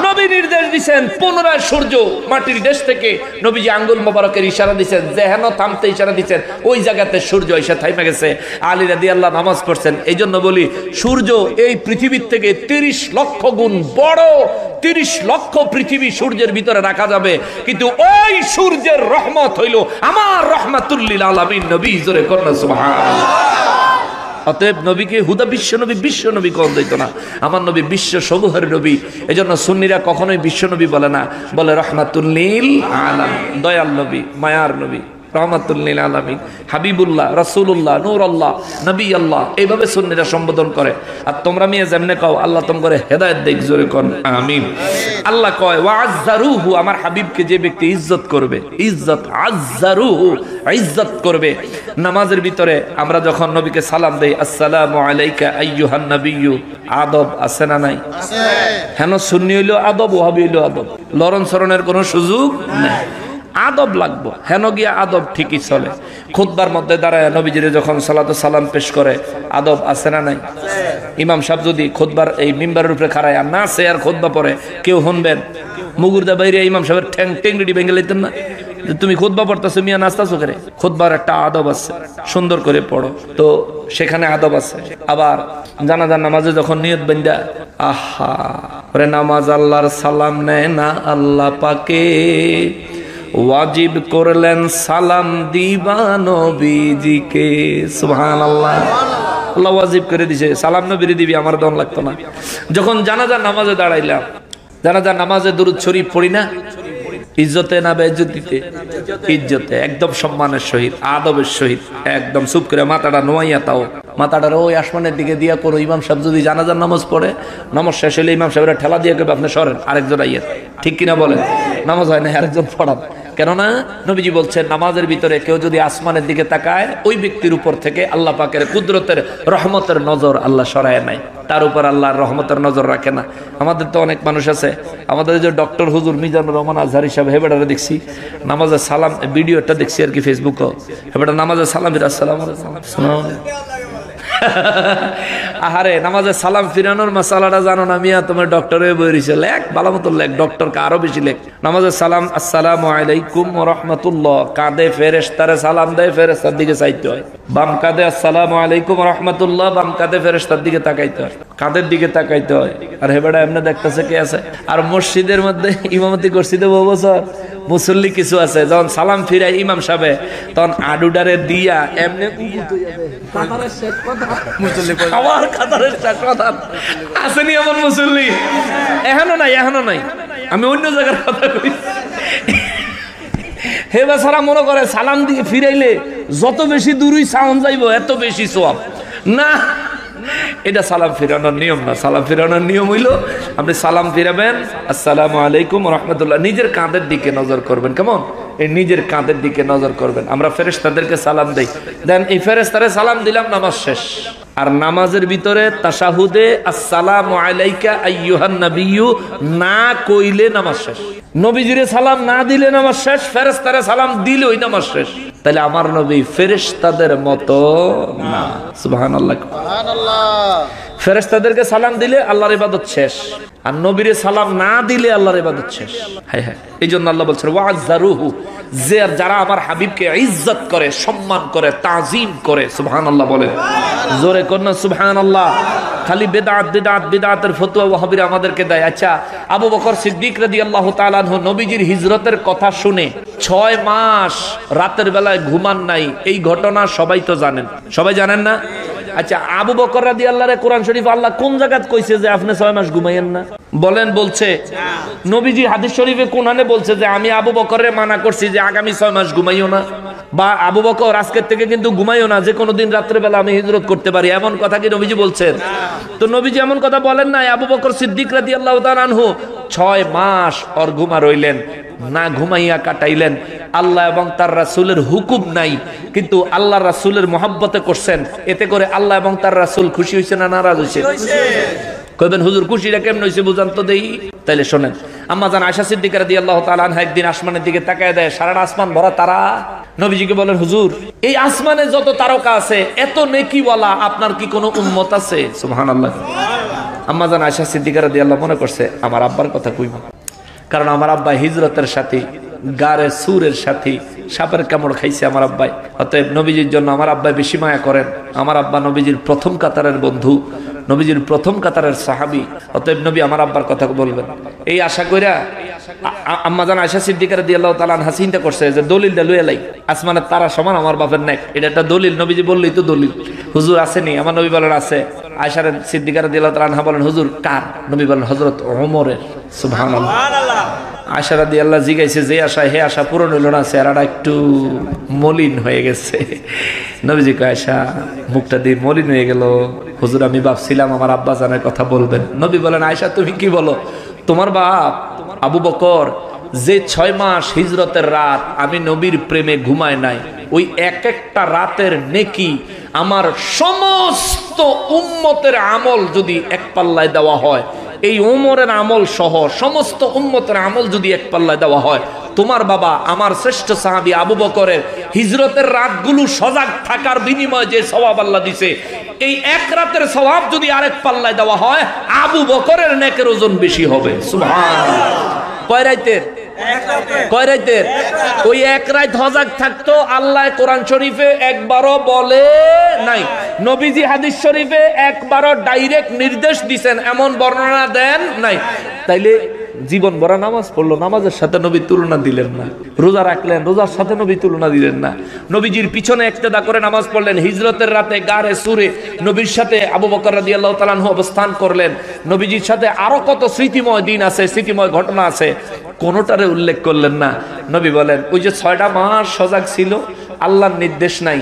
নবী নির্দেশ দিয়েছেন, পুনরায় সূর্য মাটির দেশ থেকে নবীজি আঙ্গুল মোবারকের ইশারা দিয়েছেন, যেহেন থামতে ইশারা দিয়েছেন, ওই জায়গাতে সূর্য এসে থেমে গেছে। আলী রাদিয়াল্লাহু নামাজ পড়ছেন। এই জন্য বলি সূর্য এই পৃথিবীর থেকে 30 লক্ষ গুণ বড়। 30 লক্ষ পৃথিবী সূর্যের ভিতরে রাখা যাবে, কিন্তু ওই সূর্যের রহমত হইল আমার রহমাতুল লিল আলামিন নবী। জোরে কন্যা সুবহানাল্লাহ। অতএব নবীকে হুদা বিশ্ব নবী কোন দিত না, আমার নবী বিশ্ব সমূহের নবী। এজন্য সুন্নিরা কখনোই বিশ্ব নবী বলে না, বলে রহমাতুল লিল আলামিন, দয়াল নবী, মায়ার নবী, রহমাতুল লিল আলামিন, হাবিবুল্লাহ, রাসূলুল্লাহ, নূরুল্লাহ, নবী আল্লাহ, এইভাবে সুন্নিরা সম্বোধন করে। আর তোমরা মিয়া যেমনে কও, আল্লাহ তোমরা হেদায়েত দেখ। জোরে কোন আমিন। আল্লাহ কয় ওয়াজ্জারুহু, আমার হাবিবকে যে ব্যক্তি ইজ্জত করবে, ইজ্জত আজ্জারুহু, ইজ্জত করবে। নামাজের ভিতরে আমরা যখন নবীকে সালাম দেই, আসসালামু আলাইকা আইয়ুহান নাবিয়্যু, আদব আছে না নাই? আছে। হেন সুন্নি হইলো আদব, ওয়াহাবি হইলো আদব, লরণ সরণের কোনো সুযোগ নাই। আদব লাগবো, হেন গিয়া আদব ঠিকই চলে। খুতবার মধ্যে দাঁড়ায় নবীজিরে যখন সালাতু সালাম পেশ করে, আদব আছে না নাই? ইমাম সাহেব যদি খুতবার এই মিম্বারের উপরে খাড়ায় আর না সে আর খুতবা পড়ে, কেউ শুনবেন? মুগুরদা বাইরে ইমাম সাহেবের ঠ্যাং টেংড়ি ভেঙে লাইতেন না? তুমি খুতবা পড়তেছো, মিয়া নাস্তাছো করে? খুতবার একটা আদব আছে, সুন্দর করে পড়ো। তো সেখানে আদব আছে। আবার জানাজার নামাজে যখন নিয়ত বান্দা, আহা ওরে নামাজ আল্লাহর সালাম নেয় না, আল্লাহ পাকে ওয়াজিব করলেন সালাম দিবা নবীজিকে। সুবহানাল্লাহ। আল্লাহ ওয়াজিব করে দিছে, সালাম নবীরে দিবি, আমার দম লাগতো না। যখন জানাজার নামাজে দাঁড়াইলাম, জানাজার নামাজে দুরূদ শরীফ পড়ি না? ইজ্জতে না বেইজ্জতিতে? ইজ্জতে, একদম সম্মানের সহিত, আদবের সহিত, একদম চুপ করে মাথাটা নোয়াইয়া, তাও মাথাটা ওই আসমানের দিকে দিয়া করো। ইমাম সাহেব যদি জানাজার নামাজ পড়ে, নামাজ শেষ হলে ইমাম সাহেবের ঠেলা দিয়ে কেবে আপনি সরেন, আরেকজন আইয়ের, ঠিক কিনা বলেন? নামাজ হয় না, আরেকজন পড়ান। কেননা নবীজি বলছেন নামাজের ভিতরে কেউ যদি আসমানের দিকে তাকায় ওই ব্যক্তির উপর থেকে আল্লাহ পাকের কুদরতের রহমতের নজর আল্লাহ সরায় নাই, তার উপর আল্লাহর রহমতের নজর রাখে না। আমাদের তো অনেক মানুষ আছে, আমাদের যে ডক্টর হুজুর মিজানুর রহমান আজহারি সাহেব হেবেডারে দেখছি নামাজের সালাম, ভিডিওটা দেখছি আর কি ফেসবুকে, হেবেডা নামাজের সালাম আসসালামু আলাইকুম। আহারে নামাজে সালাম ফিরানোর মাসালাটা জানো না মিয়া, তোমার ডক্টর হয়ে বইছে, লেখ ভালো মতো লেখ, ডক্টরকে আরো বেশি লেখ। নামাজে সালাম আসসালামু আলাইকুম ওয়া রাহমাতুল্লাহ, কাঁধে ফেরেশতারে সালাম দেয়, ফেরেশতার দিকে চাইতে হয়। বাম কাঁধে আসসালামু আলাইকুম ওয়া রাহমাতুল্লাহ, বাম কাঁধে ফেরেশতার দিকে তাকাইতে হয়, কাঁধের দিকে তাকাইতে হয়। আর হেবেডা এমনি দেখতেছে কে আছে। আর মসজিদের মধ্যে ইমামতি করছি তো বহু বছর, মুসল্লি কিছু আছে যখন সালাম ফিরায় ইমাম সাহেব তখন আডুডারে দিয়া এমনি আসেনি আমার মুসল্লি, এখনো নাই, এখনো নাই, আমি অন্য জায়গার কথা কই। হে বেচারা মনে করে সালাম দিয়ে ফিরাইলে যত বেশি দূরই সাউন্ড যাইব এত বেশি সওয়াব না, এটা সালাম ফিরানোর নিয়ম না। সালাম ফিরানোর নিয়ম হইল আপনি সালাম ফিরাবেন আসসালামু আলাইকুম রাহমাতুল্লাহ, নিজের কাঁধের দিকে নজর করবেন, কেমন এই নিজের কাঁধের দিকে নজর করবেন। আমরা ফেরেশতাদেরকে সালাম দেই, দেন এই ফেরেশতারে সালাম দিলাম, নামাজ শেষ। আর নামাজের ভিতরে তাশাহুদে আসসালামু আলাইকা আইয়ুহান নাবিয়্যু না কইলে নামাজ শেষ, নবীজিরে সালাম না দিলে নামাজ শেষ, ফেরেশতারে সালাম দিলেই নামাজ শেষ। তাহলে আমার নবী ফেরেশতাদের মতো না, সুবহানাল্লাহ সুবহানাল্লাহ। ফেরেশতাদেরকে সালাম দিলে আল্লাহর ইবাদত শেষ, আর নবীরে সালাম না দিলে আল্লাহর ইবাদত শেষ। হ্যাঁ হ্যাঁ, এই জন্য আল্লাহ বলছেন ওয়াজ্জারুহু, যে যারা আমার হাবিবকে ইজ্জত করে, সম্মান করে, তাজিম করে, সুবহানাল্লাহ বলেন, জোরে কোন না সুবহানাল্লাহ। খালি বিদআত বিদআত বিদআতের ফতোয়া ওয়াহাবীরা আমাদেরকে দেয়। আচ্ছা, আবু বকর সিদ্দিক রাদিয়াল্লাহু তাআলা আনহু নবীজির হিজরতের কথা শুনে 6 মাস রাতের বেলায় ঘুমান নাই, এই ঘটনা সবাই তো জানেন, সবাই জানেন না? আচ্ছা, আবু বকর রাদিয়াল্লাহু আনহু কোরআন শরীফ আল্লাহ কোন জায়গায় কইছে যে আপনি 6 মাস ঘুমাইয়েন না? বলেন, বলছে নবীজি হাদিস শরীফে কোরআনে বলছে যে আমি আবু বকরের মানা করছি যে আগামী 6 মাস ঘুমাইও না, বা আবু বকর আজকের থেকে কিন্তু ঘুমাইও না, যে কোনো দিন রাত্রে বেলা আমি হিজরত করতে পারি, এমন কথা কি নবীজি বলছেন? তো নবীজি এমন কথা বলেন নাই। আবু বকর সিদ্দিক রাদিয়াল্লাহু তাআলা আনহু 6 মাস ওর ঘুমা রইলেন, না ঘুমাইয়া কাটাইলেন। আল্লাহ এবং তার রাসূলের হুকুম নাই, কিন্তু আল্লাহ রাসূলের মহব্বতে করছেন, এতে করে আল্লাহ এবং তার রাসূল খুশি হইছে না নারাজ হইছে? কইবেন হুজুর খুশিটা কেমন হইছে বুঝান তো দেই। তাইলে শোনেন, আম্মা জান আয়েশা সিদ্দিকা রাদিয়াল্লাহু তাআলা আনহা একদিন আসমানের দিকে তাকায় দেয়, সারা আসমান ভরা তারা। নবীজিকে বলেন, হুজুর এই আসমানে যত তারকা আছে এত নেকিওয়ালা আপনার কি কোনো উম্মত আছে? সুবহানাল্লাহ। আম্মা জান আয়েশা সিদ্দিকা রাদিয়াল্লাহু মনে করছে আমার আব্বার কথা কইবা, কারণ আমার আব্বা হিজরতের সাথী, গারে সুরের সাথী, সাপের কামড় খাইছে আমার আব্বাই, অতএব নবীজির জন্য আমার আব্বাই বেশি মায়া করেন। আমার আব্বা নবীজির প্রথম কাতারের বন্ধু, নবীজির প্রথম কাতারের সাহাবী, অতএব নবী আমার আব্বার কথা বলবেন। এই আশা কইরা আম্মা জান আয়েশা সিদ্দিকা রাদিয়াল্লাহু তাআলা আনহা চিন্তা করছে যে দলিলটা লইয়া লাই, আসমানের তারা সমান আমার বাপের নেক, এটা একটা দলিল। নবীজি বললেই তো দলিল। হুজুর আসেনি? আমার নবী বলেন আছে। আয়েশা সিদ্দিকা রাদিয়াল্লাহু তাআলা আনহা বলেন, হুজুর কার? নবী বলেন হযরত ওমরের। সুবহানাল্লাহ। আয়েশা রাদিয়াল্লাহু জিগাইছে যে আশা, হে আশা পূরণ হইল না, চেহারাটা একটু মলিন হয়ে গেছে। নবীজি কয়, আয়েশা মুখটা দিয়ে মলিন হয়ে গেল। হুজুর আমি ভাবছিলাম আমার আব্বা জানের কথা বলবেন। নবী বলেন, আয়েশা তুমি কি বলো? তোমার বাপ আবু বকর যে 6 মাস হিজরতের রাত আমি নবীর প্রেমে ঘুমায় নাই, ওই এক একটা রাতের নেকি আমার সমস্ত উম্মতের আমল যদি এক পাল্লায় দেওয়া হয়, এই ওমরের আমল সহ সমস্ত উম্মতের আমল যদি এক পাল্লায় দেওয়া হয়, তোমার বাবা আমার শ্রেষ্ঠ সাহাবী আবু বকরের হিজরতের রাতগুলো সজাগ থাকার বিনিময়ে যে সওয়াব আল্লাহ দিছে, এই এক রাতের সওয়াব যদি আরেক পাল্লায় দেওয়া হয়, আবু বকরের নেকের ওজন বেশি হবে। সুবহানাল্লাহ। কয় রাতের? কয় রাতের? ওই এক রাত সজাগ থাকতো। আল্লাহ কোরআন শরীফে একবারও বলে নাই, নবীজি হাদিস শরীফে একবারও ডাইরেক্ট নির্দেশ দিবেন এমন বর্ণনা দেন নাই। তাইলে জীবন ভরা নামাজ পড়লো, নামাজের সাথে নবী তুলনা দিলেন না। রোজা রাখলেন, রোজার সাথে নবী তুলনা দিলেন না। নবীজির পিছনে ইক্তেদা করে নামাজ পড়লেন। হিজরতের রাতে গারে সুরে নবীর সাথে আবু বকর রাদিয়াল্লাহু তাআলা আনহু অবস্থান করলেন। নবীজির সাথে আরো কত স্মৃতিময় দিন আছে, স্মৃতিময় ঘটনা আছে, কোনোটারে উল্লেখ করলেন না। নবী বলেন ওই যে 6টা মাস সজাগ ছিল, আল্লাহর নির্দেশ নাই,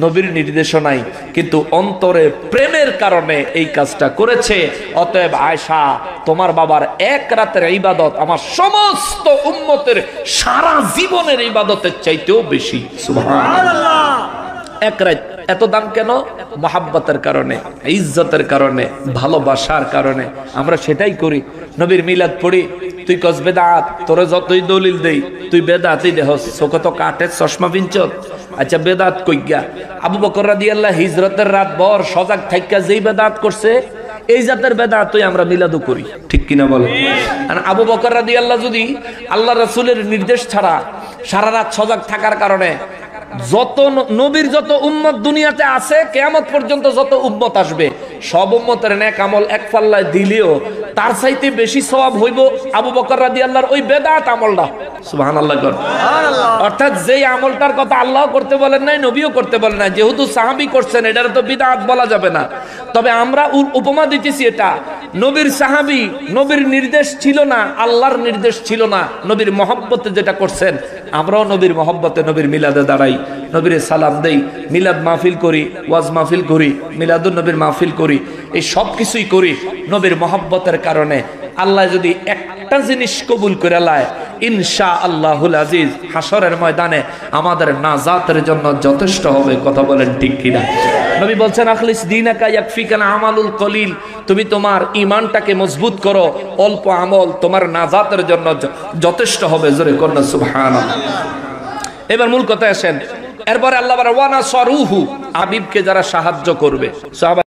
নবীর নির্দেশনাই, কিন্তু অন্তরে প্রেমের কারণে এই কাজটা করেছে। অতএব আয়েশা, তোমার বাবার এক রাতের ইবাদত আমার সমস্ত উম্মতের সারা জীবনের ইবাদতের চাইতেও বেশি। সুবহানাল্লাহ। এক রাত এত দাম কেন? মহাব্বতের কারণে, ইজ্জতের কারণে, ভালোবাসার কারণে আমরা সেটাই করি। নবীর মিলাদ পড়ি, তুই কস বেদাত, তোরে যতই দলিল দেই তুই বেদাতই দেহস। চোখে তো কাঠের চশমা পিনছত, আচ্ছা বেদাত কই গিয়া? আবু বকর রাদিয়াল্লাহু হিজরতের রাত ভর সজাগ থাইকা যেই বেদাত করছে, এই জাতের বেদাতই আমরা মিলাদও করি, ঠিক কিনা বলো? আর আবু বকর রাদিয়াল্লাহু যদি আল্লাহ রাসূলের নির্দেশ ছাড়া সারা রাত সজাগ থাকার কারণে যত নবীর যত উম্মত দুনিয়াতে আছে, কিয়ামত পর্যন্ত যত উম্মত আসবে, সব উম্মতের নেক আমল এক পাল্লায় দিলেও তার চাইতে বেশি সওয়াব হইব আবু বকর রাদিয়াল্লাহর ওই বেদাত আমলটা। সুবহানাল্লাহ। অর্থাৎ যেই আমলটার কথা আল্লাহ করতে বলেন নাই, নবীও করতে বলেন নাই, যেহেতু সাহাবী করছেন এটার তো বিদআত বলা যাবে না। তবে আমরা উপমা দিতেছি, এটা নবীর সাহাবী, নবীর নির্দেশ ছিল না, আল্লাহর নির্দেশ ছিল না, নবীর মহব্বতে যেটা করছেন, আমরাও নবীর মহব্বতে নবীর মিলাদে দাঁড়াই, নবীর সালাম দেই, মিলাদ মাহফিল করি, ওয়াজ মাহফিল করি, মিলাদুন নবীর মাহফিল করি, এই সব কিছুই করি নবীর মহব্বতের কারণে। আল্লাহ যদি একটা জিনিস কবুল করে লায়, ইনশাআল্লাহুল আজিজ হাসরের ময়দানে আমাদের নাজাতের জন্য যথেষ্ট হবে। কথা বলেন ঠিক কিনা? নবী বলছেন, আখলিস দীনাকা ইয়াকফিকাল আমালুল কলিল, তুমি তোমার ঈমানটাকে মজবুত করো, অল্প আমল তোমার নাজাতের জন্য যথেষ্ট হবে। জোরে কন্যা সুবহানাল্লাহ। এবার মূল কথা আসেন। এরপরে আল্লাহ ওয়া নাসারুহু, হাবিবকে যারা সাহায্য করবে,